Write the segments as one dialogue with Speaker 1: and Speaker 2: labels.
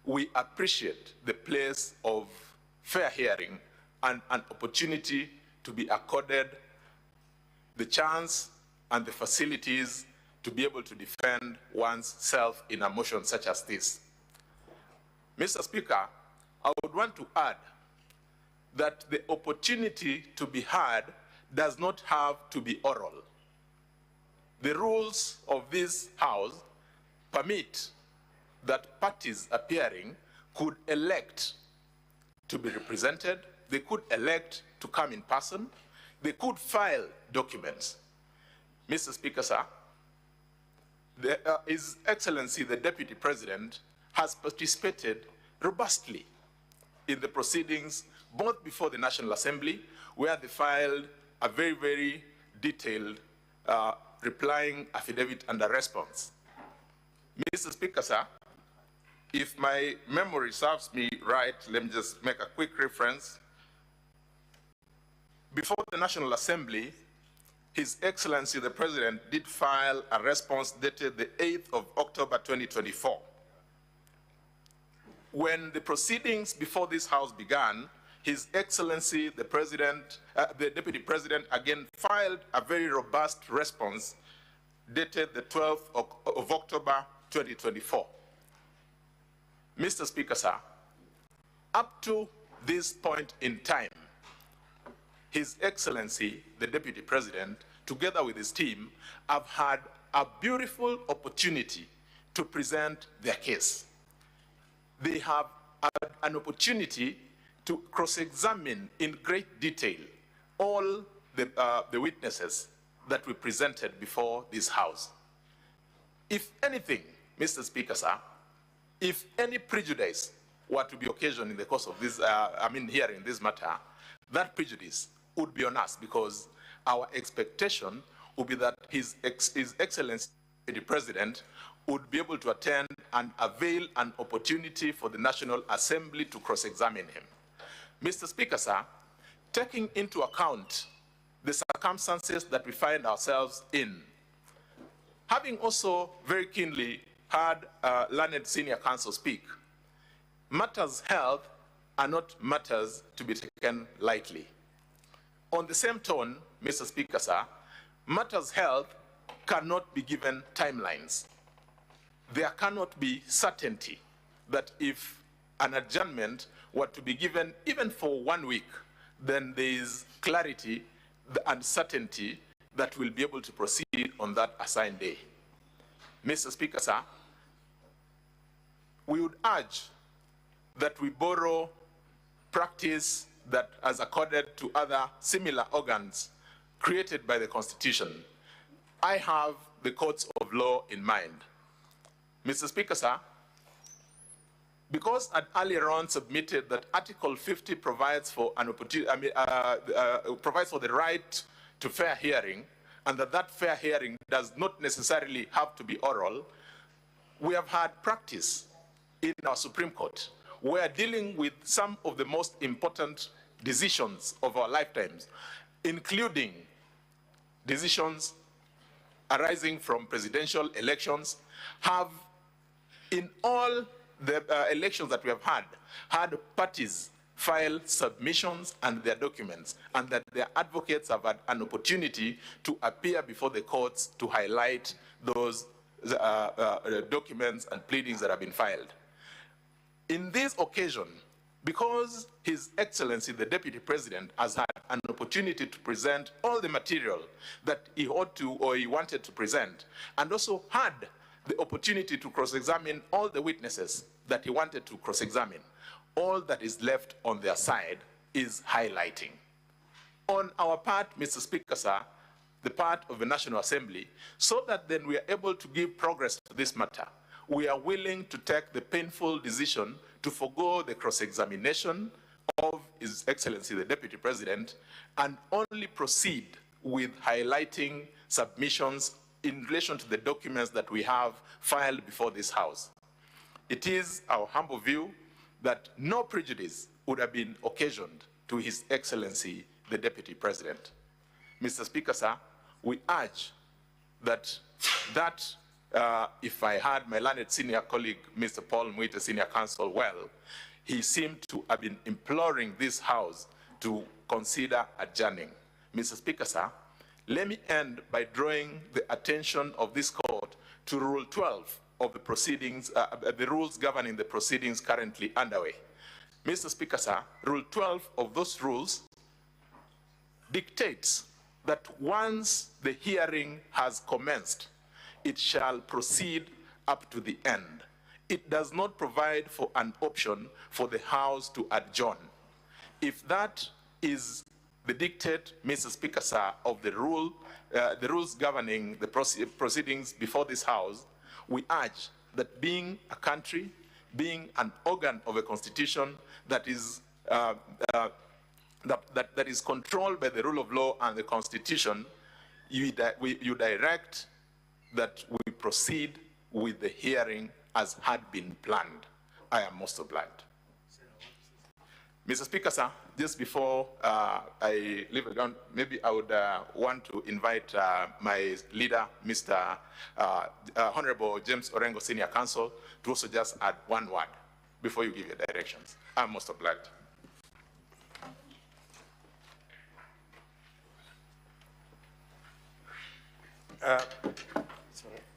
Speaker 1: we appreciate the place of fair hearing and an opportunity to be accorded the chance and the facilities to be able to defend one's self in a motion such as this. Mr. Speaker, I would want to add that the opportunity to be heard does not have to be oral. The rules of this House permit that parties appearing could elect to be represented, they could elect to come in person, they could file documents. Mr. Speaker, sir, His Excellency, the Deputy President, has participated robustly in the proceedings, both before the National Assembly, where they filed a very, very detailed replying affidavit and a response. Mr. Speaker, sir, if my memory serves me right, let me just make a quick reference. Before the National Assembly, His Excellency the President did file a response dated the 8th of October 2024. When the proceedings before this House began, His Excellency the President, the Deputy President again filed a very robust response dated the 12th of October 2024. Mr. Speaker, sir, up to this point in time, His Excellency, the Deputy President, together with his team, have had a beautiful opportunity to present their case. They have had an opportunity to cross-examine in great detail all the witnesses that we presented before this House. If anything, Mr. Speaker, sir, if any prejudice were to be occasioned in the course of this, hearing this matter, that prejudice would be on us, because our expectation would be that His Excellency the President would be able to attend and avail an opportunity for the National Assembly to cross-examine him. Mr. Speaker, sir, taking into account the circumstances that we find ourselves in, having also very keenly heard learned senior counsel speak, matters health are not matters to be taken lightly. On the same tone, Mr. Speaker, sir, matters health cannot be given timelines. There cannot be certainty that if an adjournment were to be given even for 1 week, then there is clarity and certainty that we'll be able to proceed on that assigned day. Mr. Speaker, sir, we would urge that we borrow practice that has accorded to other similar organs created by the Constitution. I have the courts of law in mind. Mr. Speaker, sir, because I earlier on submitted that Article 50 provides for an opportunity, provides for the right to fair hearing, and that fair hearing does not necessarily have to be oral, we have had practice in our Supreme Court where dealing with some of the most important decisions of our lifetimes, including decisions arising from presidential elections, have, in all the elections that we have had parties file submissions and their documents, and that their advocates have had an opportunity to appear before the courts to highlight those documents and pleadings that have been filed. In this occasion, because His Excellency, the Deputy President, has had an opportunity to present all the material that he ought to or he wanted to present, and also had the opportunity to cross-examine all the witnesses that he wanted to cross-examine, all that is left on their side is highlighting. On our part, Mr. Speaker, sir, the part of the National Assembly, so that then we are able to give progress to this matter, we are willing to take the painful decision to forego the cross-examination of His Excellency the Deputy President and only proceed with highlighting submissions in relation to the documents that we have filed before this House. It is our humble view that no prejudice would have been occasioned to His Excellency the Deputy President. Mr. Speaker, sir, we urge that that if I had my learned senior colleague, Mr. Paul Mwite, senior counsel, well, he seemed to have been imploring this House to consider adjourning. Mr. Speaker, sir, let me end by drawing the attention of this court to Rule 12 of the proceedings, the rules governing the proceedings currently underway. Mr. Speaker, sir, Rule 12 of those rules dictates that once the hearing has commenced, it shall proceed up to the end. It does not provide for an option for the House to adjourn. If that is the dictate, Mr. Speaker, sir, of the rules governing the proceedings before this House, we urge that being a country, being an organ of a constitution that is that is controlled by the rule of law and the Constitution, you direct that we proceed with the hearing as had been planned. I am most obliged. Mr. Speaker, sir, just before I leave the ground, maybe I would want to invite my leader, Mr. Honorable James Orengo, Senior Counsel, to also just add one word before you give your directions. I'm most obliged.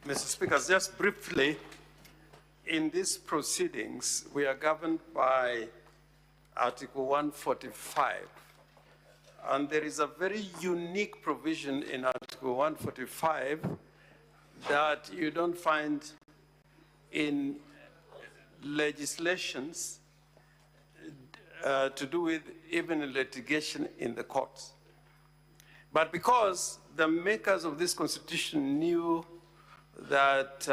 Speaker 2: Mr. Speaker, just briefly, in these proceedings, we are governed by Article 145. And there is a very unique provision in Article 145 that you don't find in legislations to do with even litigation in the courts. But because the makers of this constitution knew that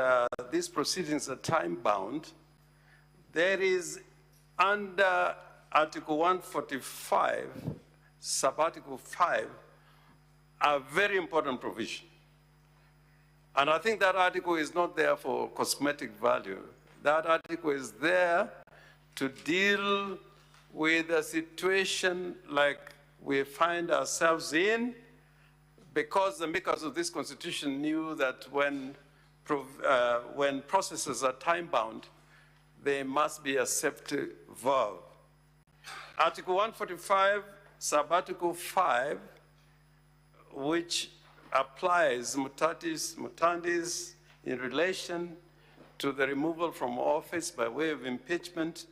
Speaker 2: these proceedings are time-bound, there is under Article 145, sub-article 5, a very important provision. And I think that article is not there for cosmetic value. That article is there to deal with a situation like we find ourselves in, because the makers of this constitution knew that when processes are time-bound, they must be a safety valve. Article 145, sub-article 5, which applies mutatis mutandis in relation to the removal from office by way of impeachment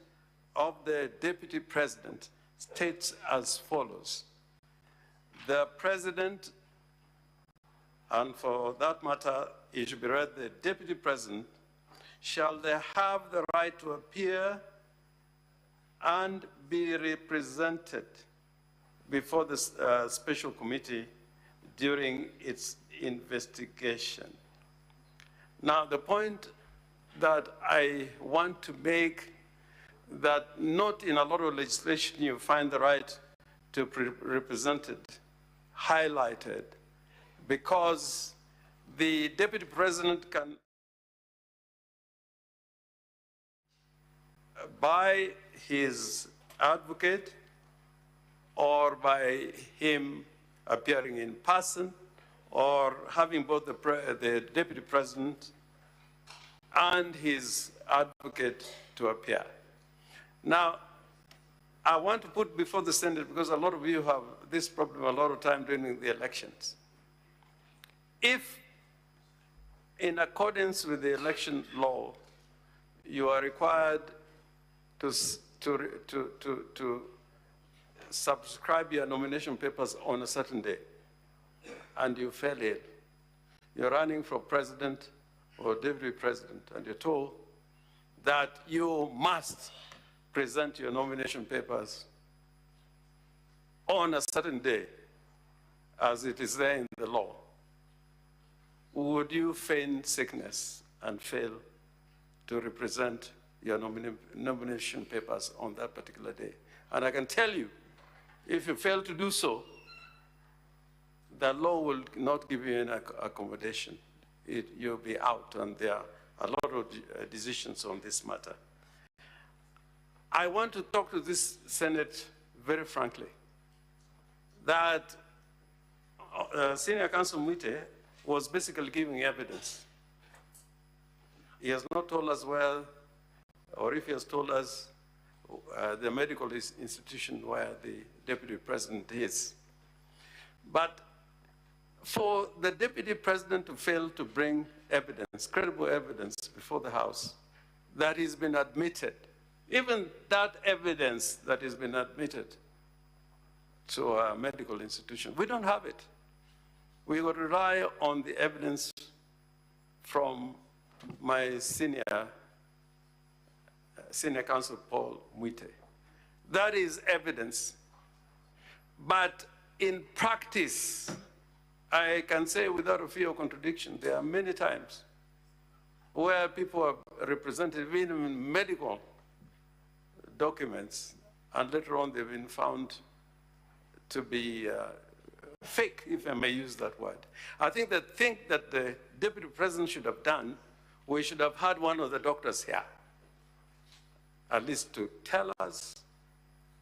Speaker 2: of the deputy president, states as follows. The president, and for that matter, it should be read, the deputy president, shall they have the right to appear and be represented before the special committee during its investigation. Now, the point that I want to make, that not in a lot of legislation you find the right to be represented highlighted, because the deputy president can, by his advocate or by him appearing in person or having both the deputy president and his advocate to appear. Now, I want to put before the Senate, because a lot of you have this problem a lot of time during the elections. If, in accordance with the election law, you are required to subscribe your nomination papers on a certain day, and you fail it, you're running for president or deputy president, and you're told that you must present your nomination papers on a certain day, as it is there in the law, would you feign sickness and fail to represent your nomination papers on that particular day? And I can tell you, if you fail to do so, the law will not give you any accommodation. You'll be out, and there are a lot of decisions on this matter. I want to talk to this Senate very frankly, that Senior Counsel Mwite was basically giving evidence He has not told us where, or if he has told us the medical institution where the deputy president is. But for the deputy president to fail to bring evidence, credible evidence before the House that has been admitted, even that evidence that has been admitted to a medical institution, we don't have it. We will rely on the evidence from my senior counsel, Paul Mwite. That is evidence. But in practice, I can say without a fear of contradiction, there are many times where people are represented even in medical documents, and later on they've been found to be fake, if I may use that word. I think the thing that the deputy president should have done, we should have had one of the doctors here, at least to tell us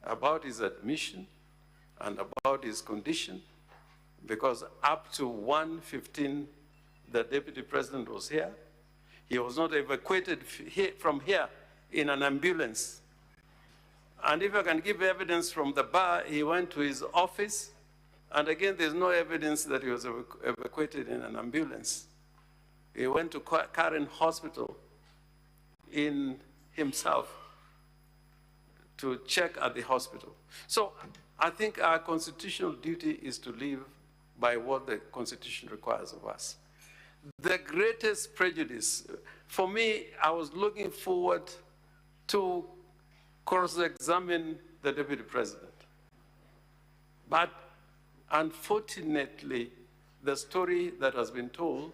Speaker 2: about his admission and about his condition, because up to 1:15, the deputy president was here. He was not evacuated from here in an ambulance. And if I can give evidence from the bar, he went to his office, and again, there's no evidence that he was evacuated in an ambulance. He went to Karen Hospital in himself to check at the hospital. So I think our constitutional duty is to live by what the Constitution requires of us. The greatest prejudice, for me, I was looking forward to cross-examine the deputy president. But unfortunately, the story that has been told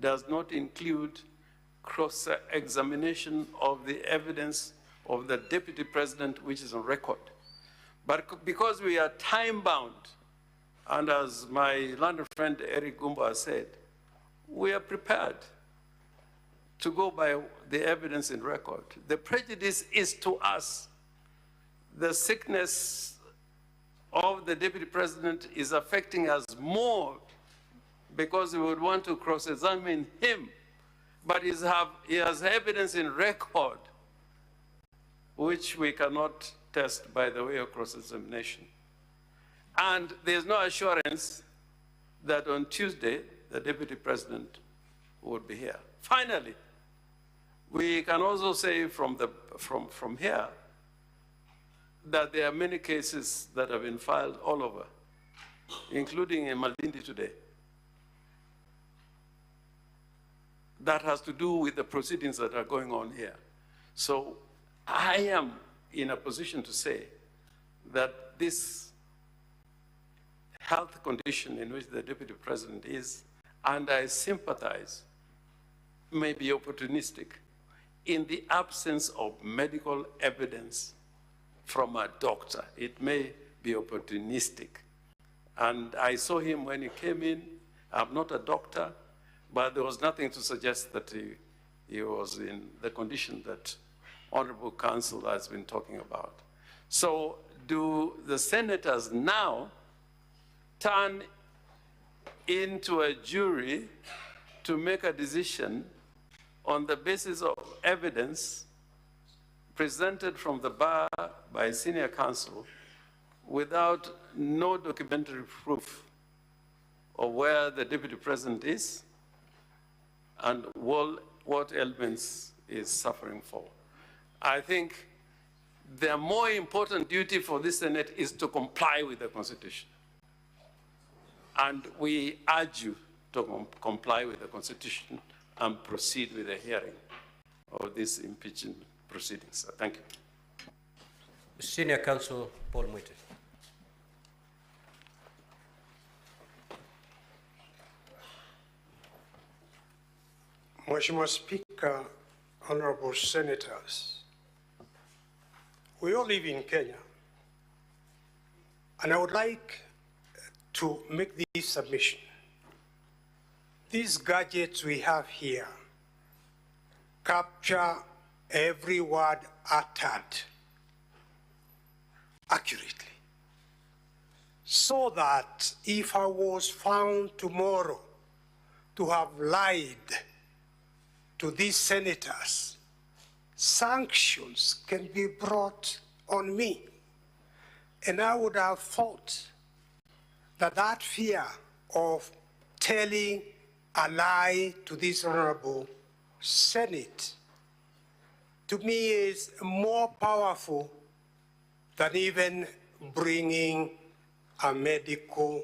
Speaker 2: does not include cross-examination of the evidence of the deputy president, which is on record. But because we are time-bound, and as my learned friend Eric Gumba said, we are prepared to go by the evidence in record. The prejudice is to us. The sickness of the deputy president is affecting us more because we would want to cross-examine him. But he has evidence in record which we cannot test by the way of cross-examination. And there's no assurance that on Tuesday, the deputy president would be here. Finally, we can also say from here that there are many cases that have been filed all over, including in Malindi today, that has to do with the proceedings that are going on here. So I am in a position to say that this health condition in which the deputy president is, and I sympathize, may be opportunistic in the absence of medical evidence from a doctor. It may be opportunistic. And I saw him when he came in. I'm not a doctor, but there was nothing to suggest that he was in the condition that Honorable Counsel has been talking about. So do the senators now turn into a jury to make a decision on the basis of evidence presented from the bar by senior counsel without no documentary proof of where the deputy president is and what ailments is suffering for? I think the more important duty for this Senate is to comply with the Constitution. And we urge you to comply with the Constitution and proceed with the hearing of these impeachment proceedings. Thank you.
Speaker 3: Senior Counsel Paul Mwite.
Speaker 4: Mheshimiwa Speaker, honorable senators, we all live in Kenya, and I would like to make this submission. These gadgets we have here capture every word uttered accurately, so that if I was found tomorrow to have lied to these senators, sanctions can be brought on me. And I would have thought that that fear of telling a lie to this honorable Senate, to me, is more powerful than even bringing a medical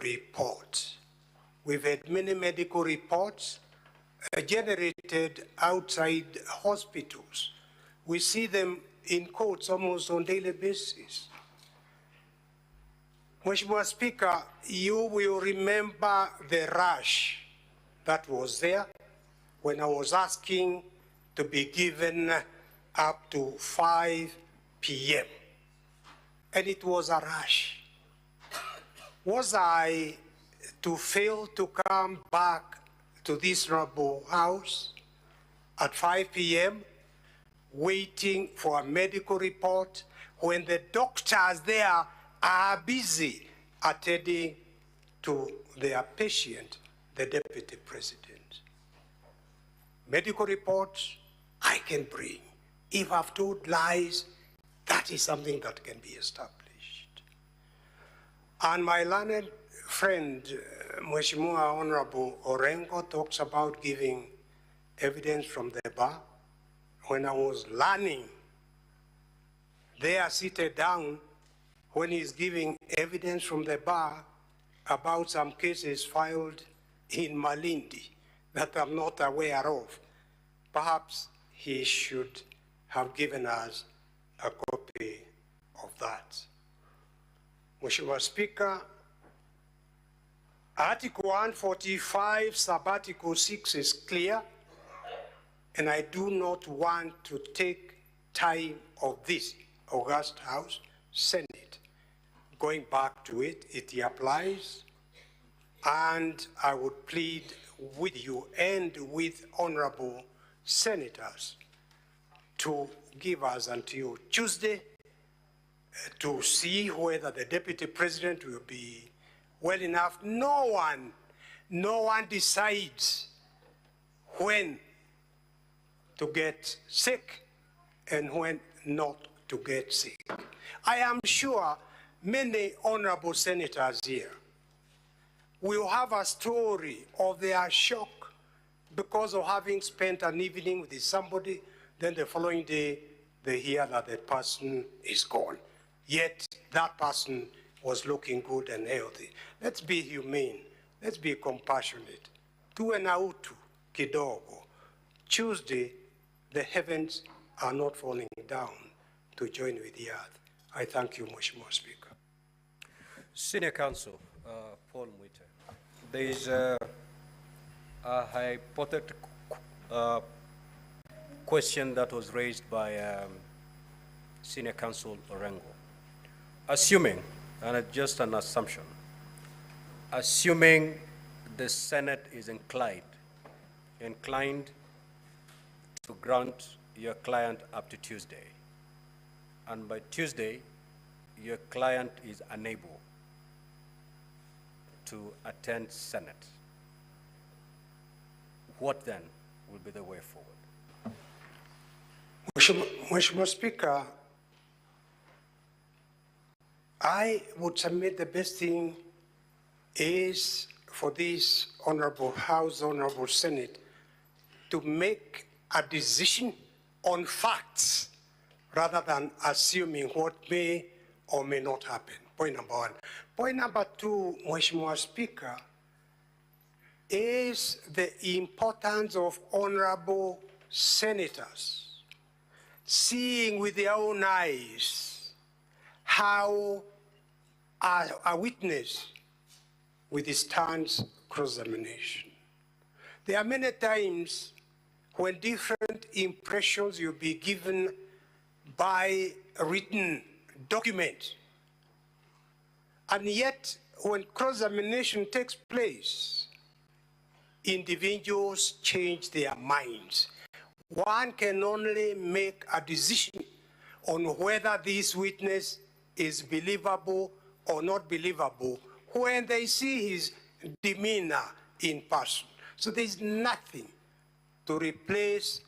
Speaker 4: report. We've had many medical reports generated outside hospitals. We see them in courts almost on a daily basis. Mheshimiwa Speaker, you will remember the rush that was there when I was asking to be given up to 5 p.m. And it was a rush. Was I to fail to come back to this honorable house at 5 p.m., waiting for a medical report when the doctors there are busy attending to their patient, the deputy president? Medical reports I can bring. If I've told lies, that is something that can be established. And my learned friend, Mheshimiwa Honorable Orengo, talks about giving evidence from the bar. When I was learning, they are seated down when he's giving evidence from the bar about some cases filed in Malindi that I'm not aware of. Perhaps he should have given us a copy of that. Mheshimiwa Speaker, Article 145, Sub-Article 6 is clear, and I do not want to take time of this august House, Senate. Going back to it, it applies, and I would plead with you and with honorable senators to give us until Tuesday to see whether the deputy president will be well enough. No one decides when to get sick and when not to get sick. I am sure many honorable senators here will have a story of their shock because of having spent an evening with somebody, then the following day they hear that the person is gone. Yet that person was looking good and healthy. Let's be humane. Let's be compassionate. Tuwe na utu kidogo. Tuesday, the heavens are not falling down to join with the earth. I thank you, Mheshimiwa Speaker.
Speaker 3: Senior Counsel Paul Mwite, there is a hypothetical question that was raised by Senior Counsel Orengo. Assuming, and it's just an assumption, assuming the Senate is inclined to grant your client up to Tuesday, and by Tuesday, your client is unable to attend Senate, what then will be the way forward?
Speaker 4: Mheshimiwa Speaker, I would submit the best thing is for this honorable House, honorable Senate, to make a decision on facts rather than assuming what may or may not happen. Point number one. Point number two, Mheshimiwa Speaker, is the importance of honorable senators seeing with their own eyes how a witness withstands cross-examination. There are many times when different impressions will be given by a written document, and yet when cross-examination takes place, individuals change their minds. One can only make a decision on whether this witness is believable or not believable when they see his demeanor in person. So there's nothing to replace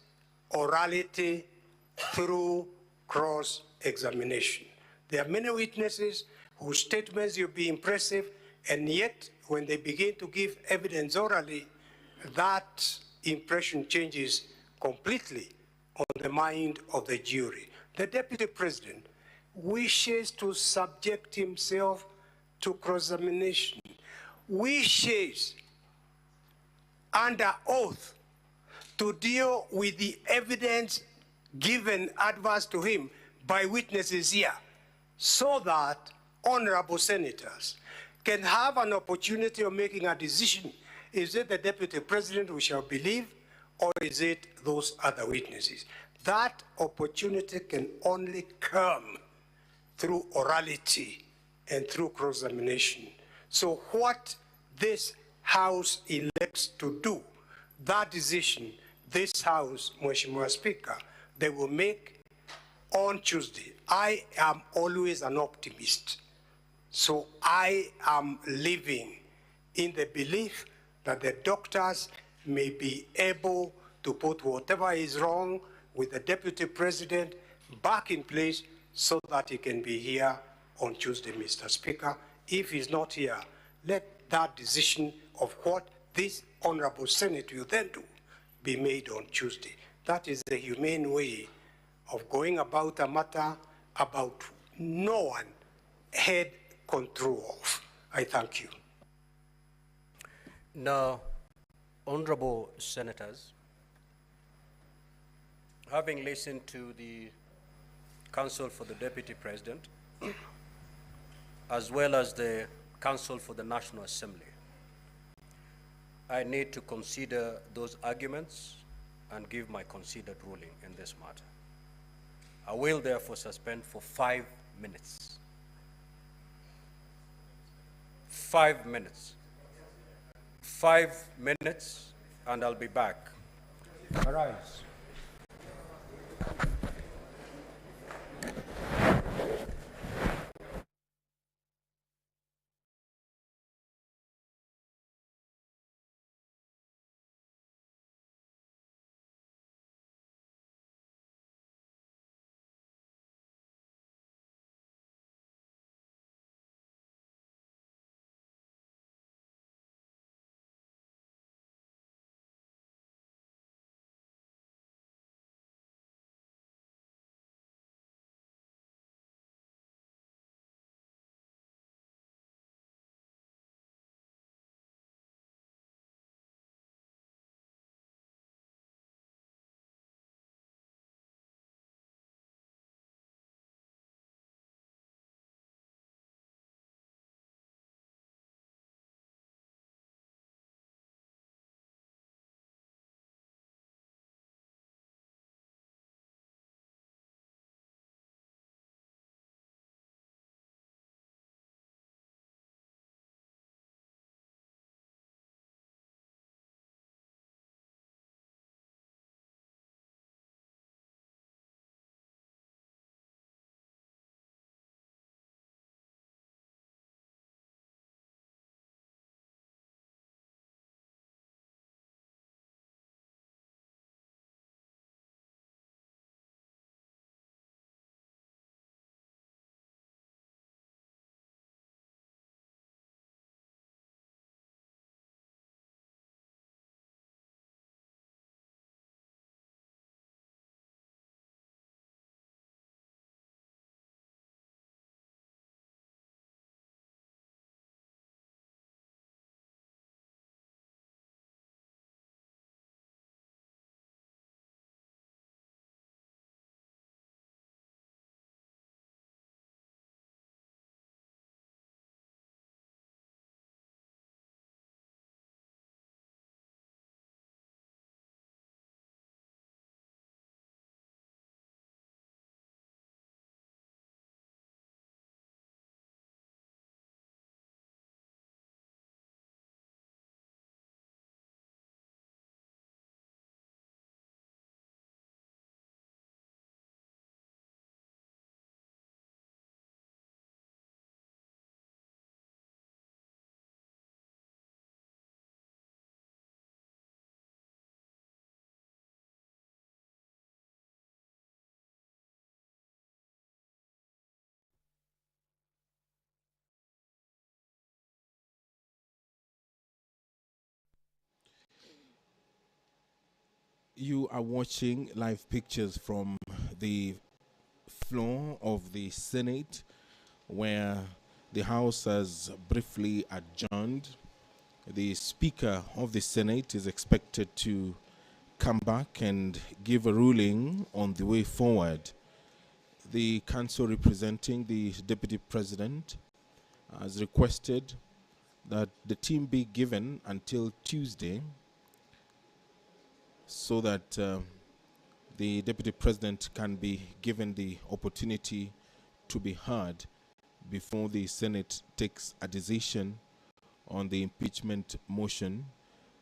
Speaker 4: orality through cross-examination. There are many witnesses whose statements will be impressive, and yet when they begin to give evidence orally, that impression changes completely on the mind of the jury. The Deputy President wishes to subject himself to cross-examination, wishes under oath to deal with the evidence given adverse to him by witnesses here, so that honorable senators can have an opportunity of making a decision. Is it the Deputy President we shall believe, or is it those other witnesses? That opportunity can only come through orality and through cross-examination. So what this House elects to do, that decision, this House, Mheshimiwa Speaker, they will make on Tuesday. I am always an optimist. So I am living in the belief that the doctors may be able to put whatever is wrong with the Deputy President back in place so that he can be here on Tuesday, Mr. Speaker. If he's not here, let that decision of what this Honorable Senate will then do be made on Tuesday. That is the humane way of going about a matter about no one had control of. I thank you.
Speaker 3: Now, honorable senators, having listened to the counsel for the Deputy President, as well as the counsel for the National Assembly, I need to consider those arguments and give my considered ruling in this matter. I will therefore suspend for 5 minutes. 5 minutes. 5 minutes, and I'll be back. Arise.
Speaker 5: You are watching live pictures from the floor of the Senate, where the House has briefly adjourned. The Speaker of the Senate is expected to come back and give a ruling on the way forward. The council representing the Deputy President has requested that the team be given until Tuesday so that the Deputy President can be given the opportunity to be heard before the Senate takes a decision on the impeachment motion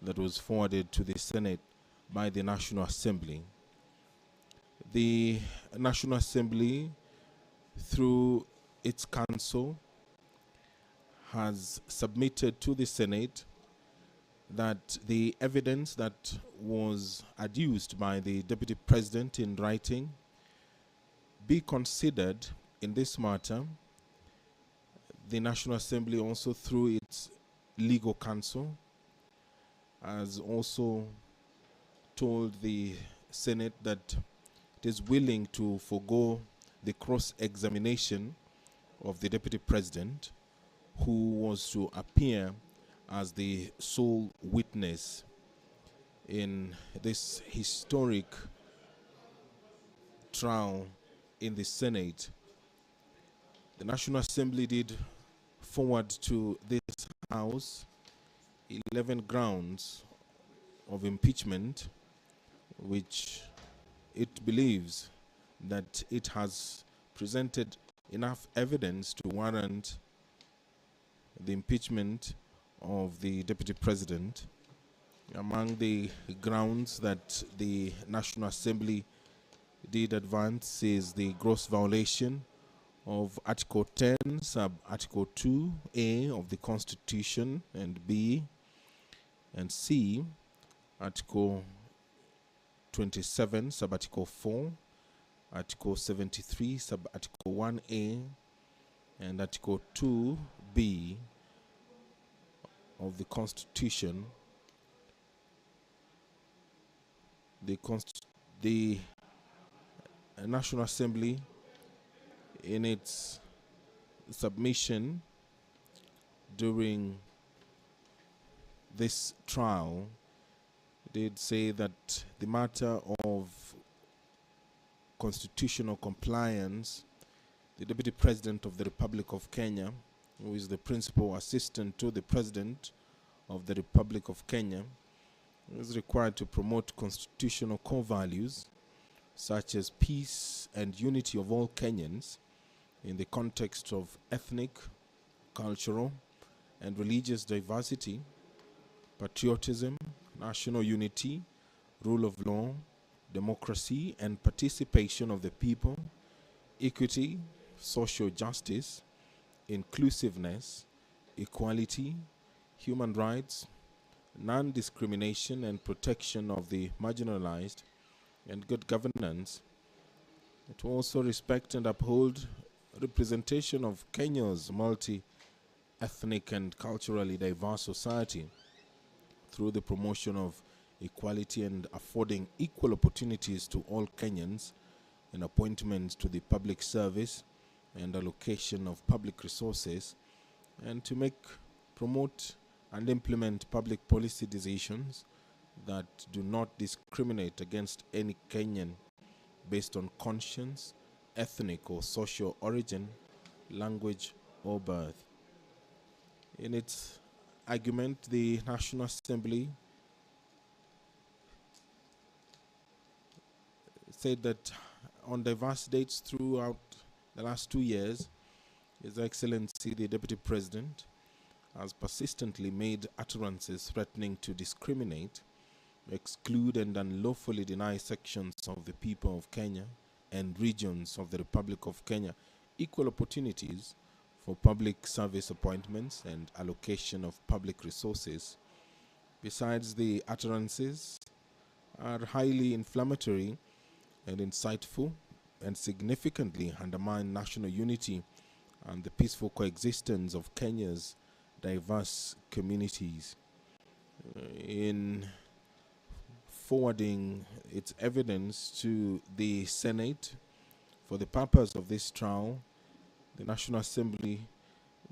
Speaker 5: that was forwarded to the Senate by the National Assembly. The National Assembly, through its council, has submitted to the Senate that the evidence that was adduced by the Deputy President in writing be considered in this matter. The National Assembly also, through its legal counsel, has also told the Senate that it is willing to forego the cross-examination of the Deputy President, who was to appear as the sole witness in this historic trial in the Senate. The National Assembly did forward to this House 11 grounds of impeachment, which it believes that it has presented enough evidence to warrant the impeachment of the Deputy President. Among the grounds that the National Assembly did advance is the gross violation of Article 10, Sub-Article 2A of the Constitution, and B and C, Article 27, Sub-Article 4, Article 73, Sub-Article 1A, and Article 2B of the Constitution. The National Assembly, in its submission during this trial, did say that the matter of constitutional compliance, the Deputy President of the Republic of Kenya, who is the principal assistant to the President of the Republic of Kenya, is required to promote constitutional core values such as peace and unity of all Kenyans in the context of ethnic, cultural, and religious diversity, patriotism, national unity, rule of law, democracy and participation of the people, equity, social justice, inclusiveness, equality, human rights, non-discrimination and protection of the marginalized, and good governance. It will also respect and uphold representation of Kenya's multi-ethnic and culturally diverse society through the promotion of equality and affording equal opportunities to all Kenyans in appointments to the public service and allocation of public resources, and to promote and implement public policy decisions that do not discriminate against any Kenyan based on conscience, ethnic or social origin, language or birth. In its argument, the National Assembly said that on diverse dates throughout the last 2 years, His Excellency the Deputy President has persistently made utterances threatening to discriminate, exclude and unlawfully deny sections of the people of Kenya and regions of the Republic of Kenya equal opportunities for public service appointments and allocation of public resources. Besides, the utterances are highly inflammatory and insightful and significantly undermine national unity and the peaceful coexistence of Kenya's diverse communities. In forwarding its evidence to the Senate for the purpose of this trial, the National Assembly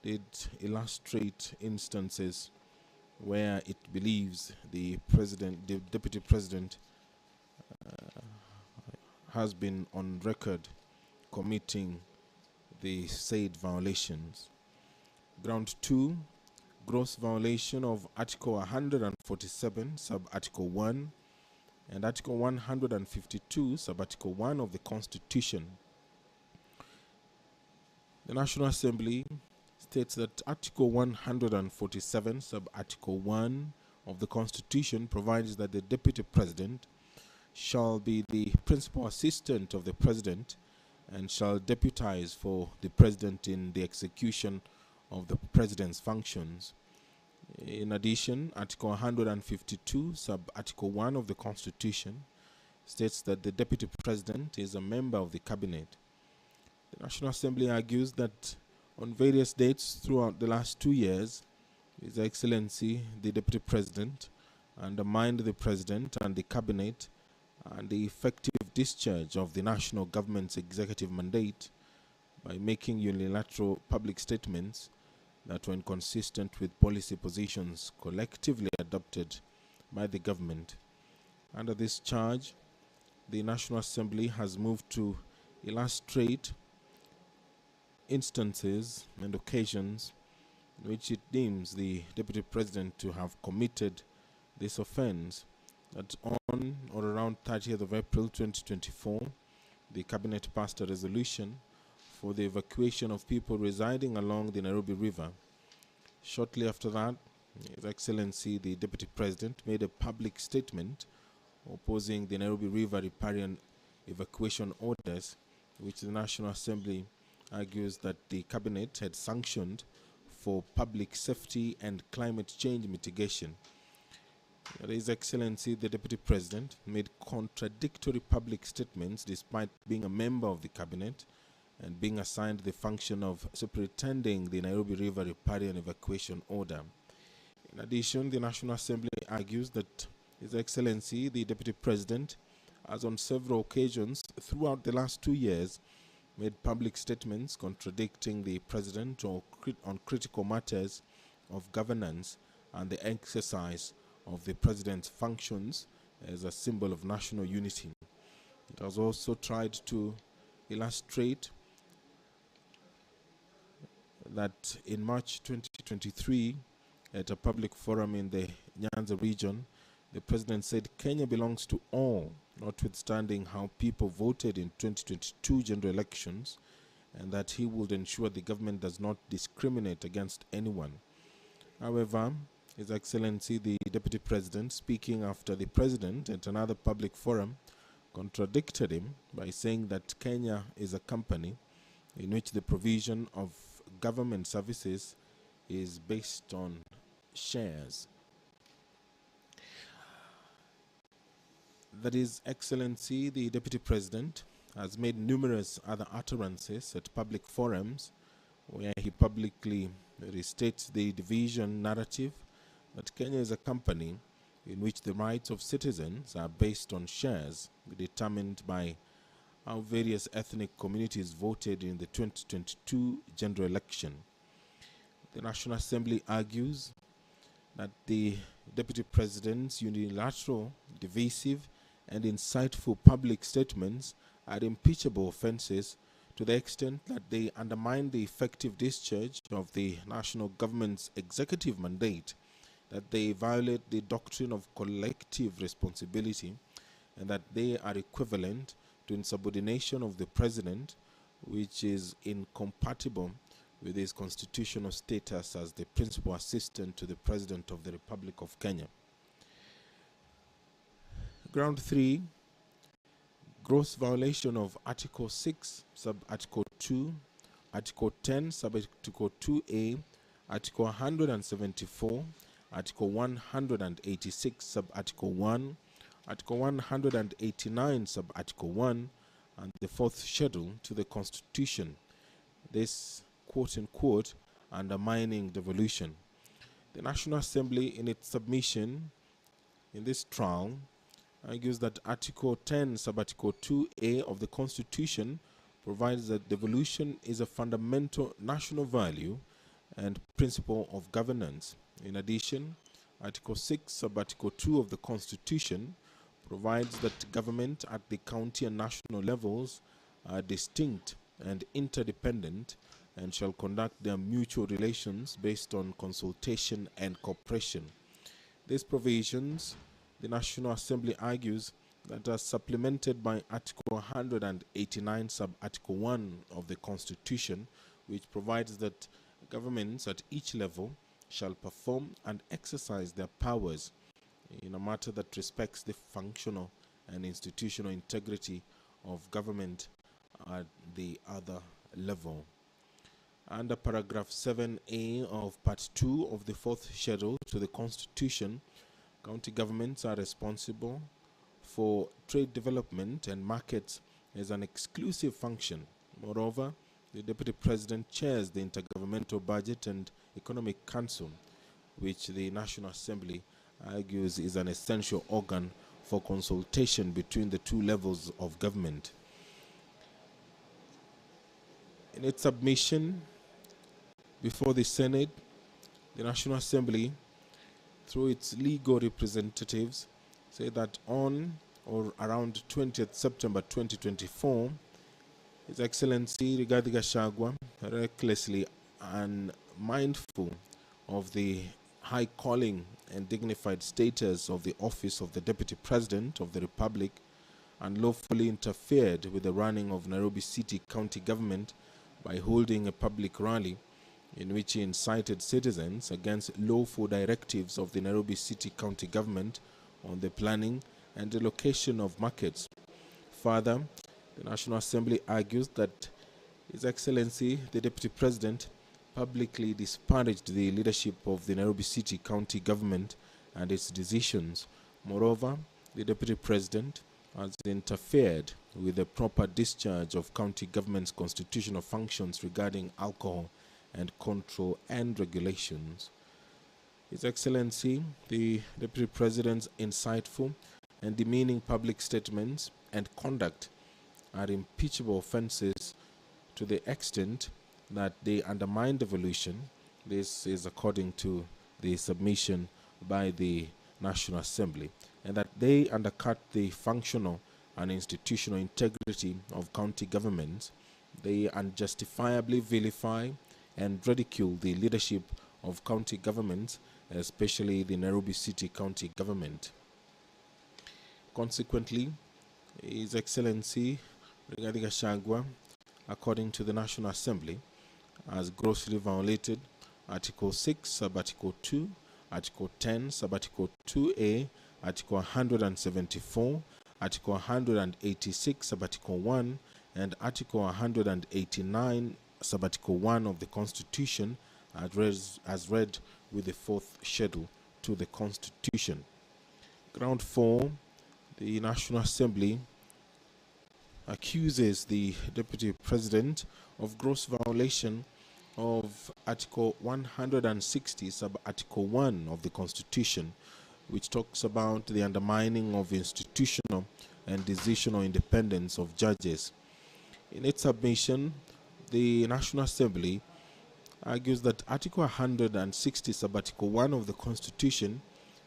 Speaker 5: did illustrate instances where it believes the deputy president has been on record committing the said violations. Ground 2, gross violation of Article 147, Sub-Article 1, and Article 152, Sub-Article 1 of the Constitution. The National Assembly states that Article 147, Sub-Article 1 of the Constitution provides that the Deputy President shall be the principal assistant of the President and shall deputize for the President in the execution of the President's functions. In addition, Article 152, Sub-Article 1 of the Constitution states that the Deputy President is a member of the Cabinet. The National Assembly argues that on various dates throughout the last 2 years, His Excellency, the Deputy President, undermined the President and the Cabinet and the effective discharge of the national government's executive mandate by making unilateral public statements that were inconsistent with policy positions collectively adopted by the government. Under this charge, the National Assembly has moved to illustrate instances and occasions in which it deems the Deputy President to have committed this offense. That on or around 30th of April 2024, the Cabinet passed a resolution for the evacuation of people residing along the Nairobi River. Shortly after that, His Excellency the Deputy President made a public statement opposing the Nairobi River riparian evacuation orders, which the National Assembly argues that the Cabinet had sanctioned for public safety and climate change mitigation. His Excellency the Deputy President made contradictory public statements despite being a member of the Cabinet and being assigned the function of superintending the Nairobi River riparian evacuation order. In addition, the National Assembly argues that His Excellency the Deputy President has on several occasions throughout the last 2 years made public statements contradicting the President on critical matters of governance and the exercise of the President's functions as a symbol of national unity. It has also tried to illustrate that in March 2023, at a public forum in the Nyanza region, the President said Kenya belongs to all, notwithstanding how people voted in 2022 general elections, and that he would ensure the government does not discriminate against anyone. However, His Excellency the Deputy President, speaking after the President at another public forum, contradicted him by saying that Kenya is a company in which the provision of government services is based on shares. That His Excellency the Deputy President has made numerous other utterances at public forums where he publicly restates the division narrative that Kenya is a company in which the rights of citizens are based on shares determined by how various ethnic communities voted in the 2022 general election. The National Assembly argues that the Deputy President's unilateral, divisive, and insightful public statements are impeachable offenses to the extent that they undermine the effective discharge of the national government's executive mandate, that they violate the doctrine of collective responsibility, and that they are equivalent to insubordination of the President, which is incompatible with his constitutional status as the principal assistant to the President of the Republic of Kenya. Ground 3, gross violation of Article 6, Sub-Article 2, Article 10, Sub-Article 2A, Article 174, Article 186, Sub-Article 1, Article 189, Sub-Article 1, and the 4th Schedule to the Constitution. This, quote-unquote, undermining devolution. The National Assembly, in its submission in this trial, argues that Article 10, Subarticle 2A of the Constitution provides that devolution is a fundamental national value and principle of governance. In addition, Article 6, Subarticle 2 of the Constitution provides that government at the county and national levels are distinct and interdependent and shall conduct their mutual relations based on consultation and cooperation. These provisions, the National Assembly argues, that are supplemented by Article 189, Sub-Article 1 of the Constitution, which provides that governments at each level shall perform and exercise their powers in a matter that respects the functional and institutional integrity of government at the other level. Under paragraph 7A of part 2 of the 4th schedule to the Constitution, county governments are responsible for trade development and markets as an exclusive function. Moreover, the Deputy President chairs the Intergovernmental Budget and Economic Council, which the National Assembly argues is an essential organ for consultation between the two levels of government. In its submission before the Senate, the National Assembly, through its legal representatives, say that on or around 20th September 2024, His Excellency Rigathi Gachagua, recklessly unmindful of the high calling and dignified status of the office of the Deputy President of the Republic, unlawfully interfered with the running of Nairobi City County Government by holding a public rally in which he incited citizens against lawful directives of the Nairobi City County Government on the planning and the location of markets. Further, the National Assembly argues that His Excellency, the Deputy President, publicly disparaged the leadership of the Nairobi City County Government and its decisions. Moreover, the Deputy President has interfered with the proper discharge of county government's constitutional functions regarding alcohol and control and regulations. His Excellency, the Deputy President's insightful and demeaning public statements and conduct are impeachable offenses to the extent that they undermine devolution. This is according to the submission by the National Assembly, and that they undercut the functional and institutional integrity of county governments. They unjustifiably vilify and ridicule the leadership of county governments, especially the Nairobi City County Government. Consequently, His Excellency Rigathi Gachagua, according to the National Assembly, has grossly violated Article 6, Subarticle 2, Article 10, Subarticle 2A, Article 174, Article 186, Subarticle 1, and Article 189, Subarticle 1 of the Constitution, as read with the 4th schedule to the Constitution. Ground 4, the National Assembly accuses the Deputy President of gross violation of Article 160, Sub-Article 1 of the Constitution, which talks about the undermining of institutional and decisional independence of judges. In its submission, the National Assembly argues that Article 160, Sub-Article 1 of the Constitution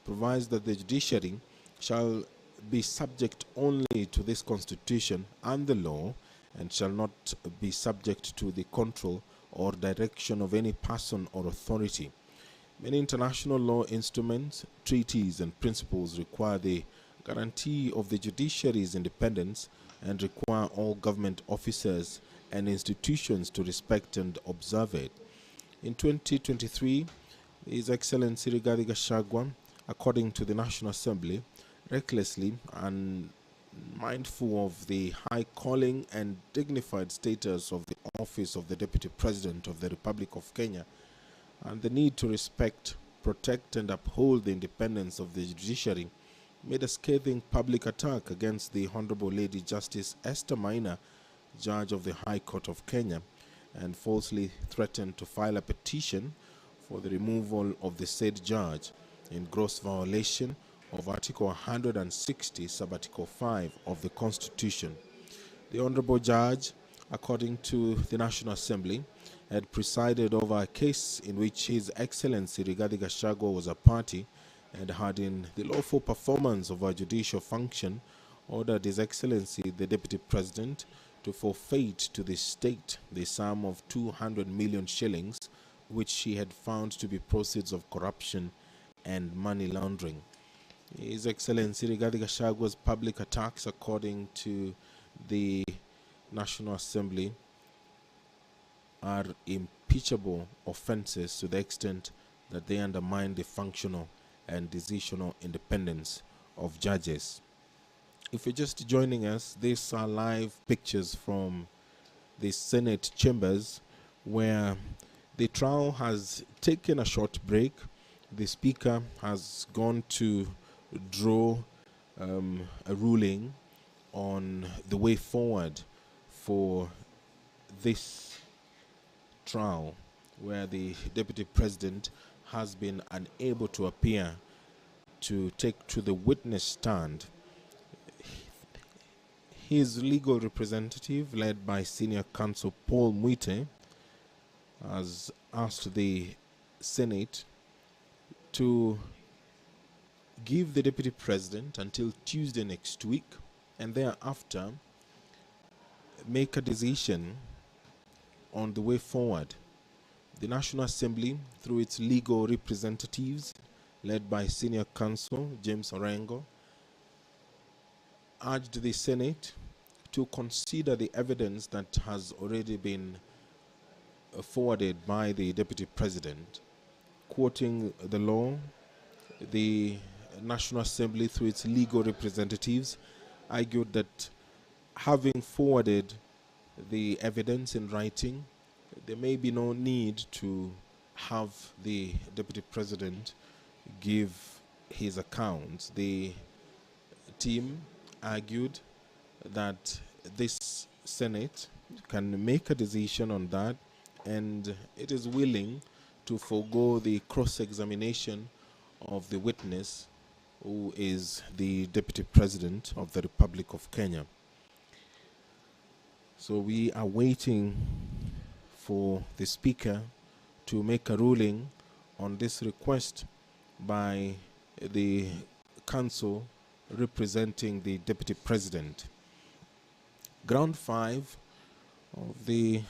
Speaker 5: provides that the judiciary shall be subject only to this Constitution and the law, and shall not be subject to the control or direction of any person or authority. Many international law instruments, treaties, and principles require the guarantee of the judiciary's independence and require all government officers and institutions to respect and observe it. In 2023, His Excellency Rigathi Gachagua, according to the National Assembly, recklessly and mindful of the high calling and dignified status of the office of the Deputy President of the Republic of Kenya, and the need to respect, protect, and uphold the independence of the judiciary, made a scathing public attack against the Honorable Lady Justice Esther Maina, Judge of the High Court of Kenya, and falsely threatened to file a petition for the removal of the said judge in gross violation of Article 160, Subarticle 5 of the Constitution. The Honorable Judge, according to the National Assembly, had presided over a case in which His Excellency Rigathi Gachagua was a party and had, in the lawful performance of a judicial function, ordered His Excellency the Deputy President to forfeit to the state the sum of 200 million shillings, which he had found to be proceeds of corruption and money laundering. His Excellency Rigathi Gachagua's public attacks, according to the National Assembly, are impeachable offenses to the extent that they undermine the functional and decisional independence of judges. If you're just joining us, these are live pictures from the Senate chambers where the trial has taken a short break. The Speaker has gone to draw a ruling on the way forward for this trial, where the Deputy President has been unable to appear to take to the witness stand. His legal representative, led by Senior Counsel Paul Mwite, has asked the Senate to give the Deputy President until Tuesday next week and thereafter make a decision on the way forward. The National Assembly, through its legal representatives, led by Senior Counsel James Orengo, urged the Senate to consider the evidence that has already been forwarded by the Deputy President. Quoting the law, the National Assembly, through its legal representatives, argued that having forwarded the evidence in writing, there may be no need to have the Deputy President give his accounts. The team argued that this Senate can make a decision on that, and it is willing to forego the cross-examination of the witness, who is the Deputy President of the Republic of Kenya. So we are waiting for the Speaker to make a ruling on this request by the Council representing the Deputy President. Ground 5 of the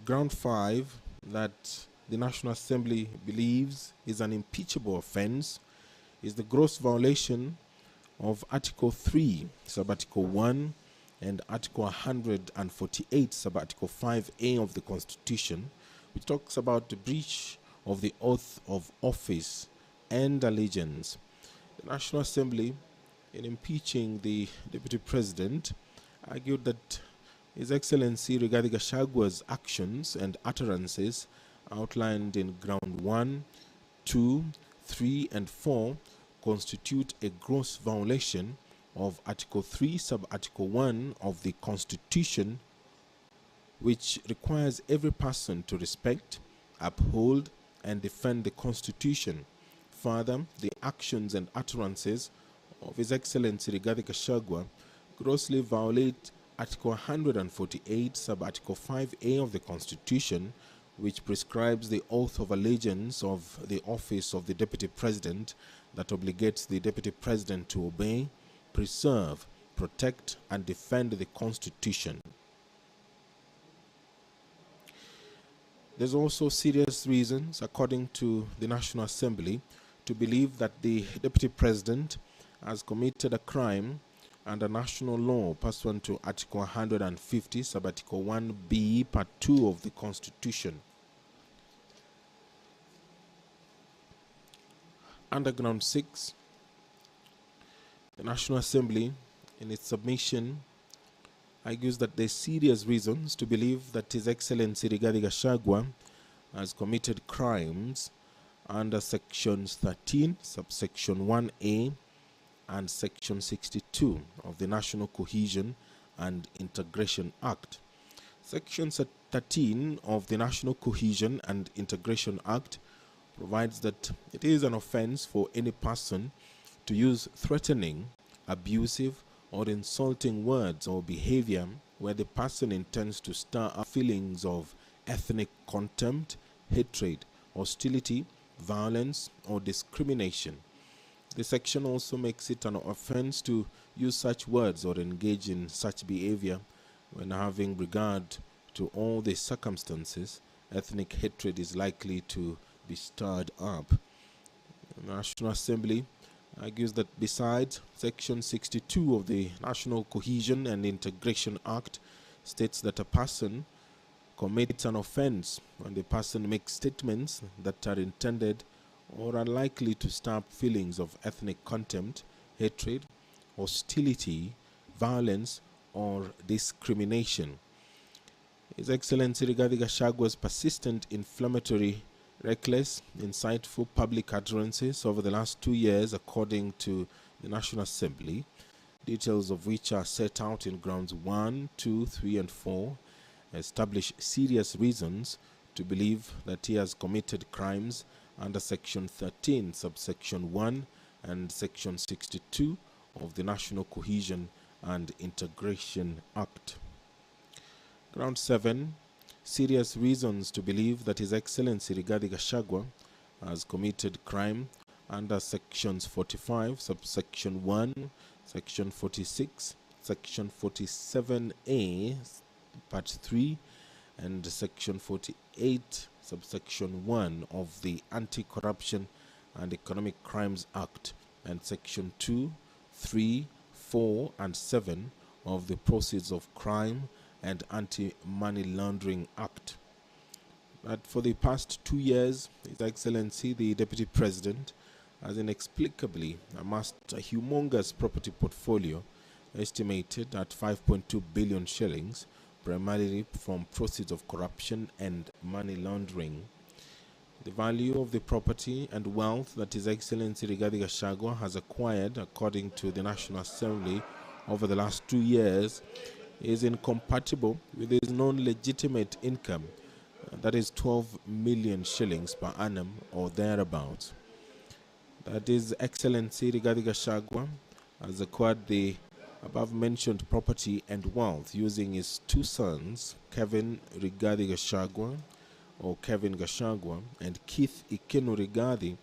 Speaker 5: Ground 5 that the National Assembly believes is an impeachable offense is the gross violation of Article 3, Subarticle 1, and Article 148, Subarticle 5A of the Constitution, which talks about the breach of the oath of office and allegiance. The National Assembly, in impeaching the Deputy President, argued that His Excellency Rigathi Gachagua's actions and utterances outlined in Ground 1, 2, 3, and 4 constitute a gross violation of Article 3, Subarticle 1 of the Constitution, which requires every person to respect, uphold, and defend the Constitution. Further, the actions and utterances of His Excellency Rigathi Gachagua grossly violate Article 148, Subarticle 5A of the Constitution, which prescribes the oath of allegiance of the office of the Deputy President that obligates the Deputy President to obey, preserve, protect, and defend the Constitution. There's also serious reasons, according to the National Assembly, to believe that the Deputy President has committed a crime under national law pursuant to Article 150, Subarticle 1B, Part 2 of the Constitution. Under Ground 6, the National Assembly, in its submission, argues that there are serious reasons to believe that His Excellency Rigathi Gachagua has committed crimes under Sections 13, Subsection 1A, and Section 62 of the National Cohesion and Integration Act. Section 13 of the National Cohesion and Integration Act provides that it is an offense for any person to use threatening, abusive, or insulting words or behavior where the person intends to stir up feelings of ethnic contempt, hatred, hostility, violence, or discrimination. The section also makes it an offense to use such words or engage in such behavior when, having regard to all the circumstances, ethnic hatred is likely to be stirred up. The National Assembly argues that besides, Section 62 of the National Cohesion and Integration Act states that a person commits an offense when the person makes statements that are intended or are likely to stir up feelings of ethnic contempt, hatred, hostility, violence, or discrimination. His Excellency Rigathi Gachagua's persistent, inflammatory, reckless, insightful public utterances over the last 2 years, according to the National Assembly, details of which are set out in grounds 1, 2, 3, and 4, establish serious reasons to believe that he has committed crimes under Section 13, subsection 1, and Section 62 of the National Cohesion and Integration Act. Ground 7, serious reasons to believe that His Excellency Rigathi Gachagua has committed crime under Sections 45, subsection 1, Section 46, Section 47A, Part 3, and Section 48, subsection 1 of the Anti-Corruption and Economic Crimes Act, and Section 2, 3, 4, and 7 of the Proceeds of Crime and Anti-Money Laundering Act. But for the past 2 years, His Excellency the Deputy President has inexplicably amassed a humongous property portfolio estimated at 5.2 billion shillings, primarily from proceeds of corruption and money laundering. The value of the property and wealth that His Excellency Rigathi Gachagua has acquired, according to the National Assembly, over the last 2 years is incompatible with his non-legitimate income, that is 12 million shillings per annum or thereabouts. That His Excellency Rigathi Gachagua has acquired the above-mentioned property and wealth using his 2 sons, Kevin Rigathi Gachagua, or Kevin Gachagua, and Keith Ikenu Rigathi,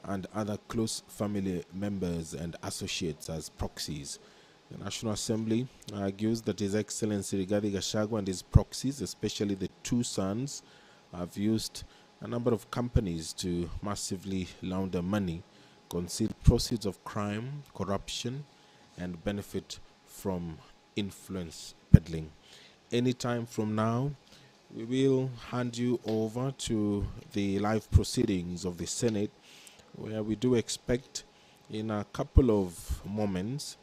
Speaker 5: and other close family members and associates as proxies. The National Assembly argues that His Excellency Rigathi Gachagua and his proxies, especially the 2 sons, have used a number of companies to massively launder money, conceal proceeds of crime, corruption, and benefit from influence peddling. Anytime from now, we will hand you over to the live proceedings of the Senate, where we do expect in a couple of moments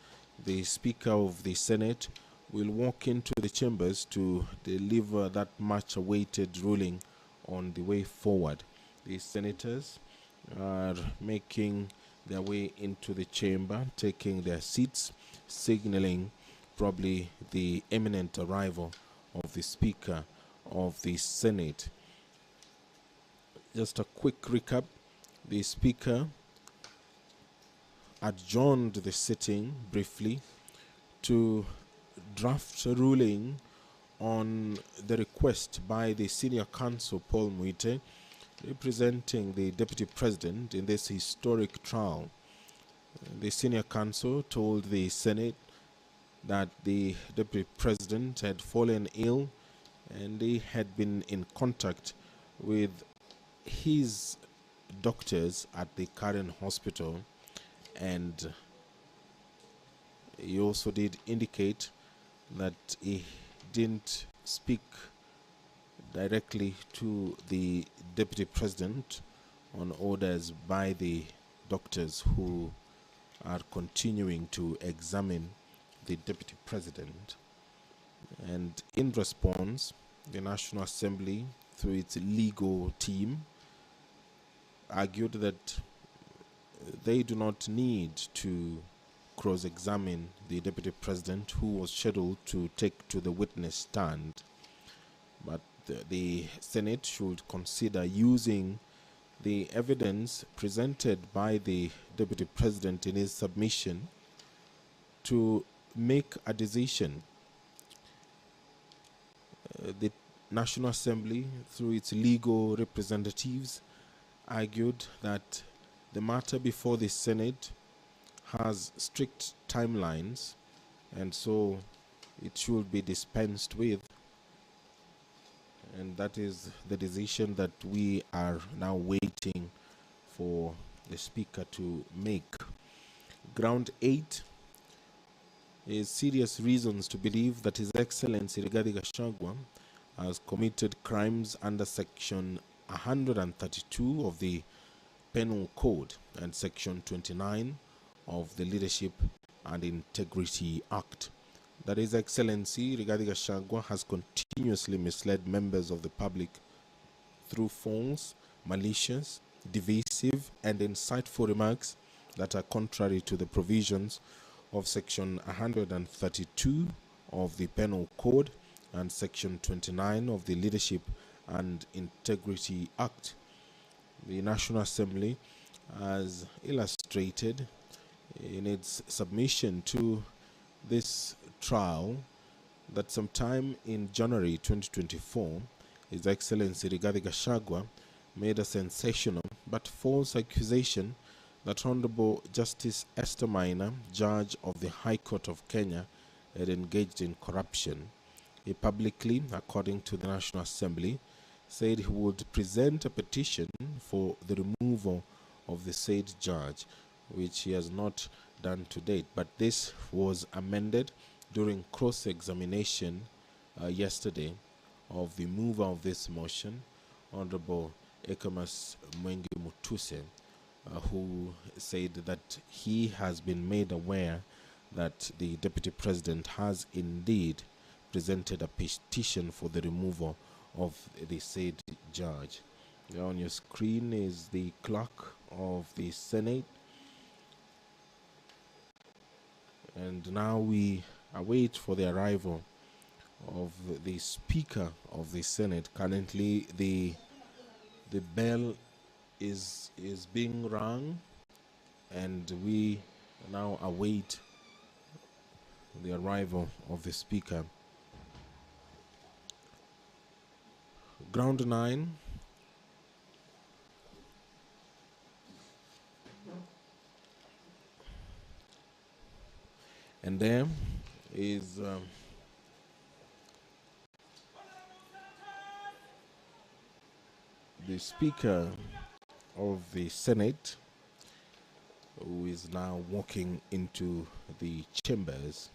Speaker 5: the Speaker of the Senate will walk into the chambers to deliver that much awaited ruling on the way forward. The senators are making their way into the chamber, taking their seats, signaling probably the imminent arrival of the Speaker of the Senate. Just a quick recap. The Speaker adjourned the sitting briefly to draft a ruling on the request by the Senior Counsel Paul Muite, representing the Deputy President in this historic trial. The Senior Counsel told the Senate that the Deputy President had fallen ill and he had been in contact with his doctors at the Karen Hospital, and he also did indicate that he didn't speak directly to the Deputy President on orders by the doctors who are continuing to examine the Deputy President. And in response, the National Assembly, through its legal team, argued that they do not need to cross-examine the Deputy President, who was scheduled to take to the witness stand, but the Senate should consider using the evidence presented by the Deputy President in his submission to make a decision. The National Assembly, through its legal representatives, argued that the matter before the Senate has strict timelines, and so it should be dispensed with. And that is the decision that we are now waiting for the Speaker to make. Ground 8 is serious reasons to believe that His Excellency Rigathi Gachagua has committed crimes under Section 132 of the Penal Code and Section 29 of the Leadership and Integrity Act. That His Excellency Rigathi Gachagua has continuously misled members of the public through false, malicious, divisive, and insightful remarks that are contrary to the provisions of Section 132 of the Penal Code and Section 29 of the Leadership and Integrity Act. The National Assembly has illustrated in its submission to this trial that sometime in January 2024, His Excellency Rigathi Gachagua made a sensational but false accusation that Honorable Justice Esther Maina, Judge of the High Court of Kenya, had engaged in corruption. He publicly, according to the National Assembly, said he would present a petition for the removal of the said judge, which he has not done to date. But this was amended during cross-examination yesterday of the mover of this motion, Honorable Ekamas Mwengi Mutuse, who said that he has been made aware that the Deputy President has indeed presented a petition for the removal of the said judge. There on your screen is the clerk of the Senate. And now we await for the arrival of the Speaker of the Senate. Currently, the bell is being rung, and we now await the arrival of the Speaker. Ground 9. And there is the Speaker of the Senate, who is now walking into the chambers.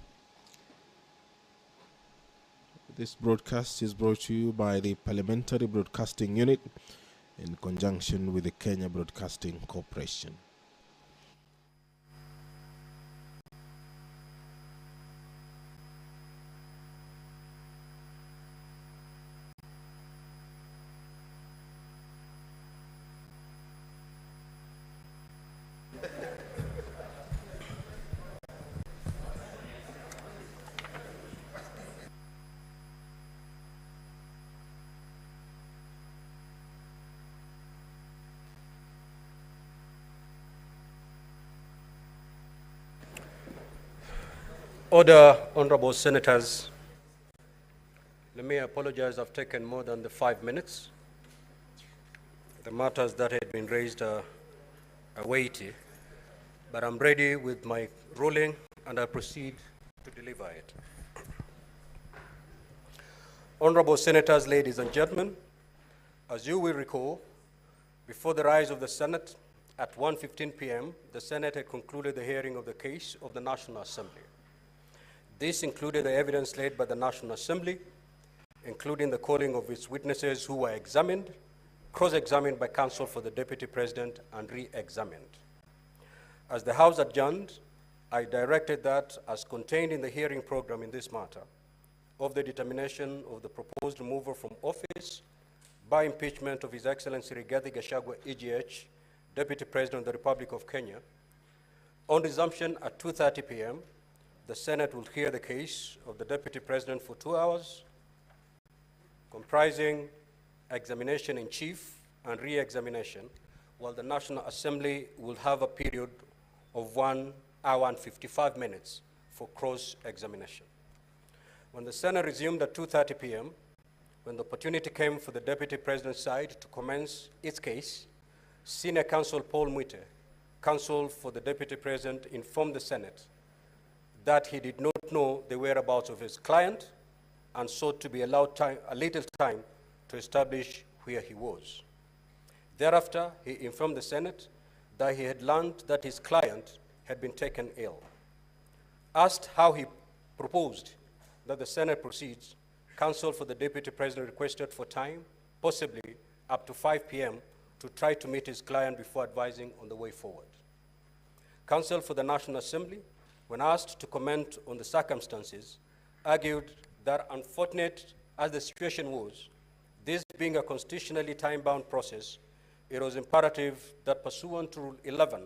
Speaker 5: This broadcast is brought to you by the Parliamentary Broadcasting Unit in conjunction with the Kenya Broadcasting Corporation.
Speaker 3: Order, honorable senators. Let me apologize, I've taken more than the 5 minutes. The matters that had been raised are weighty, but I'm ready with my ruling and I proceed to deliver it. Honorable senators, ladies and gentlemen, as you will recall, before the rise of the Senate at 1:15 p.m., the Senate had concluded the hearing of the case of the National Assembly. This included the evidence laid by the National Assembly, including the calling of its witnesses who were examined, cross-examined by counsel for the Deputy President, and re-examined. As the House adjourned, I directed that, as contained in the hearing program in this matter, of the determination of the proposed removal from office by impeachment of His Excellency Rigathi Gachagua, EGH, Deputy President of the Republic of Kenya, on resumption at 2:30 p.m., the Senate will hear the case of the Deputy President for 2 hours, comprising examination in chief and re-examination, while the National Assembly will have a period of 1 hour and 55 minutes for cross-examination. When the Senate resumed at 2:30 p.m., when the opportunity came for the Deputy President's side to commence its case, Senior Counsel Paul Mwite, counsel for the Deputy President, informed the Senate that he did not know the whereabouts of his client and sought to be allowed a little time to establish where he was. Thereafter, he informed the Senate that he had learned that his client had been taken ill. Asked how he proposed that the Senate proceeds, counsel for the Deputy President requested for time, possibly up to 5 p.m., to try to meet his client before advising on the way forward. Counsel for the National Assembly, when asked to comment on the circumstances, argued that unfortunate as the situation was, this being a constitutionally time-bound process, it was imperative that pursuant to Rule 11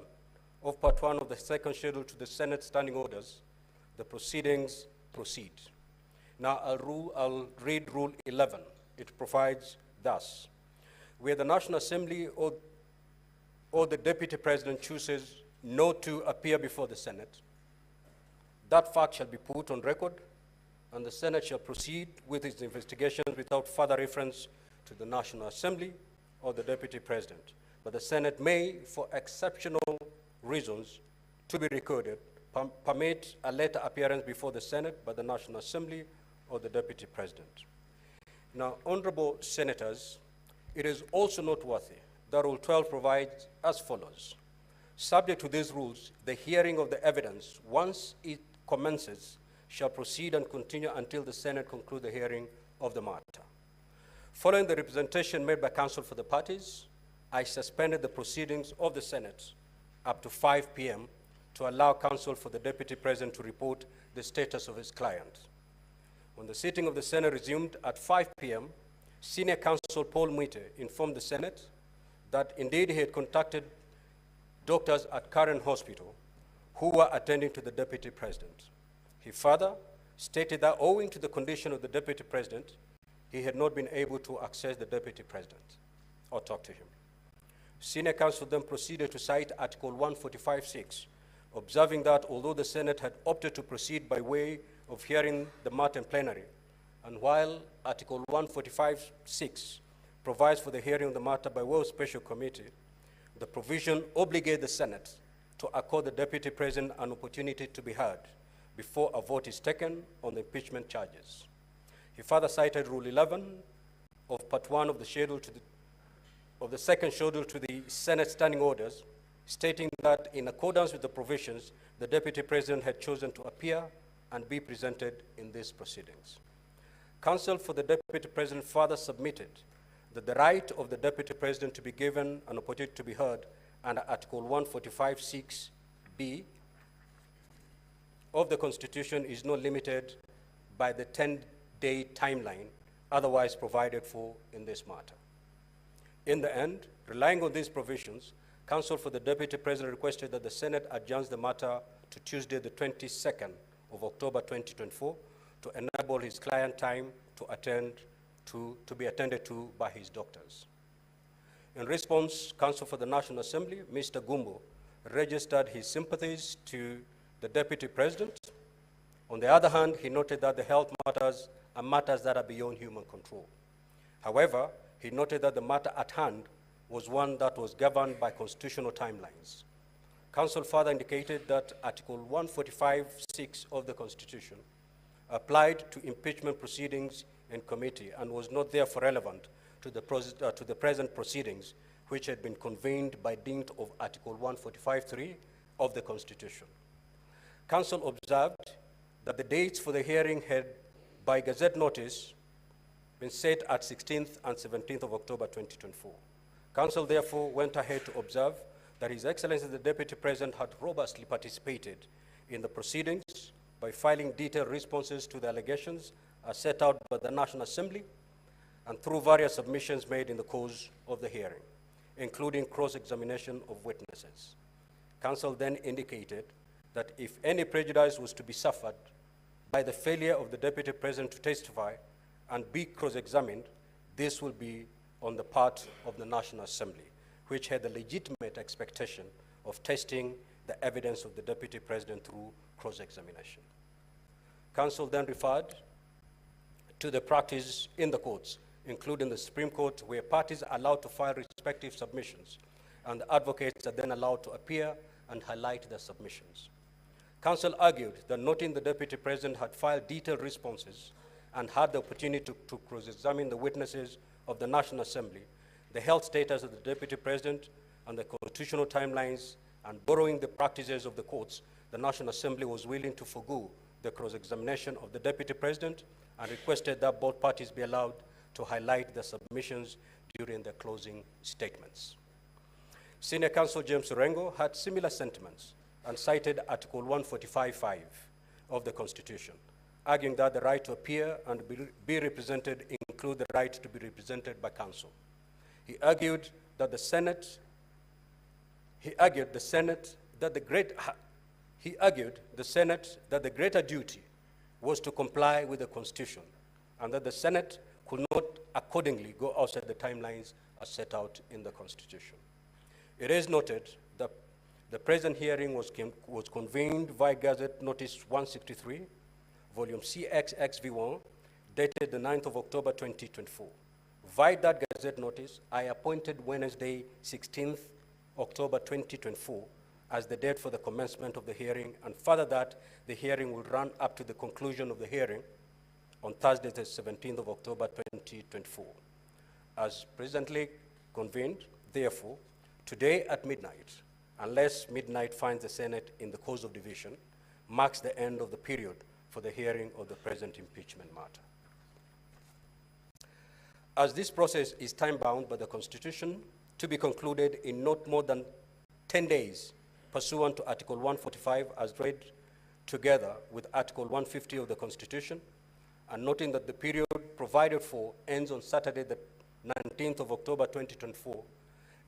Speaker 3: of Part 1 of the second schedule to the Senate Standing Orders, the proceedings proceed. Now I'll read Rule 11. It provides thus: where the National Assembly or the Deputy President chooses not to appear before the Senate, that fact shall be put on record, and the Senate shall proceed with its investigations without further reference to the National Assembly or the Deputy President. But the Senate may, for exceptional reasons to be recorded, permit a later appearance before the Senate by the National Assembly or the Deputy President. Now, honorable senators, it is also noteworthy that Rule 12 provides as follows. Subject to these rules, the hearing of the evidence, once it commences, shall proceed and continue until the Senate conclude the hearing of the matter. Following the representation made by counsel for the parties, I suspended the proceedings of the Senate up to 5 p.m. to allow counsel for the Deputy President to report the status of his client. When the sitting of the Senate resumed at 5 p.m., Senior Counsel Paul Mwite informed the Senate that indeed he had contacted doctors at Karen Hospital who were attending to the Deputy President. He further stated that owing to the condition of the Deputy President, he had not been able to access the Deputy President or talk to him. Senior Counsel then proceeded to cite Article 145(6), observing that although the Senate had opted to proceed by way of hearing the matter in plenary, and while Article 145(6) provides for the hearing of the matter by way of special committee, the provision obligates the Senate to accord the Deputy President an opportunity to be heard before a vote is taken on the impeachment charges. He further cited Rule 11 of Part 1 of the second schedule to the Senate Standing Orders, stating that in accordance with the provisions, the Deputy President had chosen to appear and be presented in these proceedings. Counsel for the Deputy President further submitted that the right of the Deputy President to be given an opportunity to be heard under Article 145(6)(b) of the Constitution is not limited by the 10-day timeline otherwise provided for in this matter. In the end, relying on these provisions, counsel for the Deputy President requested that the Senate adjourns the matter to Tuesday, the 22nd of October 2024, to enable his client time to be attended to by his doctors. In response, counsel for the National Assembly, Mr. Gumbo, registered his sympathies to the Deputy President. On the other hand, he noted that the health matters are matters that are beyond human control. However, he noted that the matter at hand was one that was governed by constitutional timelines. Counsel further indicated that Article 145(6) of the Constitution applied to impeachment proceedings in committee and was not therefore relevant to the present proceedings, which had been convened by dint of Article 145(3) of the Constitution. Counsel observed that the dates for the hearing had, by Gazette notice, been set at 16th and 17th of October 2024. Counsel therefore went ahead to observe that His Excellency the Deputy President had robustly participated in the proceedings by filing detailed responses to the allegations as set out by the National Assembly and through various submissions made in the course of the hearing, including cross-examination of witnesses. Counsel then indicated that if any prejudice was to be suffered by the failure of the Deputy President to testify and be cross-examined, this will be on the part of the National Assembly, which had the legitimate expectation of testing the evidence of the Deputy President through cross-examination. Counsel then referred to the practice in the courts, including the Supreme Court, where parties are allowed to file respective submissions, and the advocates are then allowed to appear and highlight their submissions. Counsel argued that noting the Deputy President had filed detailed responses and had the opportunity to cross-examine the witnesses of the National Assembly, the health status of the Deputy President and the constitutional timelines, and borrowing the practices of the courts, the National Assembly was willing to forego the cross-examination of the Deputy President and requested that both parties be allowed to highlight their submissions during their closing statements. Senior Counsel James Orengo had similar sentiments and cited Article 145(5) of the Constitution, arguing that the right to appear and be represented include the right to be represented by counsel. He argued that the Senate that the greater duty was to comply with the Constitution, and that the Senate could not accordingly go outside the timelines as set out in the Constitution. It is noted that the present hearing was convened via Gazette Notice 163, Volume CXXV1, dated the 9th of October 2024. Via that Gazette Notice, I appointed Wednesday, 16th October 2024 as the date for the commencement of the hearing, and further that the hearing will run up to the conclusion of the hearing on Thursday, the 17th of October 2024. As presently convened, therefore, today at midnight, unless midnight finds the Senate in the course of division, marks the end of the period for the hearing of the present impeachment matter. As this process is time-bound by the Constitution to be concluded in not more than 10 days, pursuant to Article 145 as read together with Article 150 of the Constitution, and noting that the period provided for ends on Saturday, the 19th of October 2024,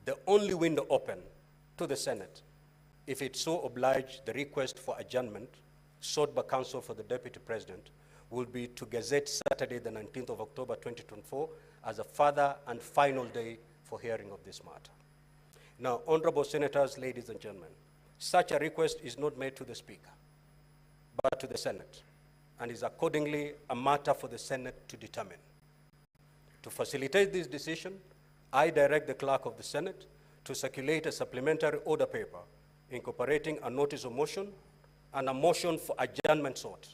Speaker 3: the only window open to the Senate, if it so oblige the request for adjournment sought by counsel for the Deputy President, will be to gazette Saturday, the 19th of October 2024 as a further and final day for hearing of this matter. Now, honorable senators, ladies and gentlemen, such a request is not made to the Speaker, but to the Senate, and is accordingly a matter for the Senate to determine. To facilitate this decision, I direct the Clerk of the Senate to circulate a supplementary order paper incorporating a notice of motion and a motion for adjournment sought.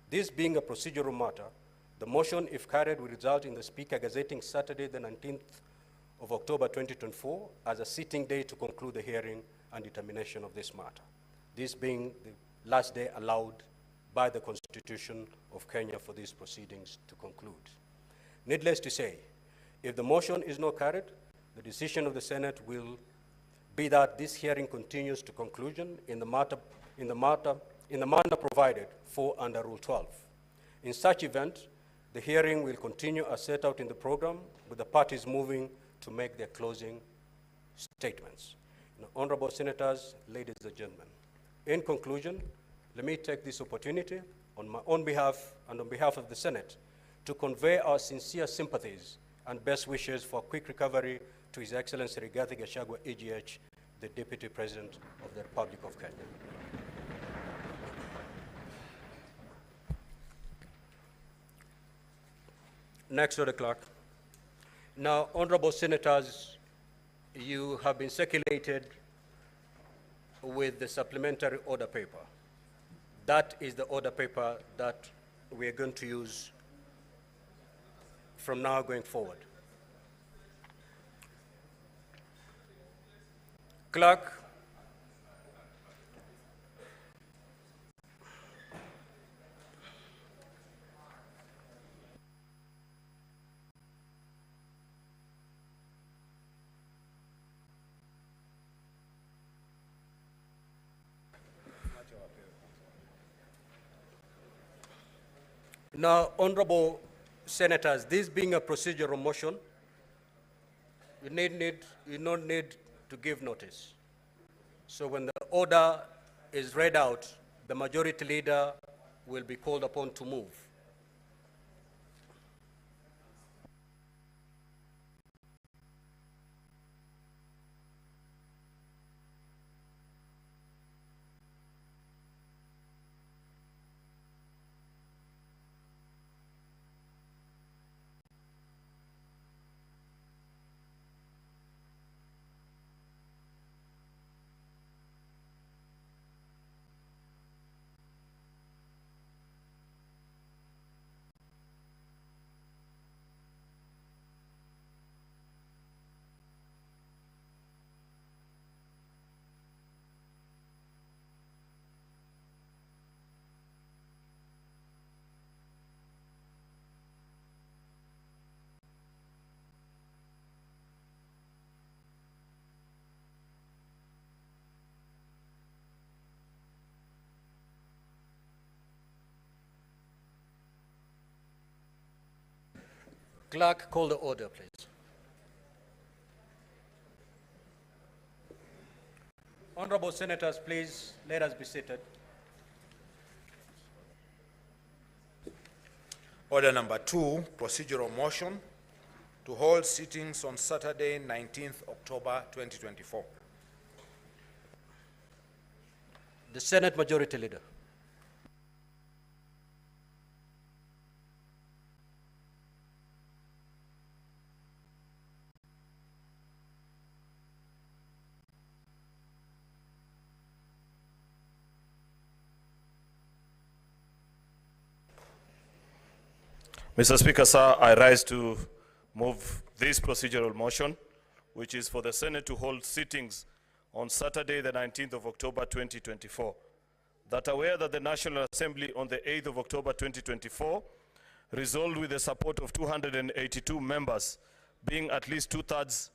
Speaker 3: This being a procedural matter, the motion, if carried, will result in the Speaker gazetting Saturday, the 19th of October 2024 as a sitting day to conclude the hearing and determination of this matter, this being the last day allowed by the Constitution of Kenya for these proceedings to conclude. Needless to say, if the motion is not carried, the decision of the Senate will be that this hearing continues to conclusion in the manner provided for under Rule 12. In such event, the hearing will continue as set out in the program, with the parties moving to make their closing statements. Now, honorable senators, ladies and gentlemen, in conclusion, let me take this opportunity on my own behalf and on behalf of the Senate to convey our sincere sympathies and best wishes for a quick recovery to His Excellency Rigathi Gachagua, AGH, the Deputy President of the Republic of Kenya. Next, Order Clerk. Now, honorable senators, you have been circulated with the supplementary order paper. That is the order paper that we are going to use from now going forward. Clerk, now, honorable senators, this being a procedural motion, you don't need to give notice. So when the order is read out, the majority leader will be called upon to move. Clerk, call the order, please. Honorable Senators, please let us be seated.
Speaker 6: Order number 2, procedural motion to hold sittings on Saturday, 19th October 2024.
Speaker 3: The Senate Majority Leader.
Speaker 7: Mr. Speaker, sir, I rise to move this procedural motion, which is for the Senate to hold sittings on Saturday, the 19th of October 2024. That aware that the National Assembly on the 8th of October 2024 resolved with the support of 282 members, being at least two-thirds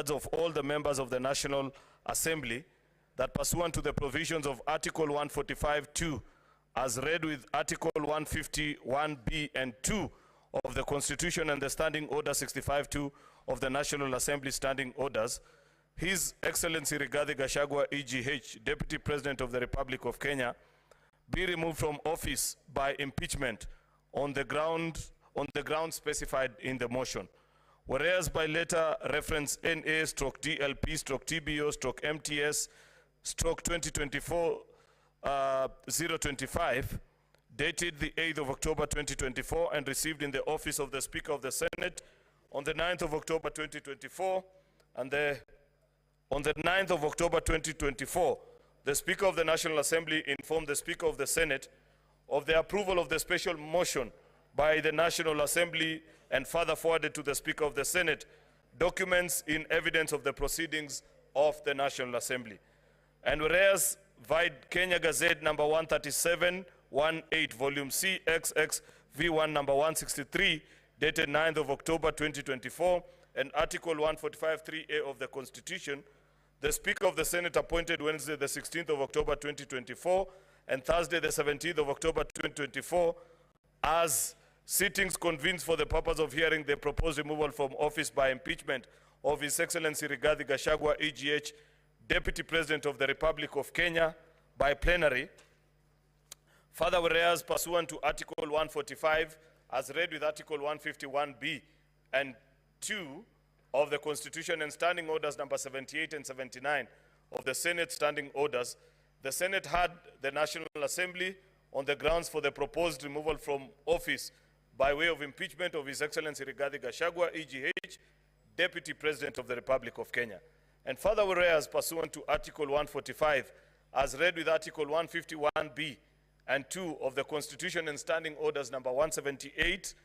Speaker 7: of all the members of the National Assembly, that pursuant to the provisions of Article 145(2), as read with Article 151(b) and 2 of the Constitution and the Standing Order 65(2) of the National Assembly Standing Orders, His Excellency Rigathi Gachagua, EGH, Deputy President of the Republic of Kenya, be removed from office by impeachment on the ground specified in the motion. Whereas by letter reference NA/DLP/TBO/MTS/2024 025, dated the 8th of October 2024 and received in the office of the Speaker of the Senate on the 9th of October 2024, and on the 9th of October 2024, the Speaker of the National Assembly informed the Speaker of the Senate of the approval of the special motion by the National Assembly and further forwarded to the Speaker of the Senate documents in evidence of the proceedings of the National Assembly. And whereas vide Kenya Gazette number 137/18, volume CXX V1 number 163, dated 9th of October 2024, and Article 145(3)(a) of the Constitution, the Speaker of the Senate appointed Wednesday the 16th of October 2024 and Thursday the 17th of October 2024 as sittings convened for the purpose of hearing the proposed removal from office by impeachment of His Excellency Rigathi Gachagua, EGH, Deputy President of the Republic of Kenya, by plenary. Further, whereas pursuant to Article 145, as read with Article 151(b) and 2 of the Constitution and Standing Orders number 78 and 79 of the Senate Standing Orders, the Senate had the National Assembly on the grounds for the proposed removal from office by way of impeachment of His Excellency Rigathi Gachagua, EGH, Deputy President of the Republic of Kenya. And further, whereas pursuant to Article 145, as read with Article 151(b) and 2 of the Constitution and Standing Orders number 178,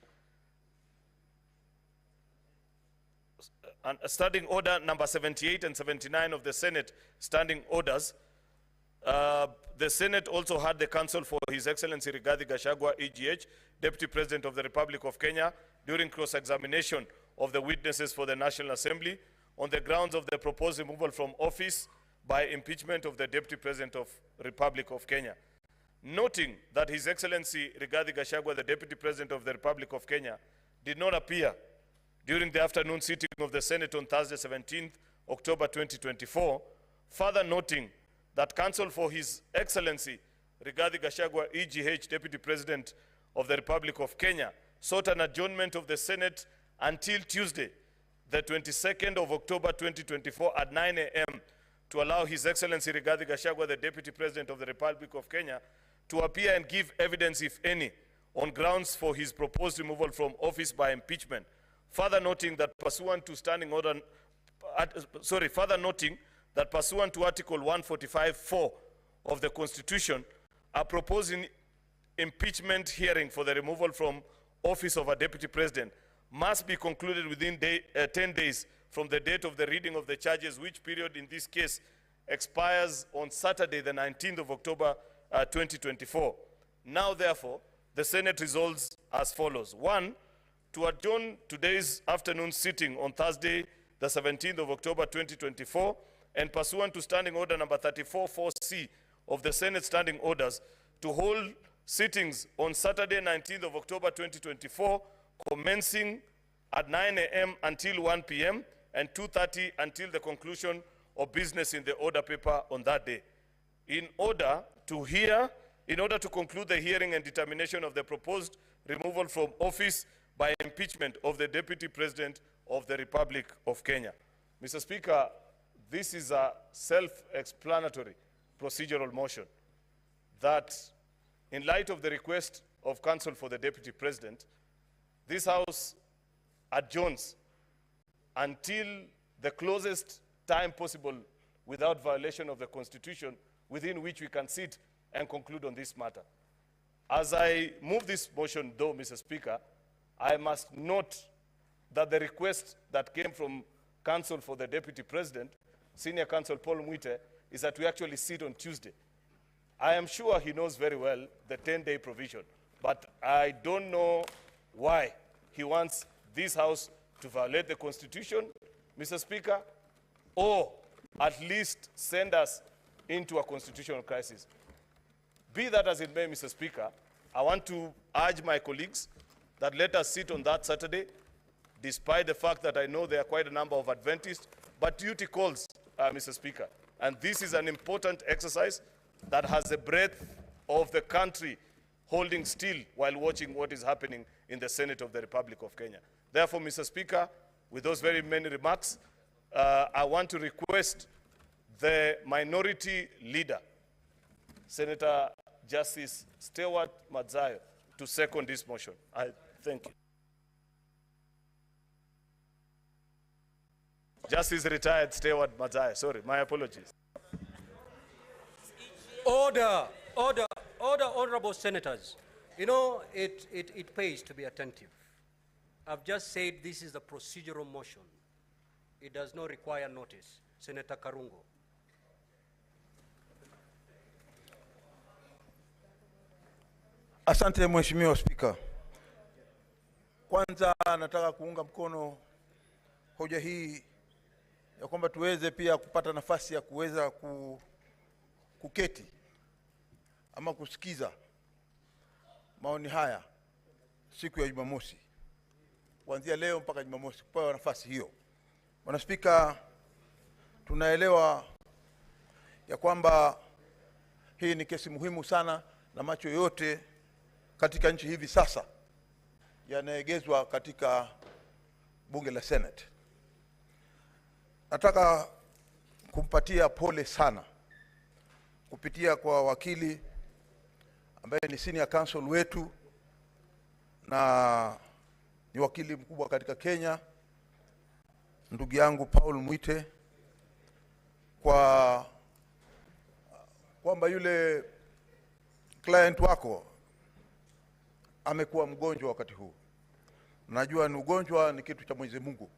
Speaker 7: and Standing Order number 78 and 79 of the Senate Standing Orders, the Senate also had the counsel for His Excellency Rigathi Gachagua, EGH, Deputy President of the Republic of Kenya, during cross-examination of the witnesses for the National Assembly on the grounds of the proposed removal from office by impeachment of the Deputy President of the Republic of Kenya. Noting that His Excellency Rigathi Gachagua, the Deputy President of the Republic of Kenya, did not appear during the afternoon sitting of the Senate on Thursday, 17th October 2024, further noting that counsel for His Excellency Rigathi Gachagua, EGH, Deputy President of the Republic of Kenya, sought an adjournment of the Senate until Tuesday, the 22nd of October 2024 at 9 a.m. to allow His Excellency Rigathi Gachagua, the Deputy President of the Republic of Kenya, to appear and give evidence, if any, on grounds for his proposed removal from office by impeachment. Further noting that pursuant to Article 145(4) of the Constitution, a proposed impeachment hearing for the removal from office of a Deputy President must be concluded within 10 days from the date of the reading of the charges, which period in this case expires on Saturday, the 19th of October 2024. Now, therefore, the Senate resolves as follows. 1, to adjourn today's afternoon sitting on Thursday, the 17th of October 2024, and pursuant to Standing Order number 34(4)(c) of the Senate Standing Orders, to hold sittings on Saturday, 19th of October 2024, commencing at 9 a.m. until 1 p.m. and 2:30 until the conclusion of business in the order paper on that day. In order to conclude the hearing and determination of the proposed removal from office by impeachment of the Deputy President of the Republic of Kenya. Mr. Speaker, this is a self-explanatory procedural motion that, in light of the request of counsel for the Deputy President, this House adjourns until the closest time possible without violation of the Constitution within which we can sit and conclude on this matter. As I move this motion, though, Mr. Speaker, I must note that the request that came from counsel for the Deputy President, Senior Counsel Paul Mwite, is that we actually sit on Tuesday. I am sure he knows very well the 10-day provision, but I don't know why he wants this House to violate the Constitution, Mr. Speaker, or at least send us into a constitutional crisis. Be that as it may, Mr. Speaker, I want to urge my colleagues that let us sit on that Saturday, despite the fact that I know there are quite a number of Adventists, but duty calls, Mr. Speaker. And this is an important exercise that has the breadth of the country holding still while watching what is happening in the Senate of the Republic of Kenya. Therefore, Mr. Speaker, with those very many remarks, I want to request the minority leader, Senator Justice Stewart Madzayo, to second this motion. I thank you. Justice retired Stewart Madzayo. Sorry, my apologies.
Speaker 3: Order, order, order, honorable senators. You know, it pays to be attentive. I've just said this is a procedural motion. It does not require notice. Senator Karungo.
Speaker 8: Asante Mheshimiwa Spika. Kwanza nataka kuunga mkono hoja hii ya kwamba tuweze pia kupata nafasi ya kuweza kuketi ama kusikiza maoni haya siku ya Jumamosi. Kuanzia leo mpaka Jumamosi kupewa nafasi hiyo. Bwana Spika, tunaelewa ya kwamba hii ni kesi muhimu sana na macho yote katika nchi hivi sasa yanaegezwa katika bunge la Senate. Nataka kumpatia pole sana kupitia kwa wakili ambaye ni senior counsel wetu na ni wakili mkubwa katika Kenya, ndugu yangu Paul Mwite, kwamba yule client wako amekuwa mgonjwa wakati huu. Najua ni ugonjwa ni kitu cha Mwenyezi Mungu.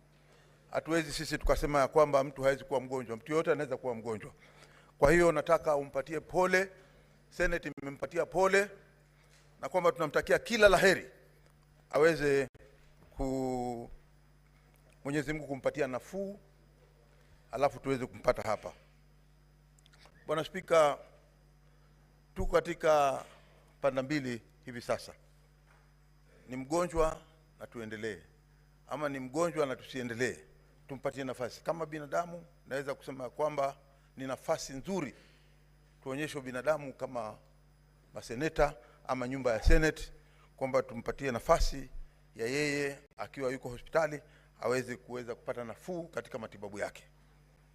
Speaker 8: Hatuwezi sisi tukasema ya kwamba mtu hawezi kuwa mgonjwa. Mtu yote anaweza kuwa mgonjwa. Kwa hiyo nataka umpatie pole. Senate imempatia pole na kwamba tunamtakia kila laheri aweze Mwenyezi Mungu kumpatia nafuu, alafu tuweze kumpata hapa. Bwana Spika, tuko katika panda mbili hivi sasa. Ni mgonjwa na tuendelee, ama ni mgonjwa na tusiendelee. Tumpatie nafasi. Kama binadamu naweza kusema kwamba ni nafasi nzuri tuonyeshe binadamu kama maseneta ama nyumba ya Senate kwamba tumpatie nafasi ya yeye akiwa yuko hospitali aweze kuweza kupata nafuu katika matibabu yake.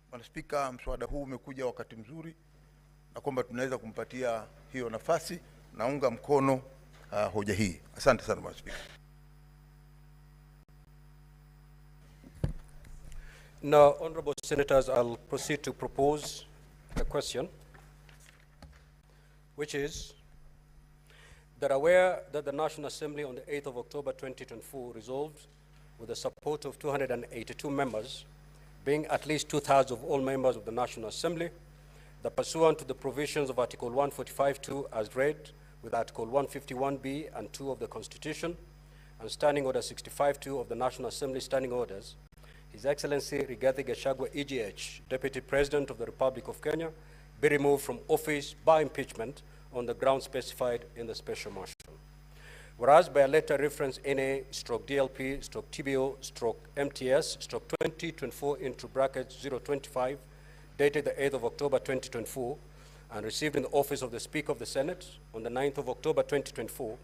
Speaker 8: Bwana Spika, mswada huu umekuja wakati mzuri na kwamba tunaweza kumpatia hiyo nafasi. Naunga mkono hoja hii. Asante sana Bwana Spika.
Speaker 3: Now, honorable senators, I'll proceed to propose a question, which is that aware that the National Assembly on the 8th of October 2024 resolved with the support of 282 members, being at least 2/3 of all members of the National Assembly, that pursuant to the provisions of Article 145(2) as read with Article 151(b) and 2 of the Constitution and Standing Order 65(2) of the National Assembly Standing Orders, His Excellency Rigathi Gachagua, EGH, Deputy President of the Republic of Kenya, be removed from office by impeachment on the grounds specified in the special motion. Whereas by a letter reference NA/DLP/TBO/MTS/2024 into brackets 025, dated the 8th of October 2024, and received in the office of the Speaker of the Senate on the 9th of October 2024,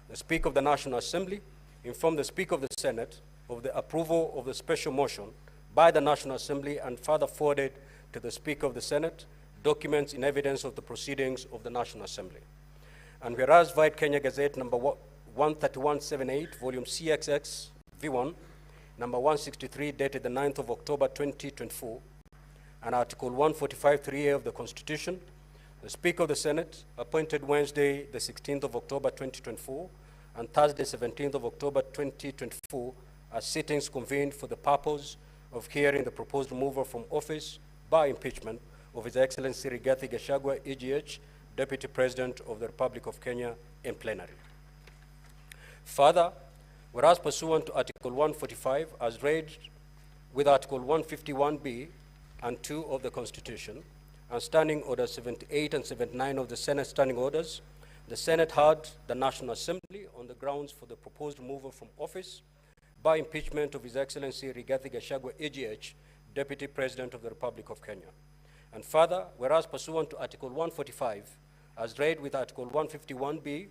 Speaker 3: the Speaker of the National Assembly informed the Speaker of the Senate of the approval of the special motion by the National Assembly and further forwarded to the Speaker of the Senate documents in evidence of the proceedings of the National Assembly. And whereas Vide Kenya Gazette number 13178, volume CXX V1, number 163, dated the 9th of October 2024, and Article 145(3)(a) of the Constitution, the Speaker of the Senate appointed Wednesday, the 16th of October 2024, and Thursday, 17th of October 2024, as sittings convened for the purpose of hearing the proposed removal from office by impeachment of His Excellency Rigathi Gachagua, EGH, Deputy President of the Republic of Kenya, in plenary. Further, whereas pursuant to Article 145, as read with Article 151(b) and 2 of the Constitution, and Standing Orders 78 and 79 of the Senate Standing Orders, the Senate heard the National Assembly on the grounds for the proposed removal from office by impeachment of His Excellency Rigathi Gachagua, EGH, Deputy President of the Republic of Kenya. And further, whereas pursuant to Article 145, as read with Article 151(b)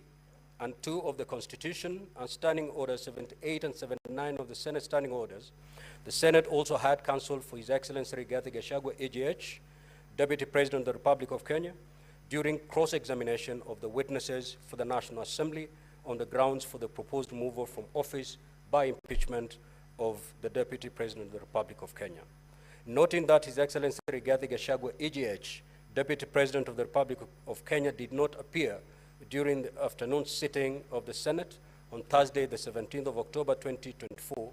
Speaker 3: and 2 of the Constitution, and Standing Orders 78 and 79 of the Senate Standing Orders, the Senate also had counsel for His Excellency Rigathi Gachagua, EGH, Deputy President of the Republic of Kenya, during cross-examination of the witnesses for the National Assembly on the grounds for the proposed removal from office by impeachment of the Deputy President of the Republic of Kenya. Noting that His Excellency Rigathi Gachagua, EGH, Deputy President of the Republic of Kenya, did not appear during the afternoon sitting of the Senate on Thursday, the 17th of October 2024.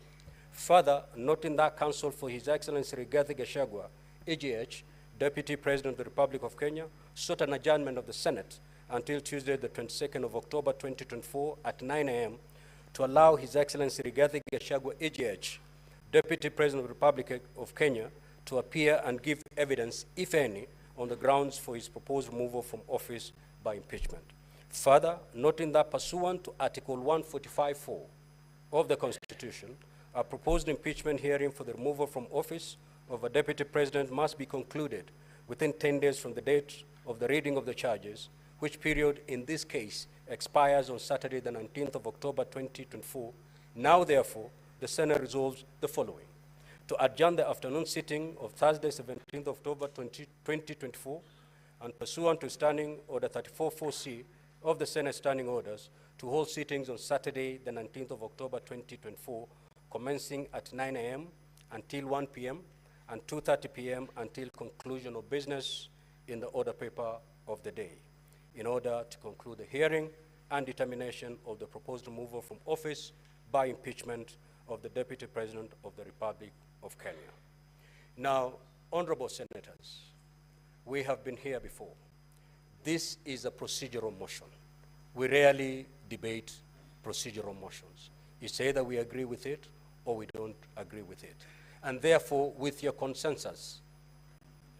Speaker 3: Further, noting that counsel for His Excellency Rigathi Gachagua, EGH, Deputy President of the Republic of Kenya, sought an adjournment of the Senate until Tuesday, the 22nd of October 2024 at 9 a.m. to allow His Excellency Rigathi Gachagua, EGH, Deputy President of the Republic of Kenya, to appear and give evidence, if any, on the grounds for his proposed removal from office by impeachment. Further, noting that pursuant to Article 145(4) of the Constitution, a proposed impeachment hearing for the removal from office of a Deputy President must be concluded within 10 days from the date of the reading of the charges, which period in this case expires on Saturday, the 19th of October 2024. Now, therefore, the Senate resolves the following: to adjourn the afternoon sitting of Thursday, 17th October 2024, and pursuant to Standing Order 34(4)(c) of the Senate Standing Orders, to hold sittings on Saturday, the 19th of October 2024, commencing at 9 a.m. until 1 p.m. and 2:30 p.m. until conclusion of business in the order paper of the day, in order to conclude the hearing and determination of the proposed removal from office by impeachment of the Deputy President of the Republic of Kenya. Now, honorable senators, we have been here before. This is a procedural motion. We rarely debate procedural motions. It's either we agree with it or we don't agree with it. And therefore, with your consensus,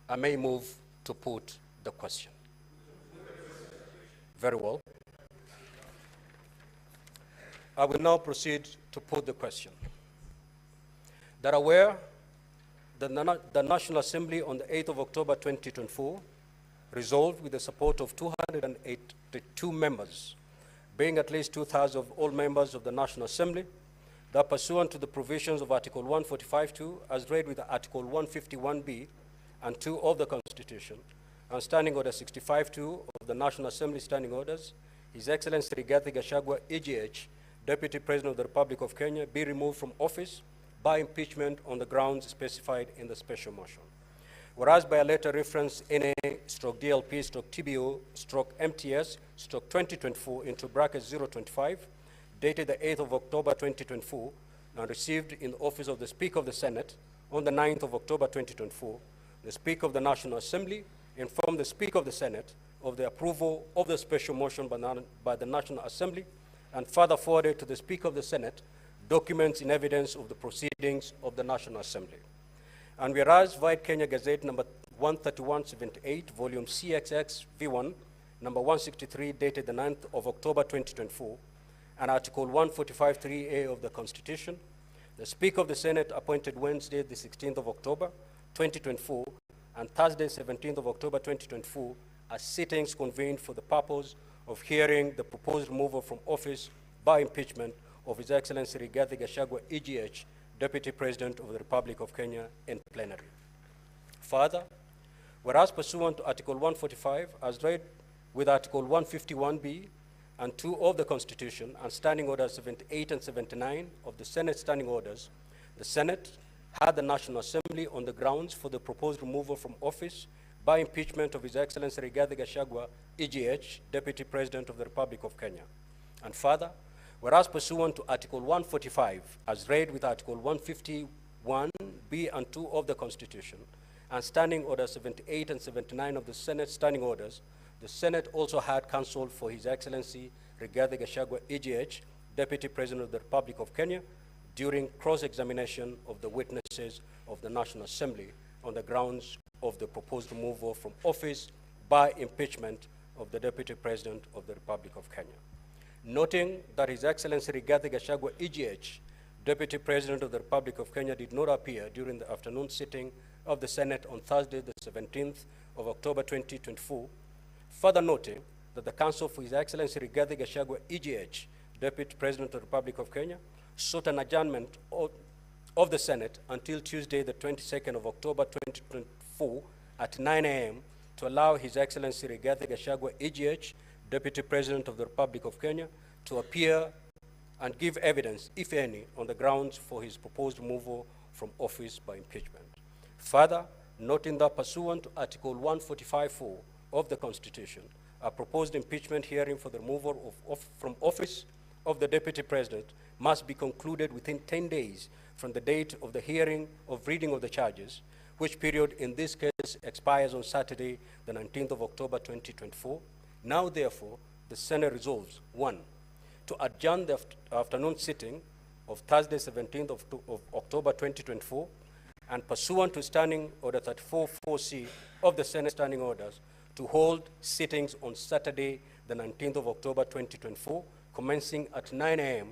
Speaker 3: I may move to put the question. Very well. I will now proceed to put the question. That aware that the National Assembly on the 8th of October 2024 resolved with the support of 282 members, being at least 2/3 of all members of the National Assembly, that pursuant to the provisions of Article 145(2), as read with Article 151(b) and 2 of the Constitution, and Standing Order 65(2) of the National Assembly Standing Orders, His Excellency Rigathi Gachagua, EGH, Deputy President of the Republic of Kenya, be removed from office by impeachment on the grounds specified in the special motion. Whereas by a letter reference NA/DLP/TBO/MTS/2024 into brackets 025, dated the 8th of October 2024, and received in the office of the Speaker of the Senate on the 9th of October 2024, the Speaker of the National Assembly informed the Speaker of the Senate of the approval of the special motion by the National Assembly, and further forwarded to the Speaker of the Senate documents in evidence of the proceedings of the National Assembly. And whereas Vide Kenya Gazette number 13178, volume CXX V1, number 163, dated the 9th of October 2024, and Article 145(3)(a) of the Constitution, the Speaker of the Senate appointed Wednesday, the 16th of October, 2024, and Thursday, 17th of October, 2024, as sittings convened for the purpose of hearing the proposed removal from office by impeachment of His Excellency Rigathi Gachagua, EGH, Deputy President of the Republic of Kenya, in plenary. Further, whereas pursuant to Article 145, as read with Article 151(b) and 2 of the Constitution and Standing Orders 78 and 79 of the Senate Standing Orders, the Senate had the National Assembly on the grounds for the proposed removal from office by impeachment of His Excellency Rigathi Gachagua, EGH, Deputy President of the Republic of Kenya. And further, whereas pursuant to Article 145, as read with Article 151(b) and 2 of the Constitution, and Standing Orders 78 and 79 of the Senate Standing Orders, the Senate also had counsel for His Excellency Rigathi Gachagua, EGH, Deputy President of the Republic of Kenya, during cross-examination of the witnesses of the National Assembly on the grounds of the proposed removal from office by impeachment of the Deputy President of the Republic of Kenya. Noting that His Excellency Rigathi Gachagua, EGH, Deputy President of the Republic of Kenya, did not appear during the afternoon sitting of the Senate on Thursday, the 17th of October, 2024, further noting that the counsel for His Excellency Rigathi Gachagua, EGH, Deputy President of the Republic of Kenya, sought an adjournment of the Senate until Tuesday, the 22nd of October, 2024, at 9 a.m. to allow His Excellency Rigathi Gachagua, EGH, Deputy President of the Republic of Kenya, to appear and give evidence, if any, on the grounds for his proposed removal from office by impeachment. Further, noting that pursuant to Article 145(4) of the Constitution, a proposed impeachment hearing for the removal from office of the Deputy President must be concluded within 10 days from the date of the hearing of reading of the charges, which period in this case expires on Saturday, the 19th of October, 2024. Now, therefore, the Senate resolves, 1, to adjourn the afternoon sitting of Thursday, 17th of October, 2024, and pursuant to Standing Order 34(4)(c) of the Senate Standing Orders, to hold sittings on Saturday, the 19th of October, 2024, commencing at 9 a.m.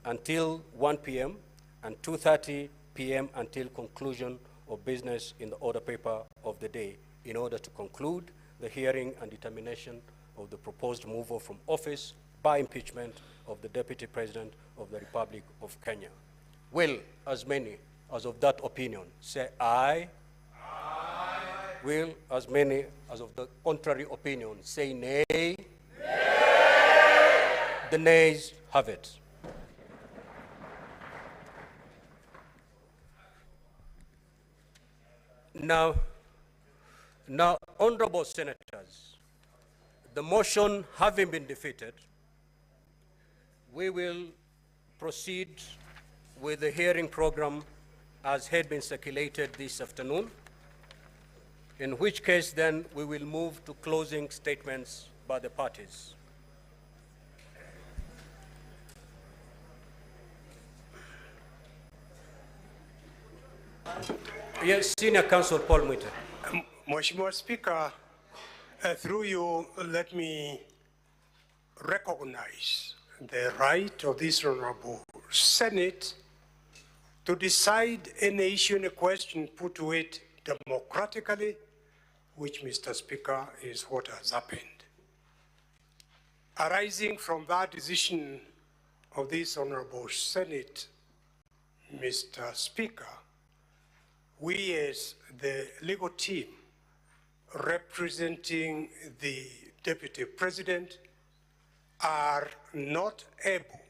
Speaker 3: until 1 p.m. and 2:30 p.m. until conclusion of business in the order paper of the day, in order to conclude the hearing and determination of the proposed removal from office by impeachment of the Deputy President of the Republic of Kenya. Will as many as of that opinion say aye? Aye. Will as many as of the contrary opinion say nay? Nay. The nays have it. Now, honorable senators, the motion having been defeated, we will proceed with the hearing program as had been circulated this afternoon, in which case then we will move to closing statements by the parties. Yes, Senior Counsel Paul Mwita.
Speaker 4: Mheshimiwa Speaker, through you, let me recognize the right of this Honorable Senate to decide any issue, any question put to it democratically, which, Mr. Speaker, is what has happened. Arising from that decision of this Honorable Senate, Mr. Speaker, we as the legal team representing the Deputy President are not able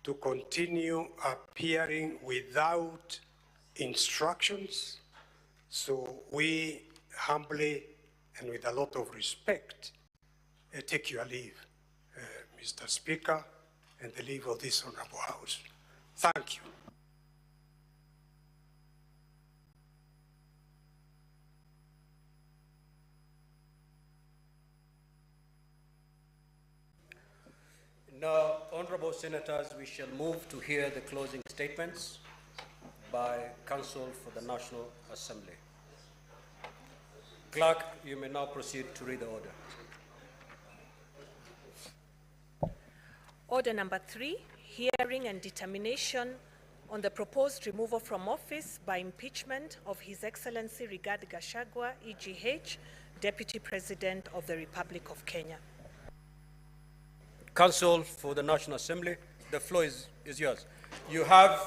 Speaker 4: to continue appearing without instructions. So we humbly and with a lot of respect take your leave, Mr. Speaker, and the leave of this Honorable House. Thank you.
Speaker 3: Now, honorable senators, we shall move to hear the closing statements by counsel for the National Assembly. Clerk, you may now proceed to read the order.
Speaker 9: Order number 3, hearing and determination on the proposed removal from office by impeachment of His Excellency Rigathi Gachagua, EGH, Deputy President of the Republic of Kenya.
Speaker 3: Counsel for the National Assembly, the floor is yours. You have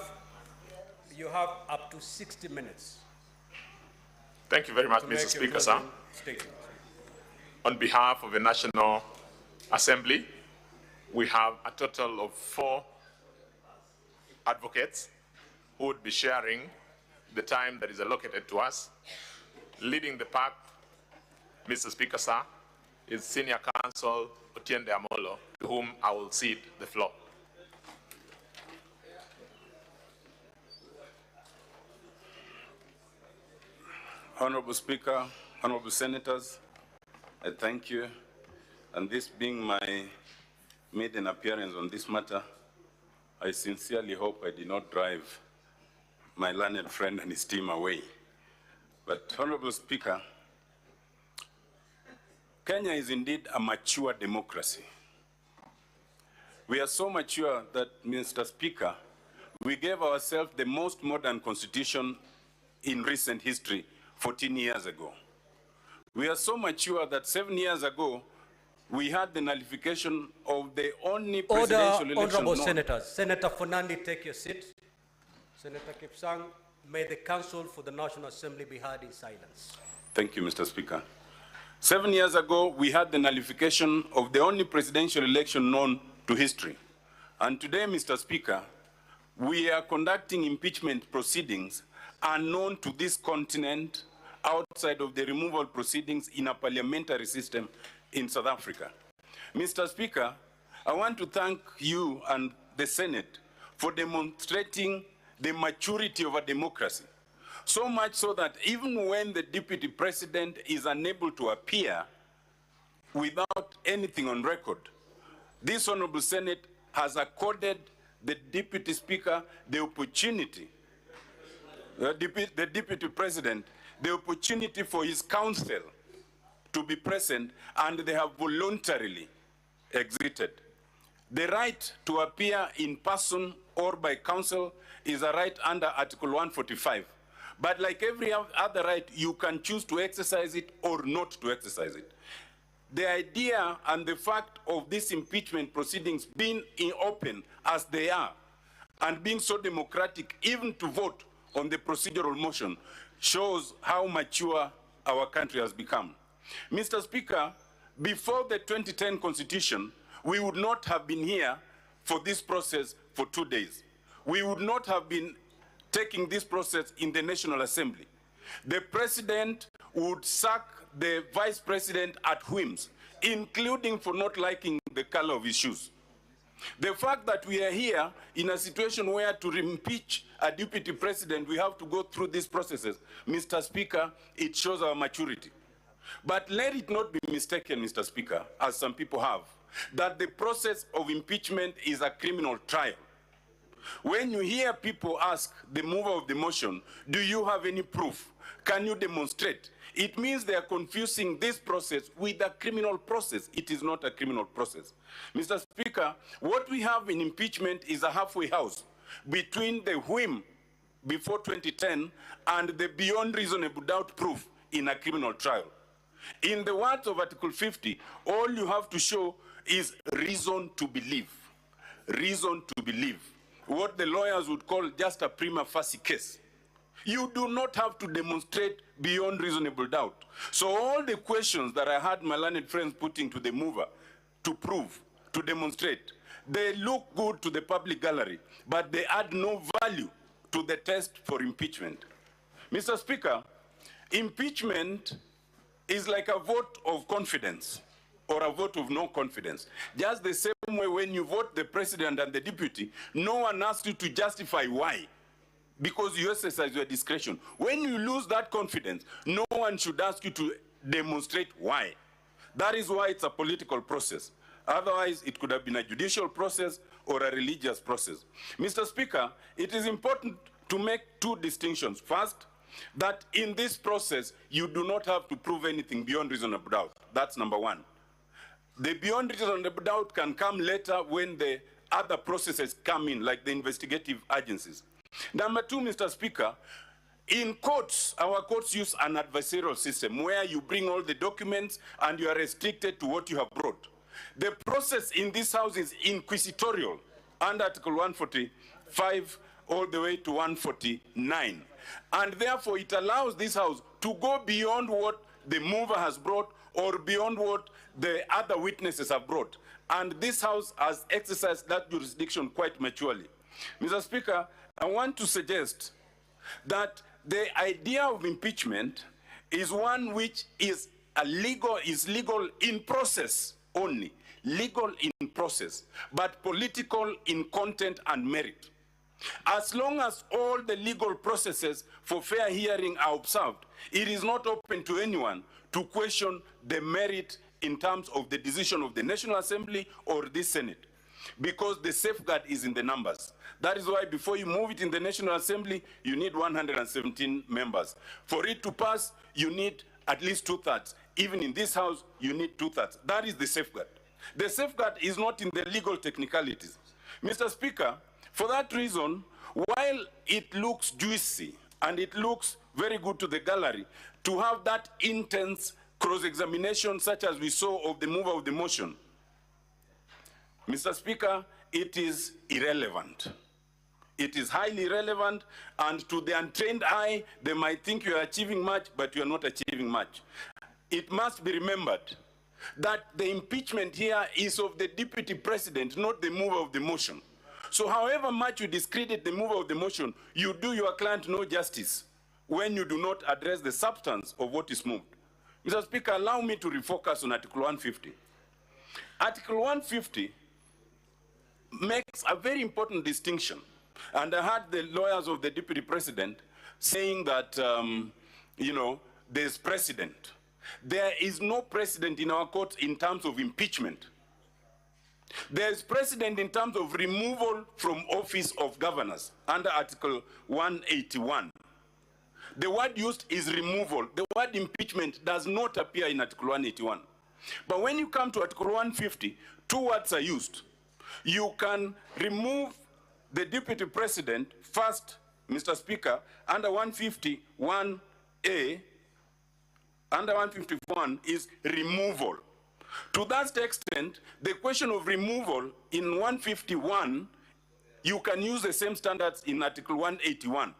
Speaker 3: up to 60 minutes.
Speaker 1: Thank you very much, Mr. Speaker, sir. On behalf of the National Assembly, we have a total of 4 advocates who would be sharing the time that is allocated to us. Leading the pack, Mr. Speaker, sir, is Senior Counsel Otiende Amolo, to whom I will cede the floor.
Speaker 10: Honorable Speaker, honorable senators, I thank you. And this being my maiden appearance on this matter, I sincerely hope I did not drive my learned friend and his team away. But honorable Speaker, Kenya is indeed a mature democracy. We are so mature that, Mr. Speaker, we gave ourselves the most modern constitution in recent history 14 years ago. We are so mature that 7 years ago, we had the nullification of the only presidential election.
Speaker 3: Honorable Senators. Senator Fernandi, take your seat. Senator Kipsang, may the Counsel for the National Assembly be heard in silence.
Speaker 10: Thank you, Mr. Speaker. 7 years ago, we had the nullification of the only presidential election known to history. And today, Mr. Speaker, we are conducting impeachment proceedings unknown to this continent outside of the removal proceedings in a parliamentary system in South Africa. Mr. Speaker, I want to thank you and the Senate for demonstrating the maturity of a democracy. So much so that even when the Deputy President is unable to appear without anything on record, this Honorable Senate has accorded the Deputy Speaker the opportunity, the Deputy President, the opportunity for his counsel to be present, and they have voluntarily exited. The right to appear in person or by counsel is a right under Article 145. But like every other right, you can choose to exercise it or not to exercise it. The idea and the fact of these impeachment proceedings being open as they are, and being so democratic even to vote on the procedural motion, shows how mature our country has become. Mr. Speaker, before the 2010 Constitution, we would not have been here for this process for 2 days. We would not have been taking this process in the National Assembly. The President would sack the Vice President at whims, including for not liking the color of his shoes. The fact that we are here in a situation where to impeach a Deputy President, we have to go through these processes, Mr. Speaker, it shows our maturity. But let it not be mistaken, Mr. Speaker, as some people have, that the process of impeachment is a criminal trial. When you hear people ask the mover of the motion, do you have any proof? Can you demonstrate? It means they are confusing this process with a criminal process. It is not a criminal process. Mr. Speaker, what we have in impeachment is a halfway house between the whim before 2010 and the beyond reasonable doubt proof in a criminal trial. In the words of Article 50, all you have to show is reason to believe. Reason to believe. What the lawyers would call just a prima facie case. You do not have to demonstrate beyond reasonable doubt. So all the questions that I had my learned friends putting to the mover to prove, to demonstrate, they look good to the public gallery, but they add no value to the test for impeachment. Mr. Speaker, impeachment is like a vote of confidence or a vote of no confidence. Just the same way when you vote the president and the deputy, no one asks you to justify why, because you exercise your discretion. When you lose that confidence, no one should ask you to demonstrate why. That is why it's a political process. Otherwise, it could have been a judicial process or a religious process. Mr. Speaker, it is important to make two distinctions. First, that in this process, you do not have to prove anything beyond reasonable doubt. That's number one. The beyond reasonable doubt can come later when the other processes come in, like the investigative agencies. Number two, Mr. Speaker, in courts, our courts use an adversarial system where you bring all the documents and you are restricted to what you have brought. The process in this house is inquisitorial under Article 145 all the way to 149. And therefore, it allows this house to go beyond what the mover has brought or beyond what the other witnesses have brought. And this house has exercised that jurisdiction quite maturely. Mr. Speaker, I want to suggest that the idea of impeachment is one which is legal in process only, legal in process, but political in content and merit. As long as all the legal processes for fair hearing are observed, it is not open to anyone to question the merit in terms of the decision of the National Assembly or the Senate, because the safeguard is in the numbers. That is why before you move it in the National Assembly, you need 117 members. For it to pass, you need at least 2/3. Even in this House, you need 2/3. That is the safeguard. The safeguard is not in the legal technicalities. Mr. Speaker, for that reason, while it looks juicy and it looks very good to the gallery to have that intense cross-examination such as we saw of the mover of the motion, Mr. Speaker, it is irrelevant. It is highly irrelevant, and to the untrained eye, they might think you are achieving much, but you are not achieving much. It must be remembered that the impeachment here is of the Deputy President, not the mover of the motion. So however much you discredit the mover of the motion, you do your client no justice when you do not address the substance of what is moved. Mr. Speaker, allow me to refocus on Article 150. Article 150 makes a very important distinction. And I heard the lawyers of the Deputy President saying that, there's precedent. There is no precedent in our courts in terms of impeachment. There's precedent in terms of removal from office of governors under Article 181. The word used is removal. The word impeachment does not appear in Article 181. But when you come to Article 150, two words are used. You can remove the Deputy President first, Mr. Speaker, under 151A, under 151 is removal. To that extent, the question of removal in 151, you can use the same standards in Article 181.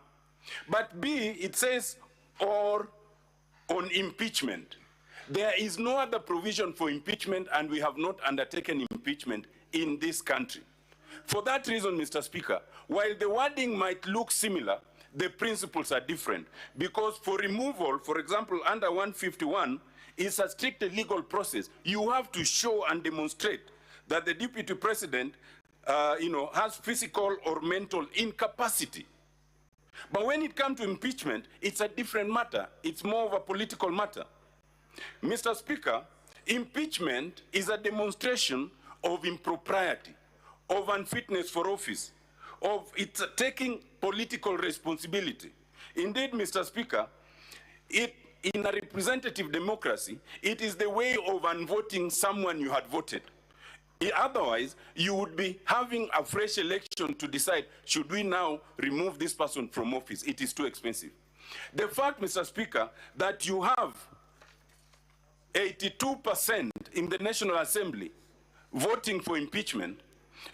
Speaker 10: But B, it says, or on impeachment. There is no other provision for impeachment, and we have not undertaken impeachment in this country. For that reason, Mr. Speaker, while the wording might look similar, the principles are different. Because for removal, for example, under 151, is a strict legal process. You have to show and demonstrate that the Deputy President, has physical or mental incapacity. But when it comes to impeachment, it's a different matter. It's more of a political matter. Mr. Speaker, impeachment is a demonstration of impropriety, of unfitness for office, of it's taking political responsibility. Indeed, Mr. Speaker, in a representative democracy, it is the way of unvoting someone you had voted. Otherwise, you would be having a fresh election to decide, should we now remove this person from office? It is too expensive. The fact, Mr. Speaker, that you have 82% in the National Assembly voting for impeachment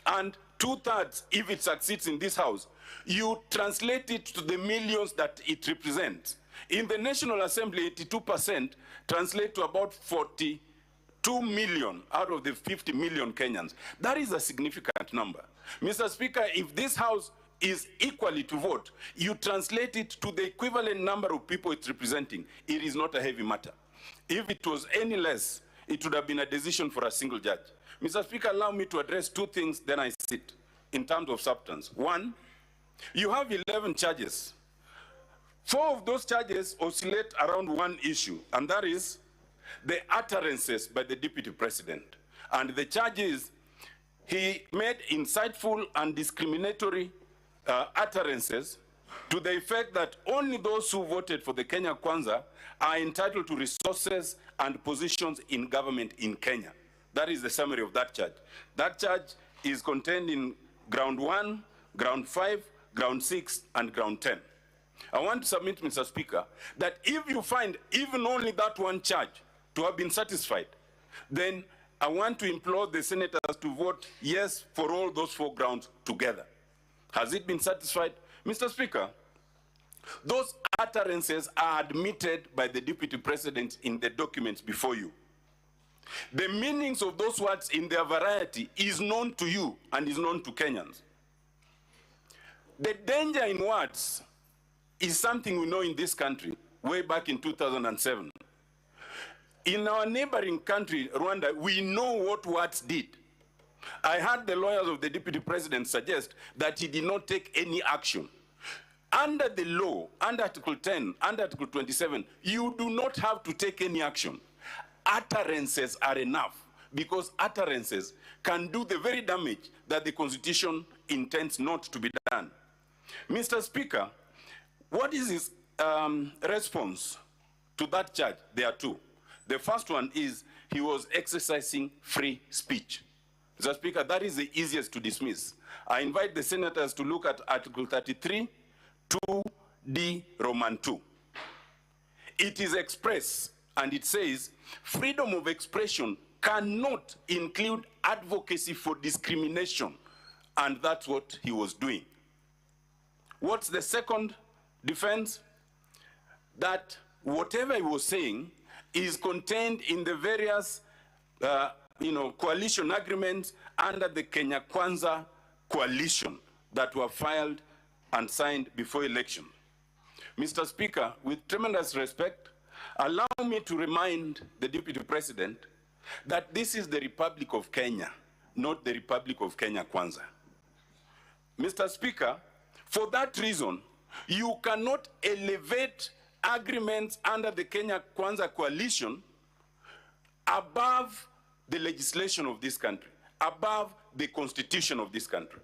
Speaker 10: and 2/3 if it succeeds in this House, you translate it to the millions that it represents. In the National Assembly, 82% translate to about 42 million out of the 50 million Kenyans. That is a significant number. Mr. Speaker, if this House is equally to vote, you translate it to the equivalent number of people it's representing. It is not a heavy matter. If it was any less, it would have been a decision for a single judge. Mr. Speaker, allow me to address two things, then I sit, in terms of substance. One, you have 11 charges. 4 of those charges oscillate around one issue, and that is the utterances by the Deputy President. And the charge is he made insightful and discriminatory utterances to the effect that only those who voted for the Kenya Kwanza are entitled to resources and positions in government in Kenya. That is the summary of that charge. That charge is contained in ground 1, ground 5, ground 6, and ground 10. I want to submit, Mr. Speaker, that if you find even only that one charge to have been satisfied, then I want to implore the senators to vote yes for all those 4 grounds together. Has it been satisfied? Mr. Speaker, those utterances are admitted by the Deputy President in the documents before you. The meanings of those words in their variety is known to you and is known to Kenyans. The danger in words is something we know in this country way back in 2007. In our neighboring country, Rwanda, we know what words did. I heard the lawyers of the Deputy President suggest that he did not take any action. Under the law, under Article 10, under Article 27, you do not have to take any action. Utterances are enough, because utterances can do the very damage that the Constitution intends not to be done. Mr. Speaker, what is his response to that charge? There are 2. The first one is he was exercising free speech. Mr. Speaker, that is the easiest to dismiss. I invite the senators to look at Article 33, 2D, Roman 2. It is express, and it says, freedom of expression cannot include advocacy for discrimination, and that's what he was doing. What's the second defense? That whatever he was saying is contained in the various coalition agreements under the Kenya Kwanza coalition that were filed and signed before election. Mr. Speaker, with tremendous respect, allow me to remind the Deputy President that this is the Republic of Kenya, not the Republic of Kenya Kwanza. Mr. Speaker, for that reason, you cannot elevate agreements under the Kenya Kwanza coalition above the legislation of this country, above the constitution of this country.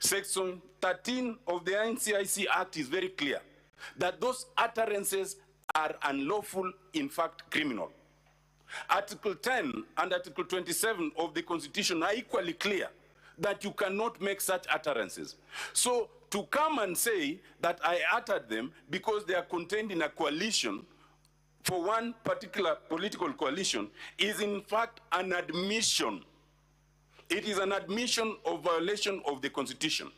Speaker 10: Section 13 of the NCIC Act is very clear that those utterances are unlawful, in fact criminal. Article 10 and Article 27 of the Constitution are equally clear that you cannot make such utterances. So to come and say that I uttered them because they are contained in a coalition for one particular political coalition is in fact an admission. It is an admission of violation of the Constitution.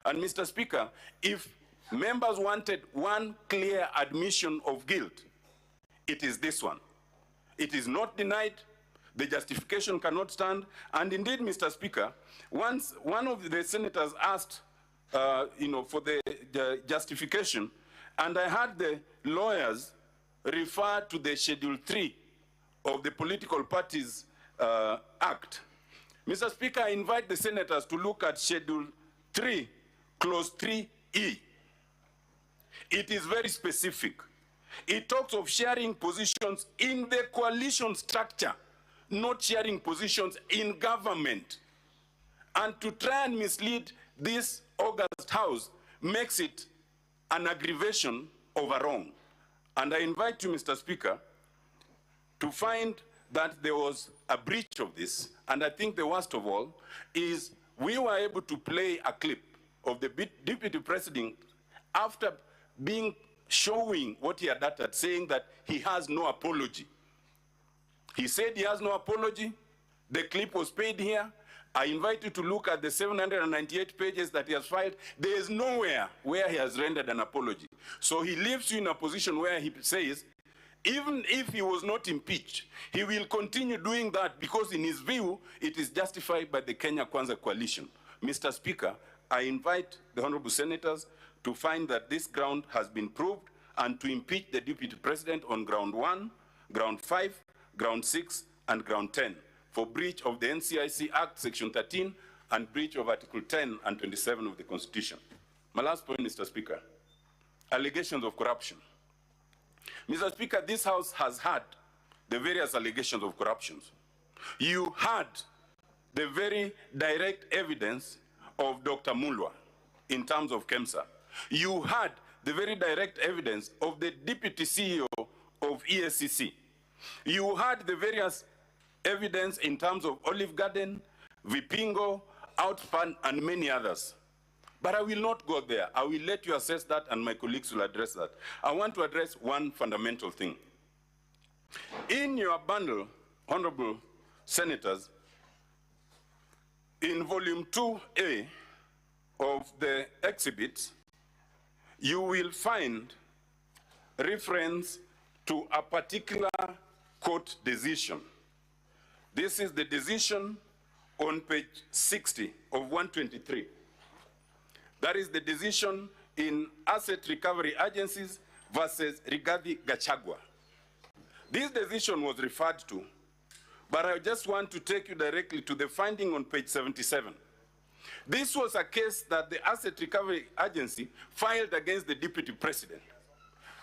Speaker 10: And Mr. Speaker, if members wanted one clear admission of guilt, it is this one. It is not denied, the justification cannot stand, and indeed, Mr. Speaker, once one of the senators asked for the justification, and I heard the lawyers refer to the Schedule 3 of the Political Parties Act. Mr. Speaker, I invite the senators to look at Schedule 3, Clause 3E. It is very specific. It talks of sharing positions in the coalition structure, not sharing positions in government. And to try and mislead this august House makes it an aggravation of a wrong. And I invite you, Mr. Speaker, to find that there was a breach of this. And I think the worst of all is we were able to play a clip of the Deputy President after showing what he had uttered, saying that he has no apology. He said he has no apology. The clip was played here. I invite you to look at the 798 pages that he has filed. There is nowhere where he has rendered an apology. So he leaves you in a position where he says, even if he was not impeached, he will continue doing that because in his view, it is justified by the Kenya Kwanza coalition. Mr. Speaker, I invite the honorable senators to find that this ground has been proved and to impeach the Deputy President on ground 1, ground 5, ground 6, and ground 10 for breach of the NCIC Act, Section 13, and breach of Article 10 and 27 of the Constitution. My last point, Mr. Speaker, allegations of corruption. Mr. Speaker, this House has had the various allegations of corruptions. You had the very direct evidence of Dr. Mulwa in terms of KEMSA. You had the very direct evidence of the Deputy CEO of ESCC. You had the various evidence in terms of Olive Garden, Vipingo, Outspan, and many others. But I will not go there. I will let you assess that, and my colleagues will address that. I want to address one fundamental thing. In your bundle, honorable senators, in volume 2A of the exhibits, you will find reference to a particular court decision. This is the decision on page 60 of 123. That is the decision in Asset Recovery Agencies versus Rigathi Gachagua. This decision was referred to, but I just want to take you directly to the finding on page 77. This was a case that the Asset Recovery Agency filed against the Deputy President.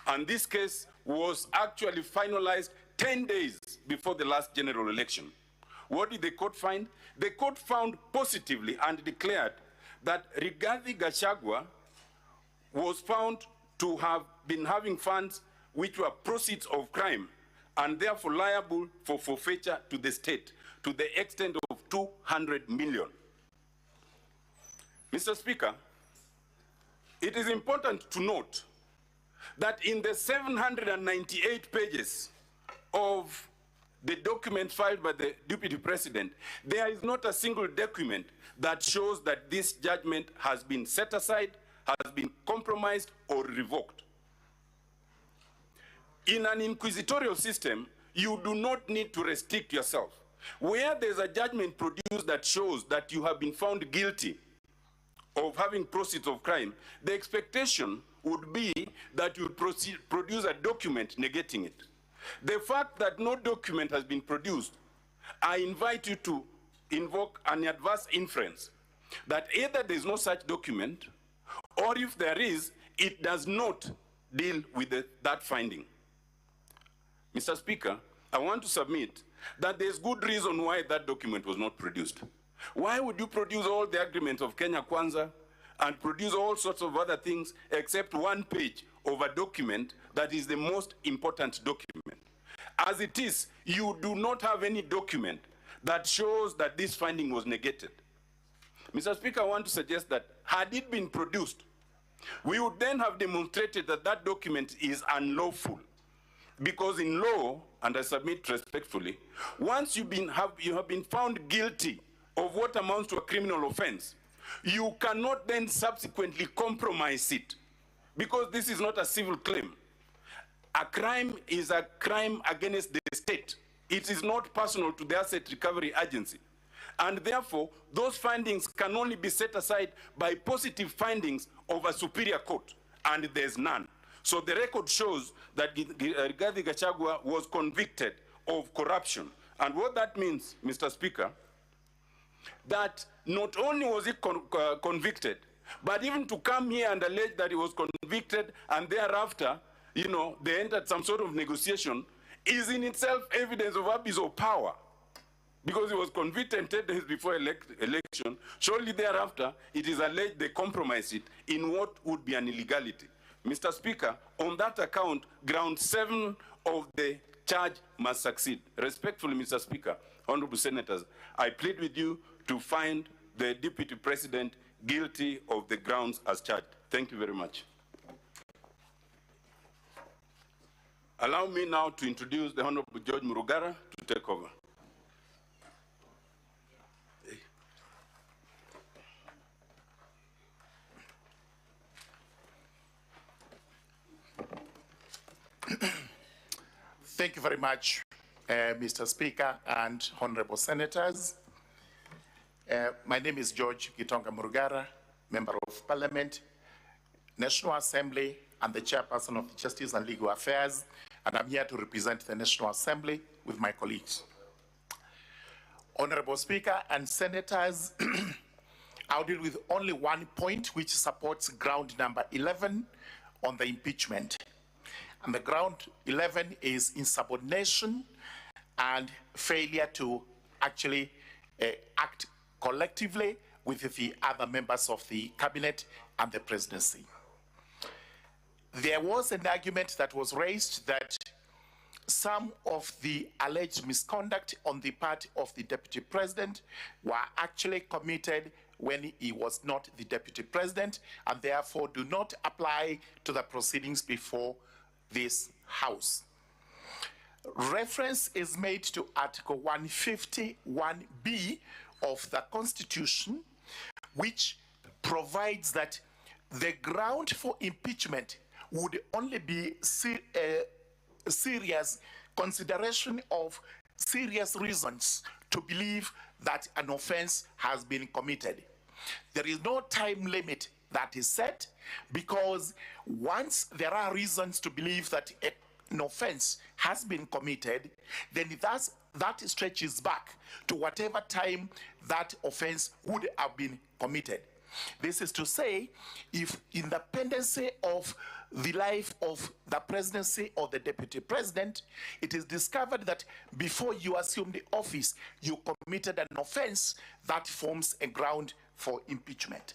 Speaker 10: And this case was actually finalized 10 days before the last general election. What did the court find? The court found positively and declared that Rigathi Gachagua was found to have been having funds which were proceeds of crime and therefore liable for forfeiture to the state to the extent of 200 million. Mr. Speaker, it is important to note that in the 798 pages of the document filed by the Deputy President, there is not a single document that shows that this judgment has been set aside, has been compromised, or revoked. In an inquisitorial system, you do not need to restrict yourself. Where there's a judgment produced that shows that you have been found guilty of having proceeds of crime, the expectation would be that you produce a document negating it. The fact that no document has been produced, I invite you to invoke an adverse inference that either there is no such document, or if there is, it does not deal with that finding. Mr. Speaker, I want to submit that there's good reason why that document was not produced. Why would you produce all the agreements of Kenya Kwanza and produce all sorts of other things except one page of a document that is the most important document? As it is, you do not have any document that shows that this finding was negated. Mr. Speaker, I want to suggest that had it been produced, we would then have demonstrated that that document is unlawful. Because in law, and I submit respectfully, once you have been found guilty of what amounts to a criminal offense, you cannot then subsequently compromise it, because this is not a civil claim. A crime is a crime against the state. It is not personal to the Asset Recovery Agency. And therefore, those findings can only be set aside by positive findings of a superior court, and there's none. So the record shows that Rigathi Gachagua was convicted of corruption. And what that means, Mr. Speaker, that not only was he convicted, but even to come here and allege that he was convicted and thereafter, you know, they entered some sort of negotiation, is in itself evidence of abuse of power. Because he was convicted 10 days before election, shortly thereafter, it is alleged they compromised it in what would be an illegality. Mr. Speaker, on that account, ground 7 of the charge must succeed. Respectfully, Mr. Speaker, honorable senators, I plead with you to find the Deputy President guilty of the grounds as charged. Thank you very much. Allow me now to introduce the Honorable George Murugara to take over.
Speaker 11: Thank you very much, Mr. Speaker and honorable senators. My name is George Gitonga Murugara, Member of Parliament, National Assembly, and the Chairperson of Justice and Legal Affairs, and I'm here to represent the National Assembly with my colleagues. Honorable Speaker and senators, I'll deal with only one point which supports ground number 11 on the impeachment. And the ground 11 is insubordination and failure to actually act collectively with the other members of the cabinet and the presidency. There was an argument that was raised that some of the alleged misconduct on the part of the Deputy President were actually committed when he was not the Deputy President, and therefore do not apply to the proceedings before this House. Reference is made to Article 151B of the Constitution, which provides that the ground for impeachment would only be serious consideration of serious reasons to believe that an offense has been committed. There is no time limit that is set, because once there are reasons to believe that an offense has been committed, then that stretches back to whatever time that offense would have been committed. This is to say, if in the pendency of the life of the presidency or the Deputy President, it is discovered that before you assume the office, you committed an offense, that forms a ground for impeachment.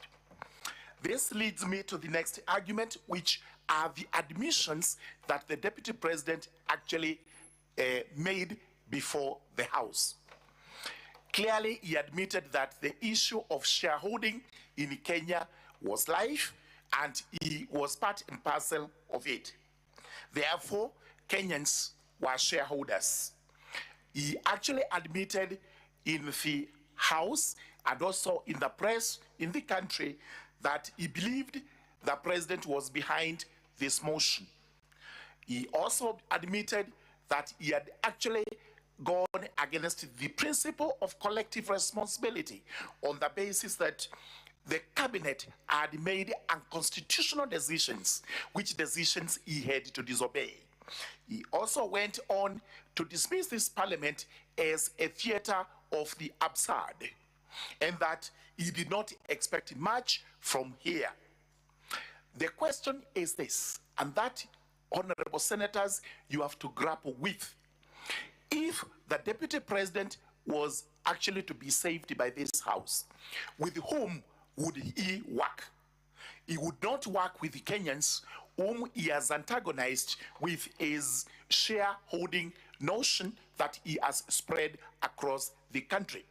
Speaker 11: This leads me to the next argument, which are the admissions that the Deputy President actually made before the House. Clearly, he admitted that the issue of shareholding in Kenya was live, and he was part and parcel of it. Therefore, Kenyans were shareholders. He actually admitted in the House and also in the press in the country that he believed the president was behind this motion. He also admitted that he had actually gone against the principle of collective responsibility on the basis that the cabinet had made unconstitutional decisions, which decisions he had to disobey. He also went on to dismiss this parliament as a theater of the absurd, and that he did not expect much from here. The question is this, and that, honorable senators, you have to grapple with. If the Deputy President was actually to be saved by this House, with whom would he work? He would not work with the Kenyans whom he has antagonized with his shareholding notion that he has spread across the country.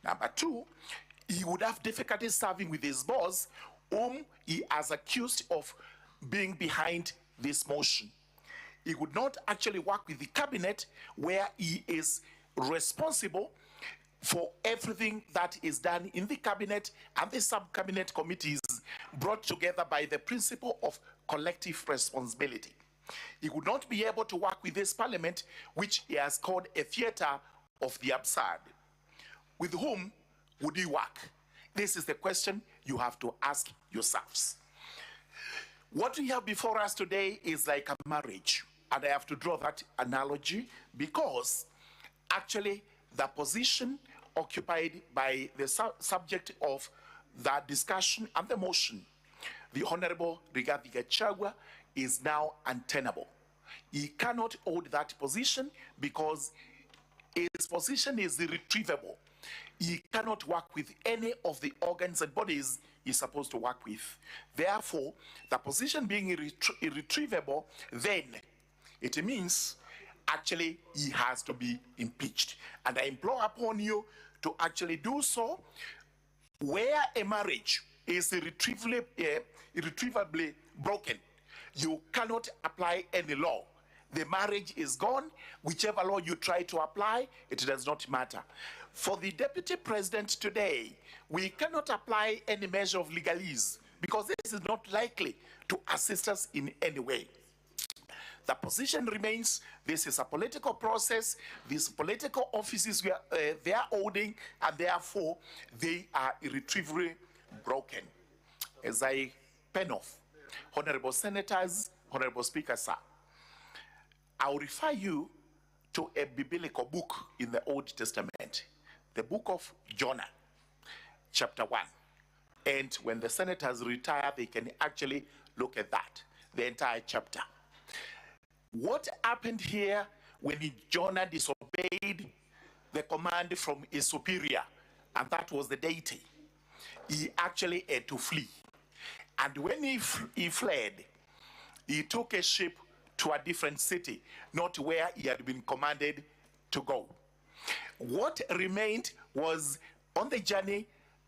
Speaker 11: Number two, he would have difficulty serving with his boss, whom he has accused of being behind this motion. He would not actually work with the cabinet, where he is responsible for everything that is done in the cabinet and the sub-cabinet committees brought together by the principle of collective responsibility. He would not be able to work with this parliament, which he has called a theater of the absurd. With whom would he work? This is the question you have to ask yourselves. What we have before us today is like a marriage, and I have to draw that analogy because actually the position occupied by the subject of the discussion and the motion, the Honorable Rigathi Gachagua, is now untenable. He cannot hold that position because his position is irretrievable. He cannot work with any of the organs and bodies he's supposed to work with. Therefore, the position being irretrievable, then it means actually he has to be impeached. And I implore upon you to actually do so. Where a marriage is irretrievably broken, you cannot apply any law. The marriage is gone. Whichever law you try to apply, it does not matter. For the Deputy President today, we cannot apply any measure of legalese because this is not likely to assist us in any way. The position remains, this is a political process, these political offices they are holding, and therefore they are irretrievably broken. As I pen off, honorable senators, honorable speaker, sir, I'll refer you to a biblical book in the Old Testament, the book of Jonah, chapter 1. And when the senators retire, they can actually look at that, the entire chapter. What happened here when Jonah disobeyed the command from his superior, and that was the deity? He actually had to flee. And when he fled, he took a ship to a different city, not where he had been commanded to go. What remained was, on the journey,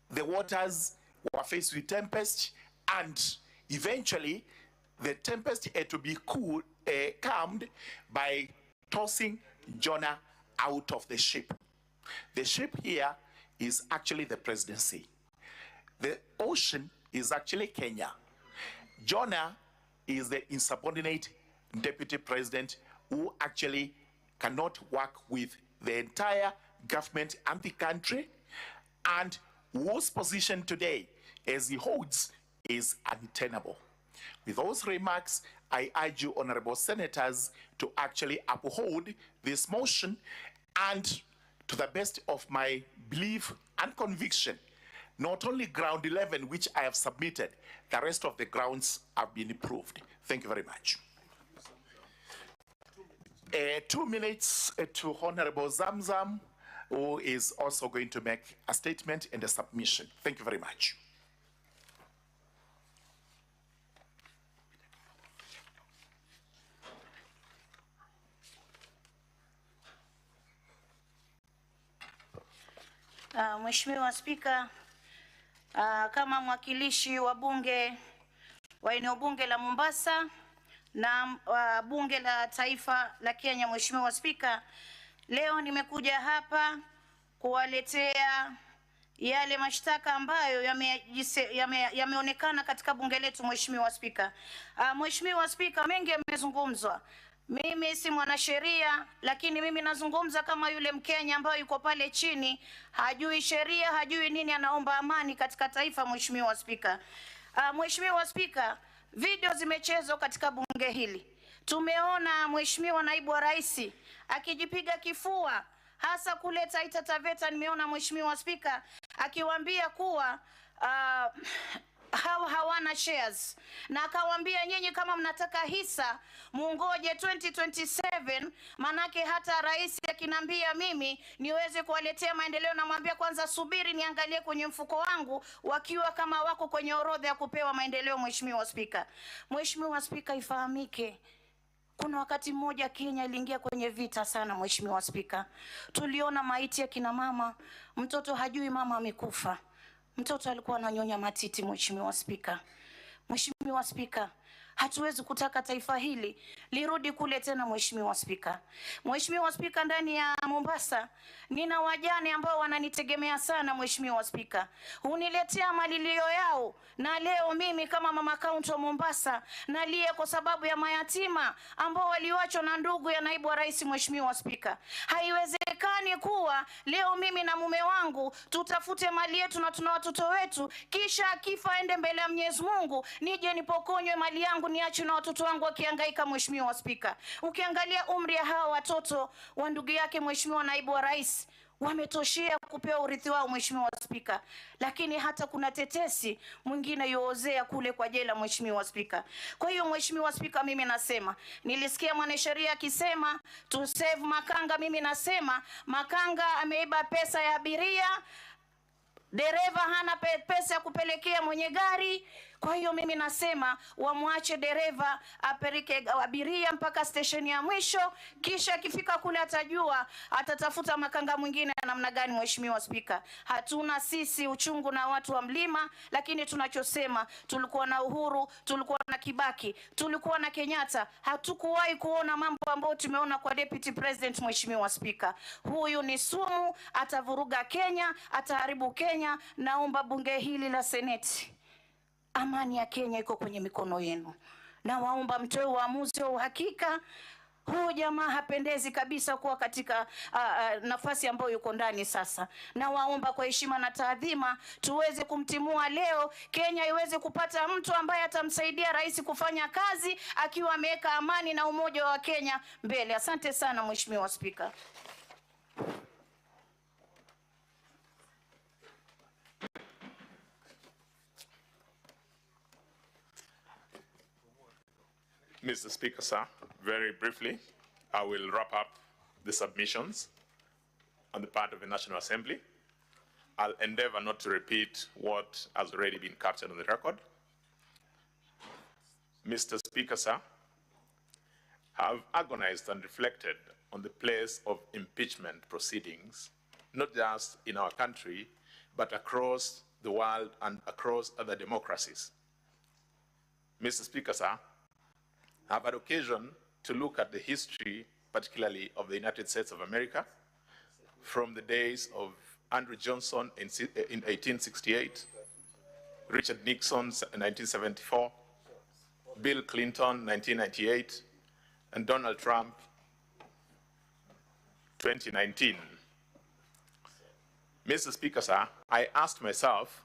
Speaker 11: the waters were faced with tempest, and eventually the tempest had to be calmed by tossing Jonah out of the ship. The ship here is actually the presidency. The ocean is actually Kenya. Jonah is the insubordinate deputy president who actually cannot work with the entire government and the country, and whose position today, as he holds, is untenable. With those remarks, I urge you, honorable senators, to actually uphold this motion, and to the best of my belief and conviction, not only ground 11, which I have submitted, the rest of the grounds have been approved. Thank you very much. 2 minutes to Honorable Zamzam, who is also going to make a statement and a submission. Thank you very much.
Speaker 12: Mheshimiwa Spika, kama mwakilishi wa bunge wa eneo bunge la Mombasa na bunge la taifa la Kenya, Mheshimiwa Spika, leo nimekuja hapa kuwaletea yale mashtaka ambayo yameonekana katika bunge letu. Mheshimiwa Spika, Mheshimiwa Spika, mengi yamezungumzwa. Mimi si mwanasheria, lakini mimi nazungumza kama yule Mkenya ambaye yuko pale chini, hajui sheria, hajui nini, anaomba amani katika taifa. Mheshimiwa Spika, Mheshimiwa Spika, video zimechezwa katika bunge hili. Tumeona Mheshimiwa Naibu wa Rais akijipiga kifua, hasa kule Taita Taveta. Nimeona Mheshimiwa Spika akiwaambia kuwa hawana shares, na akawaambia nyinyi kama mnataka hisa mungoje 2027, manake hata rais akinambia mimi niweze kuwaletea maendeleo, na mwambia kwanza subiri niangalie kwenye mfuko wangu wakiwa kama wako kwenye orodha ya kupewa maendeleo. Mheshimiwa Spika, Mheshimiwa Spika, ifahamike kuna wakati mmoja Kenya iliingia kwenye vita sana. Mheshimiwa Spika, tuliona maiti ya kina mama, mtoto hajui mama amekufa, mtoto alikuwa ananyonya matiti. Mheshimiwa Spika, Mheshimiwa Spika, hatuwezi kutaka taifa hili lirudi kule tena. Mheshimiwa Spika, Mheshimiwa Spika, ndani ya Mombasa nina wajane ambao wananitegemea sana. Mheshimiwa Spika, uniletea malilio yao, na leo mimi kama mama kaunti wa Mombasa nalia kwa sababu ya mayatima ambao waliwachwa na ndugu ya naibu wa rais. Mheshimiwa Spika, haiwezekani kuwa leo mimi na mume wangu tutafute mali yetu na tuna watoto wetu, kisha akifa aende mbele ya Mwenyezi Mungu nije nipokonywe mali yangu niache na watoto wangu wakihangaika. Mheshimiwa Spika, ukiangalia umri ya hawa watoto wa ndugu yake Mheshimiwa naibu wa rais wametoshea kupewa urithi wao. Mheshimiwa Spika, lakini hata kuna tetesi mwingine yoozea kule kwa jela. Mheshimiwa Spika, kwa hiyo Mheshimiwa Spika, mimi nasema, nilisikia mwanasheria akisema to save makanga. Mimi nasema makanga ameiba pesa ya abiria, dereva hana pesa ya kupelekea mwenye gari. Kwa hiyo mimi nasema wamwache dereva apeleke abiria mpaka station ya mwisho, kisha akifika kule atajua atatafuta makanga mwingine namna gani. Mheshimiwa Spika, hatuna sisi uchungu na watu wa mlima, lakini tunachosema tulikuwa na Uhuru, tulikuwa na Kibaki, tulikuwa na Kenyatta, hatukuwahi kuona mambo ambayo tumeona kwa deputy president. Mheshimiwa Spika, huyu ni sumu, atavuruga Kenya, ataharibu Kenya. Naomba bunge hili la Seneti, amani ya Kenya iko kwenye mikono yenu, na waomba mtoe uamuzi wa uhakika. Huyu jamaa hapendezi kabisa kuwa katika nafasi ambayo yuko ndani sasa, na waomba kwa heshima na taadhima tuweze kumtimua leo, Kenya iweze kupata mtu ambaye atamsaidia rais kufanya kazi akiwa ameweka amani na umoja wa Kenya mbele. Asante sana Mheshimiwa Spika.
Speaker 1: Mr. Speaker, sir, very briefly, I will wrap up the submissions on the part of the National Assembly. I'll endeavor not to repeat what has already been captured on the record. Mr. Speaker, sir, have agonized and reflected on the place of impeachment proceedings, not just in our country, but across the world and across other democracies. Mr. Speaker, sir, I've had occasion to look at the history, particularly of the United States of America, from the days of Andrew Johnson in 1868, Richard Nixon in 1974, Bill Clinton 1998, and Donald Trump 2019. Mr. Speaker, sir, I asked myself,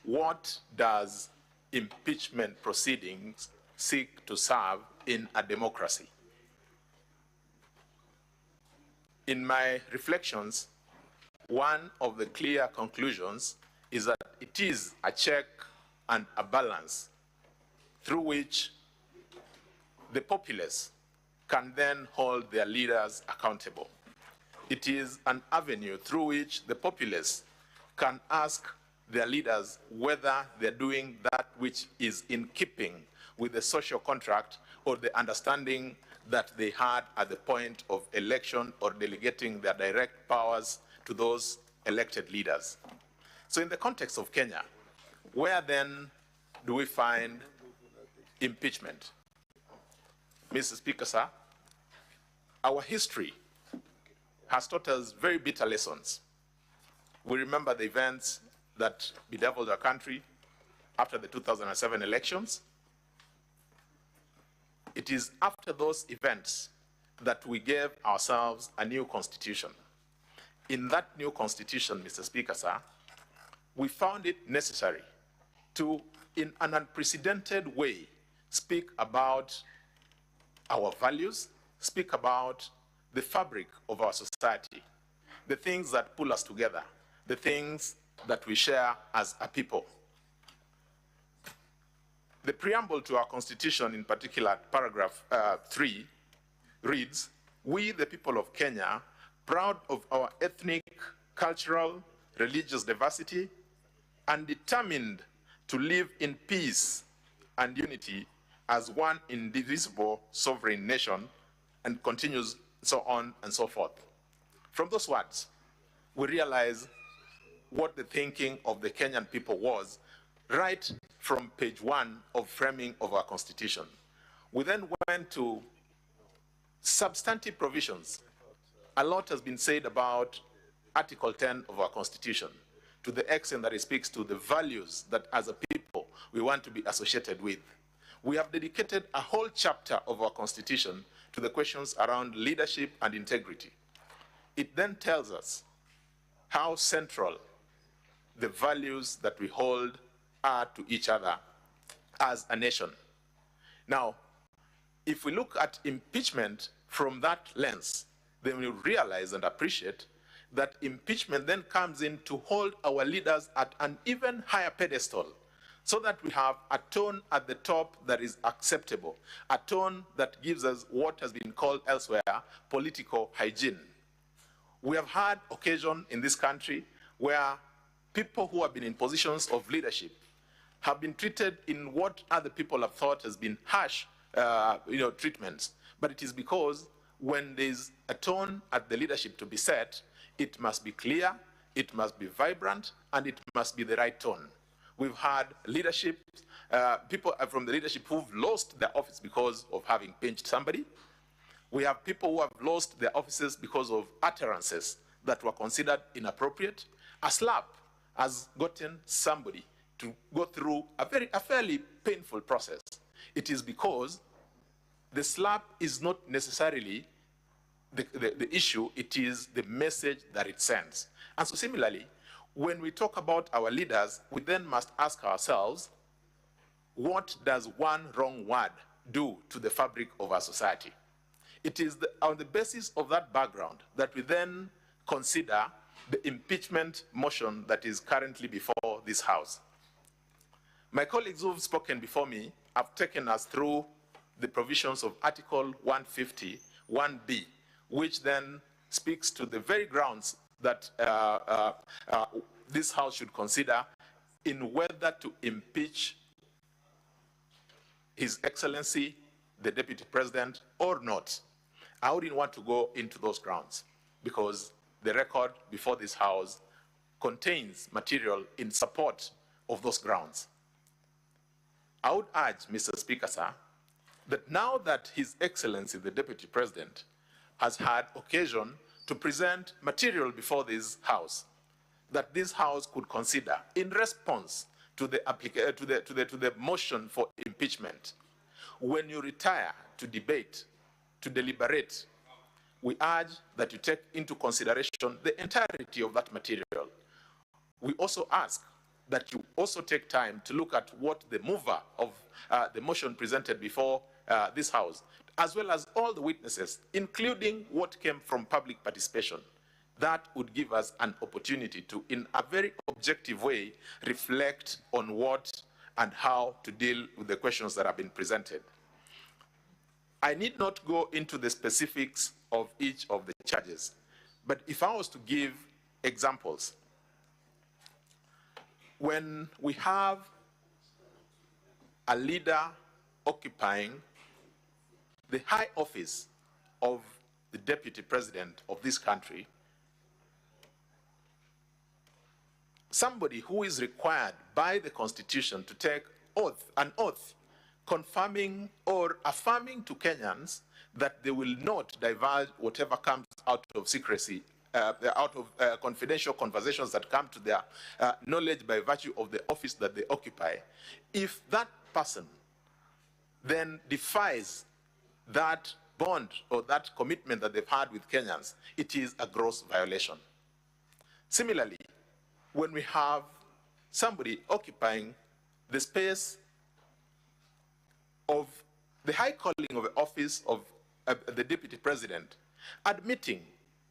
Speaker 1: what does impeachment proceedings seek to serve in a democracy? In my reflections, one of the clear conclusions is that it is a check and a balance through which the populace can then hold their leaders accountable. It is an avenue through which the populace can ask their leaders whether they're doing that which is in keeping with the social contract or the understanding that they had at the point of election or delegating their direct powers to those elected leaders. So in the context of Kenya, where then do we find impeachment? Mr. Speaker, sir, our history has taught us very bitter lessons. We remember the events that bedeviled our country after the 2007 elections. It is after those events that we gave ourselves a new constitution. In that new constitution, Mr. Speaker, sir, we found it necessary to, in an unprecedented way, speak about our values, speak about the fabric of our society, the things that pull us together, the things that we share as a people. The preamble to our constitution, in particular, paragraph 3, reads, "We, the people of Kenya, proud of our ethnic, cultural, religious diversity, and determined to live in peace and unity as one indivisible sovereign nation," and continues so on and so forth. From those words, we realize what the thinking of the Kenyan people was right from page 1 of framing of our constitution. We then went to substantive provisions. A lot has been said about Article 10 of our constitution, to the extent that it speaks to the values that as a people we want to be associated with. We have dedicated a whole chapter of our constitution to the questions around leadership and integrity. It then tells us how central the values that we hold are to each other as a nation. Now, if we look at impeachment from that lens, then we realize and appreciate that impeachment then comes in to hold our leaders at an even higher pedestal, so that we have a tone at the top that is acceptable, a tone that gives us what has been called elsewhere political hygiene. We have had occasion in this country where people who have been in positions of leadership have been treated in what other people have thought has been harsh treatments. But it is because when there's a tone at the leadership to be set, it must be clear, it must be vibrant, and it must be the right tone. We've had leadership, people from the leadership who've lost their office because of having pinched somebody. We have people who have lost their offices because of utterances that were considered inappropriate. A slap has gotten somebody to go through a fairly painful process. It is because the slap is not necessarily the issue, it is the message that it sends. And so similarly, when we talk about our leaders, we then must ask ourselves, what does one wrong word do to the fabric of our society? It is on the basis of that background that we then consider the impeachment motion that is currently before this House. My colleagues who have spoken before me have taken us through the provisions of Article 150, 1B, which then speaks to the very grounds that this House should consider in whether to impeach His Excellency, the deputy president or not. I wouldn't want to go into those grounds because the record before this House contains material in support of those grounds. I would urge, Mr. Speaker, sir, that now that His Excellency, the Deputy President, has had occasion to present material before this House, that this House could consider in response to the motion for impeachment. When you retire to debate, to deliberate, we urge that you take into consideration the entirety of that material. We also ask that you also take time to look at what the mover of the motion presented before this House, as well as all the witnesses, including what came from public participation. That would give us an opportunity to, in a very objective way, reflect on what and how to deal with the questions that have been presented. I need not go into the specifics of each of the charges, but if I was to give examples, when we have a leader occupying the high office of the deputy president of this country, somebody who is required by the Constitution to take an oath confirming or affirming to Kenyans that they will not divulge whatever comes out of secrecy, out of confidential conversations that come to their knowledge by virtue of the office that they occupy. If that person then defies that bond or that commitment that they've had with Kenyans, it is a gross violation. Similarly, when we have somebody occupying the space of the high calling of the office of the deputy president, admitting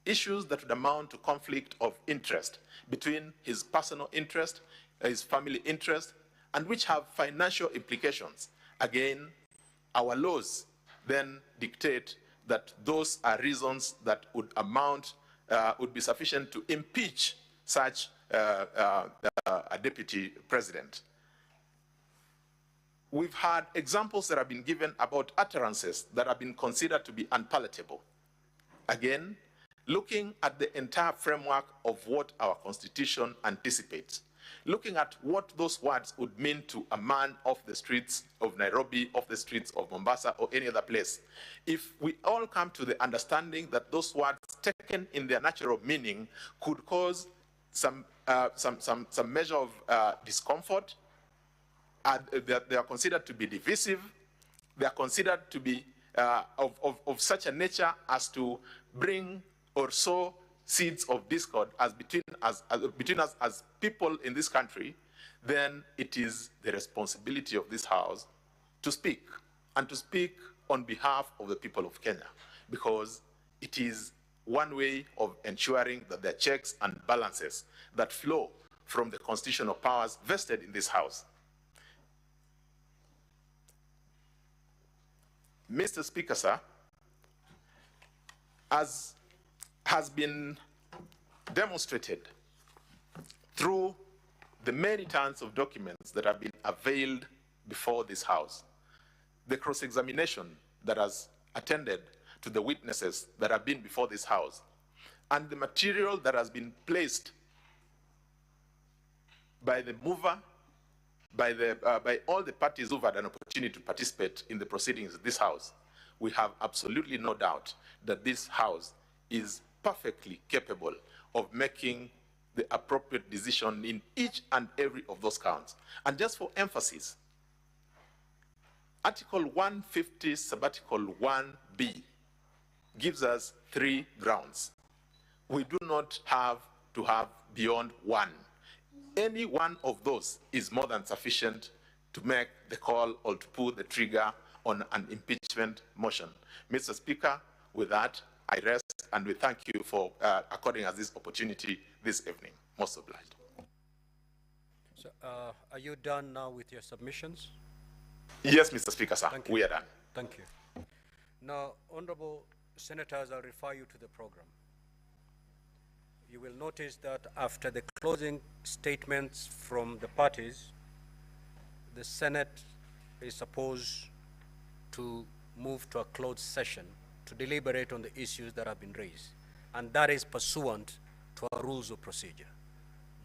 Speaker 1: issues that would amount to conflict of interest between his personal interest, his family interest, and which have financial implications. Again, our laws then dictate that those are reasons that would amount, would be sufficient to impeach such a deputy president. We've had examples that have been given about utterances that have been considered to be unpalatable. Again, looking at the entire framework of what our Constitution anticipates, looking at what those words would mean to a man off the streets of Nairobi, off the streets of Mombasa, or any other place, if we all come to the understanding that those words taken in their natural meaning could cause some measure of discomfort, they are considered to be divisive, they are considered to be of such a nature as to bring or sow seeds of discord between us as people in this country, then it is the responsibility of this House to speak, and to speak on behalf of the people of Kenya, because it is one way of ensuring that there are checks and balances that flow from the constitutional powers vested in this House. Mr. Speaker, sir, as has been demonstrated through the many tons of documents that have been availed before this House, the cross-examination that has attended to the witnesses that have been before this House, and the material that has been placed by the mover, by all the parties who've had an opportunity to participate in the proceedings of this House, we have absolutely no doubt that this House is perfectly capable of making the appropriate decision in each and every of those counts. And just for emphasis, Article 150, Subarticle 1B, gives us 3 grounds. We do not have to have beyond 1. Any one of those is more than sufficient to make the call or to pull the trigger on an impeachment motion. Mr. Speaker, with that, I rest, and we thank you for according us this opportunity this evening. Most obliged.
Speaker 3: So, are you done now with your submissions?
Speaker 1: Yes, Mr. Speaker, sir. We are done.
Speaker 3: Thank you. Now, honorable senators, I'll refer you to the program. You will notice that after the closing statements from the parties, the Senate is supposed to move to a closed session to deliberate on the issues that have been raised. And that is pursuant to our rules of procedure.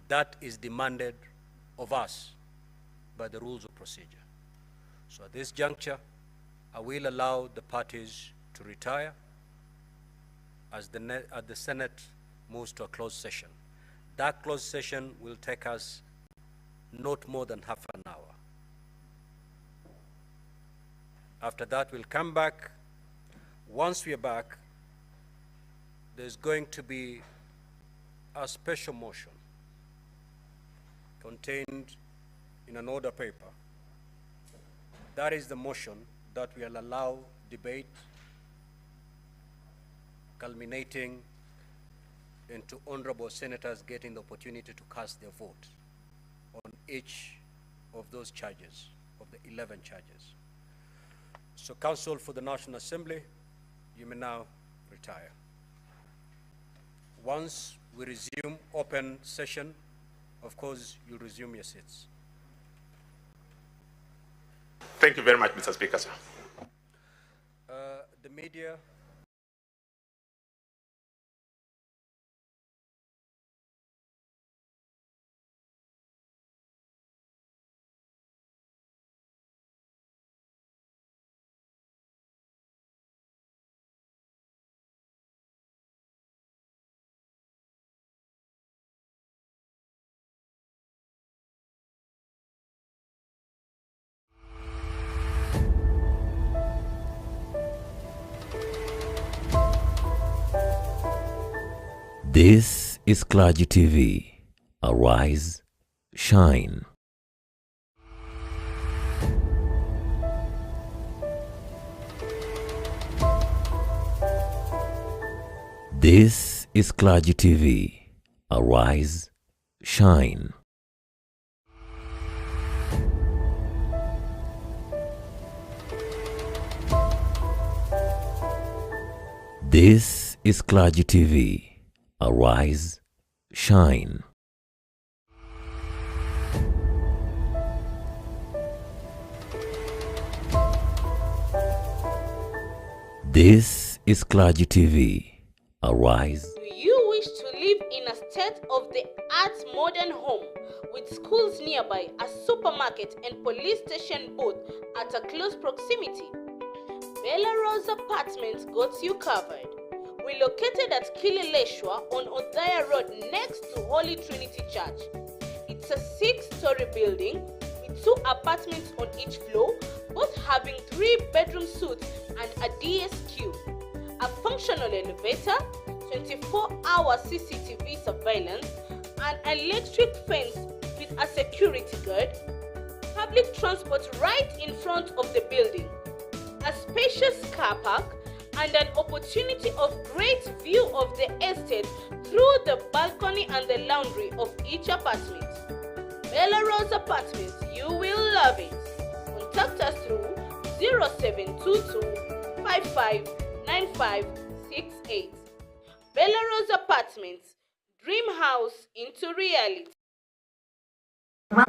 Speaker 3: That is demanded of us by the rules of procedure. So at this juncture, I will allow the parties to retire as the Senate moves to a closed session. That closed session will take us not more than half an hour. After that, we'll come back. Once we are back, there's going to be a special motion contained in an order paper. That is the motion that will allow debate culminating into honorable senators getting the opportunity to cast their vote on each of those charges, of the 11 charges. So, Counsel for the National Assembly, you may now retire. Once we resume open session, of course, you'll resume your seats.
Speaker 1: Thank you very much, Mr. Speaker, sir.
Speaker 3: The media.
Speaker 13: This is Clergy TV. Arise, shine. This is Clergy TV. Arise, shine. This is Clergy TV. Arise, shine. This is Clergy TV. Arise.
Speaker 14: Do you wish to live in a state-of-the-art modern home with schools nearby, a supermarket and police station both at a close proximity? Bella Rose Apartments got you covered. We're located at Kileleshwa on Othaya Road next to Holy Trinity Church. It's a 6-story building with 2 apartments on each floor, both having 3-bedroom suites and a DSQ, a functional elevator, 24-hour CCTV surveillance, an electric fence with a security guard, public transport right in front of the building, a spacious car park, and an opportunity of great view of the estate through the balcony and the laundry of each apartment. Bella Rose Apartments, you will love it. Contact us through 0722 559568. Bella Rose Apartments, dream house into reality.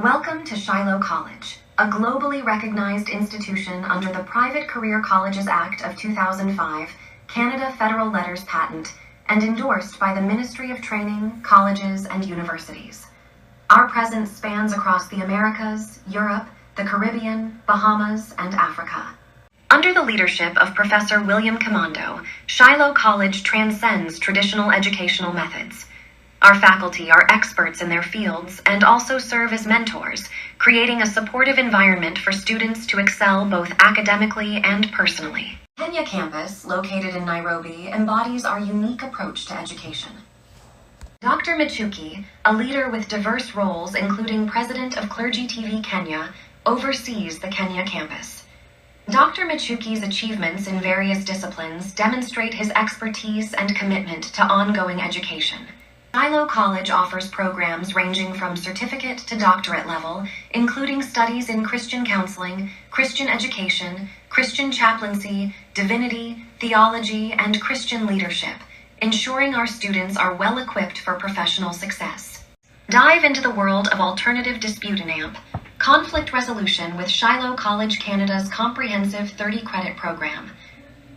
Speaker 15: Welcome to Shiloh College, a globally recognized institution under the Private Career Colleges Act of 2005, Canada Federal Letters Patent, and endorsed by the Ministry of Training, Colleges, and Universities. Our presence spans across the Americas, Europe, the Caribbean, Bahamas, and Africa. Under the leadership of Professor William Commando, Shiloh College transcends traditional educational methods. Our faculty are experts in their fields and also serve as mentors, creating a supportive environment for students to excel both academically and personally. Kenya campus, located in Nairobi, embodies our unique approach to education. Dr. Michuki, a leader with diverse roles including President of Clergy TV Kenya, oversees the Kenya campus. Dr. Michuki's achievements in various disciplines demonstrate his expertise and commitment to ongoing education. Shiloh College offers programs ranging from certificate to doctorate level, including studies in Christian counseling, Christian education, Christian chaplaincy, divinity, theology, and Christian leadership, ensuring our students are well equipped for professional success. Dive into the world of alternative dispute and AMP. Conflict Resolution with Shiloh College Canada's comprehensive 30-credit program.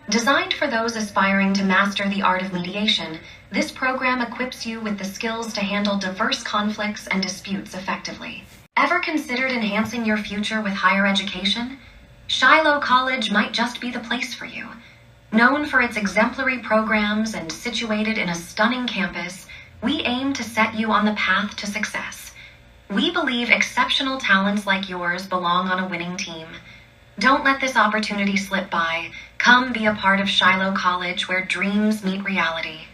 Speaker 15: Designed for those aspiring to master the art of mediation, this program equips you with the skills to handle diverse conflicts and disputes effectively. Ever considered enhancing your future with higher education? Shiloh College might just be the place for you. Known for its exemplary programs and situated in a stunning campus, we aim to set you on the path to success. We believe exceptional talents like yours belong on a winning team. Don't let this opportunity slip by. Come be a part of Shiloh College where dreams meet reality.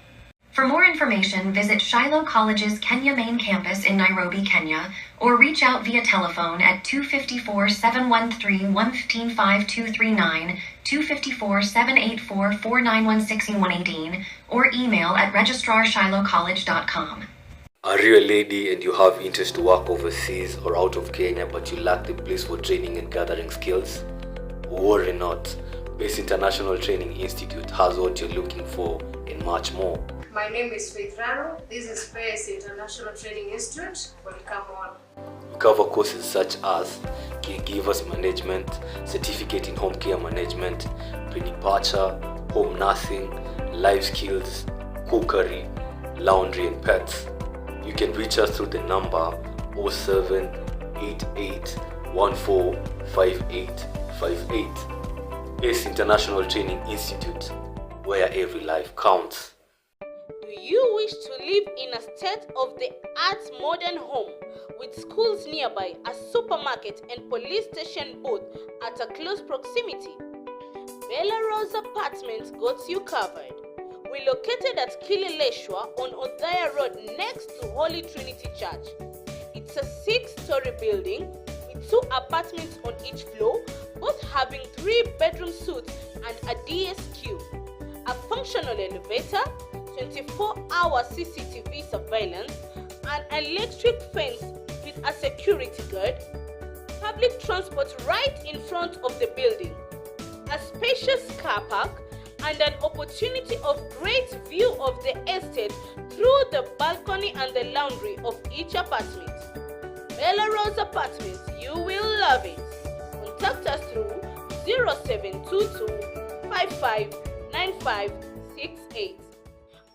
Speaker 15: For more information, visit Shiloh College's Kenya main campus in Nairobi, Kenya, or reach out via telephone at 254-713-115-5239, 254-784-4916 or email at registrarshilohcollege.com.
Speaker 16: Are you a lady and you have interest to work overseas or out of Kenya but you lack the place for training and gathering skills? Worry not. Base International Training Institute has what you're looking for and much more.
Speaker 17: My name is Faith Rano. This is Space International Training Institute. Welcome on.
Speaker 16: We cover courses such as caregivers management, certificate in home care management, pre-departure, home nursing, life skills, cookery, laundry and pets. You can reach us through the number 0788145858. Space International Training Institute, where every life counts.
Speaker 14: Do you wish to live in a state-of-the-art modern home with schools nearby, a supermarket and police station both at a close proximity? Bella Rose Apartments got you covered. We're located at Kileleshwa on Othaya Road next to Holy Trinity Church. It's a 6-story building with 2 apartments on each floor, both having 3-bedroom suites and a DSQ, a functional elevator, 24-hour CCTV surveillance, an electric fence with a security guard, public transport right in front of the building, a spacious car park, and an opportunity of great view of the estate through the balcony and the laundry of each apartment. Bella Rose Apartments, you will love it. Contact us through 0722 559568.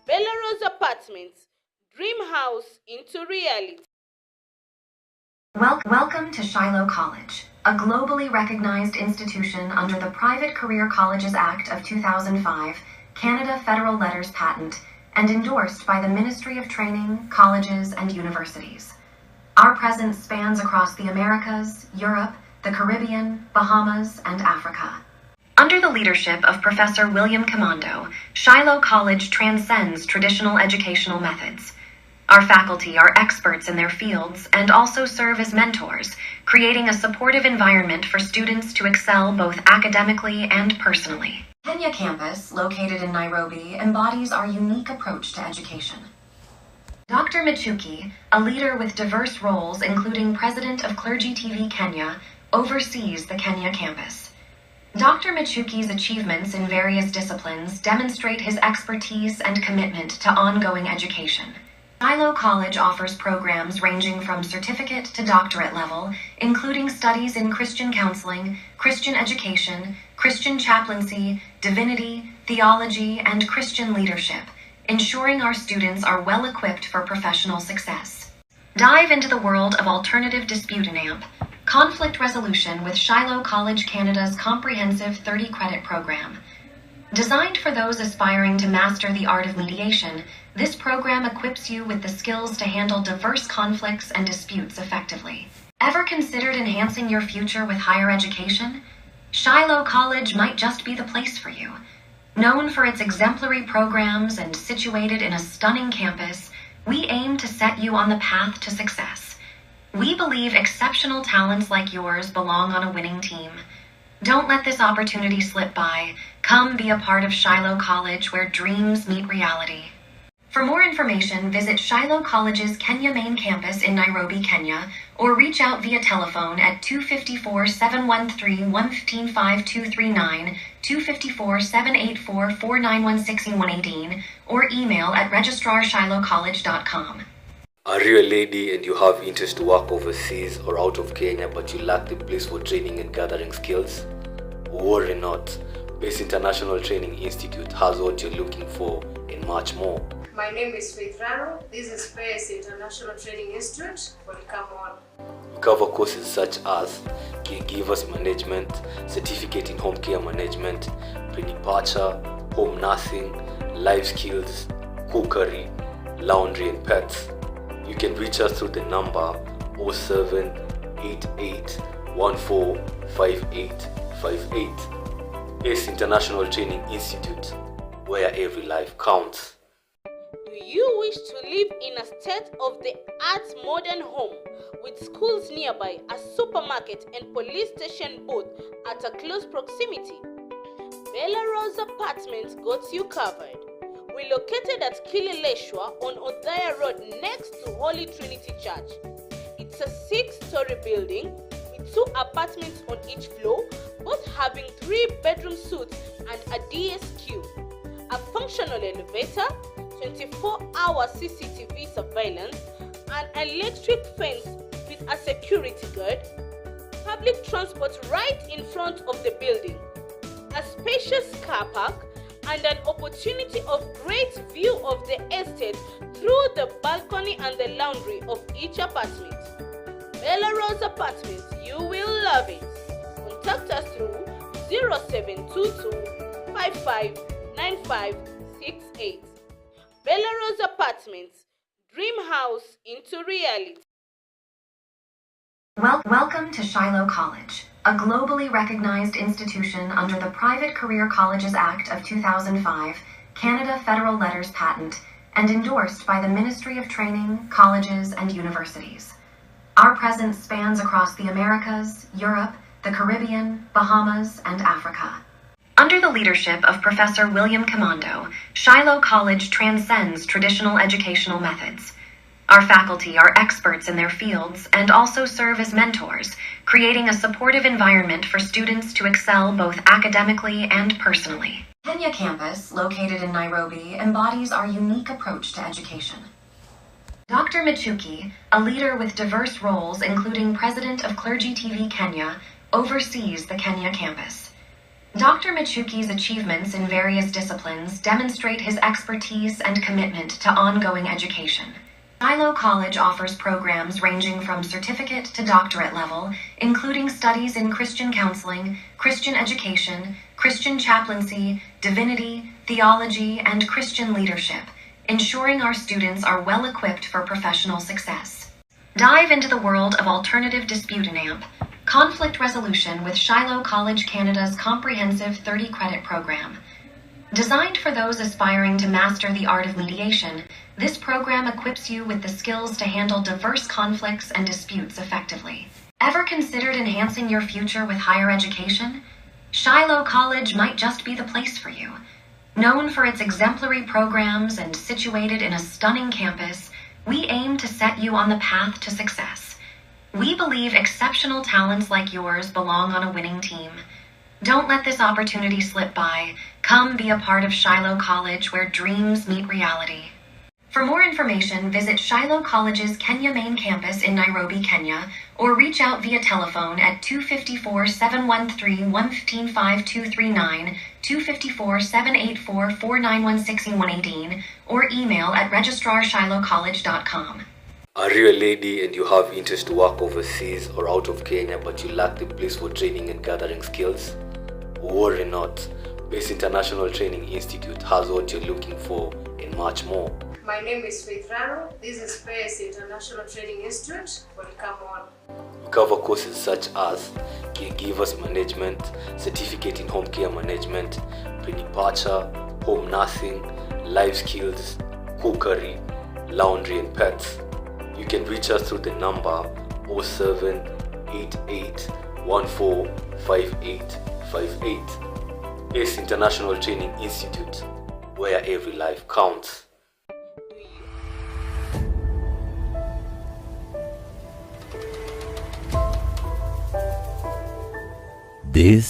Speaker 14: Bella Rose Apartments, dream house into reality.
Speaker 15: Welcome to Shiloh College, a globally recognized institution under the Private Career Colleges Act of 2005, Canada Federal Letters Patent, and endorsed by the Ministry of Training, Colleges, and Universities. Our presence spans across the Americas, Europe, the Caribbean, Bahamas, and Africa. Under the leadership of Professor William Commando, Shiloh College transcends traditional educational methods. Our faculty are experts in their fields and also serve as mentors, creating a supportive environment for students to excel both academically and personally. Kenya campus, located in Nairobi, embodies our unique approach to education. Dr. Michuki, a leader with diverse roles including President of Clergy TV Kenya, oversees the Kenya campus. Dr. Michuki's achievements in various disciplines demonstrate his expertise and commitment to ongoing education. Shiloh College offers programs ranging from certificate to doctorate level, including studies in Christian counseling, Christian education, Christian chaplaincy, divinity, theology, and Christian leadership, ensuring our students are well equipped for professional success. Dive into the world of alternative dispute and conflict resolution with Shiloh College Canada's comprehensive 30-credit program. Designed for those aspiring to master the art of mediation, this program equips you with the skills to handle diverse conflicts and disputes effectively. Ever considered enhancing your future with higher education? Shiloh College might just be the place for you. Known for its exemplary programs and situated in a stunning campus, we aim to set you on the path to success. We believe exceptional talents like yours belong on a winning team. Don't let this opportunity slip by. Come be a part of Shiloh College where dreams meet reality. For more information, visit Shiloh College's Kenya main campus in Nairobi, Kenya, or reach out via telephone at 254-713-115-5239, 254-784-4916 or email at registrarshilohcollege.com.
Speaker 16: Are you a lady and you have interest to work overseas or out of Kenya but you lack the place for training and gathering skills? Worry not. Base International Training Institute has what you're looking for and much more.
Speaker 17: My name is Faith Rano. This is Space International Training Institute. Welcome on.
Speaker 16: We cover courses such as caregivers management, certificate in home care management, pre-departure, home nursing, life skills, cookery, laundry and pets. You can reach us through the number 0788145858. Ace International Training Institute, where every life counts.
Speaker 14: Do you wish to live in a state-of-the-art modern home with schools nearby, a supermarket and police station both at a close proximity? Bella Rose Apartments got you covered. We're located at Kileleshwa on Othaya Road next to Holy Trinity Church. It's a 6-story building with 2 apartments on each floor, both having 3-bedroom suites and a DSQ, a functional elevator, 24-hour CCTV surveillance, an electric fence with a security guard, public transport right in front of the building, a spacious car park, and an opportunity of great view of the estate through the balcony and the laundry of each apartment. Bella Rose Apartments, you will love it. Contact us through 0722 559568. Bella Rose Apartments, dream house into reality.
Speaker 15: Welcome to Shiloh College, a globally recognized institution under the Private Career Colleges Act of 2005, Canada Federal Letters Patent, and endorsed by the Ministry of Training, Colleges, and Universities. Our presence spans across the Americas, Europe, the Caribbean, Bahamas, and Africa. Under the leadership of Professor William Commando, Shiloh College transcends traditional educational methods. Our faculty are experts in their fields and also serve as mentors, creating a supportive environment for students to excel both academically and personally. Kenya campus, located in Nairobi, embodies our unique approach to education. Dr. Michuki, a leader with diverse roles including President of Clergy TV Kenya, oversees the Kenya campus. Dr. Michuki's achievements in various disciplines demonstrate his expertise and commitment to ongoing education. Shiloh College offers programs ranging from certificate to doctorate level, including studies in Christian counseling, Christian education, Christian chaplaincy, divinity, theology, and Christian leadership, ensuring our students are well equipped for professional success. Dive into the world of alternative dispute and conflict resolution with Shiloh College Canada's comprehensive 30-credit program. Designed for those aspiring to master the art of mediation, this program equips you with the skills to handle diverse conflicts and disputes effectively. Ever considered enhancing your future with higher education? Shiloh College might just be the place for you. Known for its exemplary programs and situated in a stunning campus, we aim to set you on the path to success. We believe exceptional talents like yours belong on a winning team. Don't let this opportunity slip by. Come be a part of Shiloh College, where dreams meet reality. For more information, visit Shiloh College's Kenya main campus in Nairobi, Kenya, or reach out via telephone at 254-713-115-5239, 254-784-4916-118, or email at registrarshilohcollege.com.
Speaker 16: Are you a lady and you have interest to work overseas or out of Kenya but you lack the place for training and gathering skills? Worry not. Base International Training Institute has what you're looking for and much more.
Speaker 17: My name is Faith Rano. This is Space International Training Institute. Welcome on.
Speaker 16: We cover courses such as caregivers management, certificate in home care management, pre-departure, home nursing, life skills, cookery, laundry and pets. You can reach us through the number 0788145858. Ace International Training Institute, where every life counts.
Speaker 13: This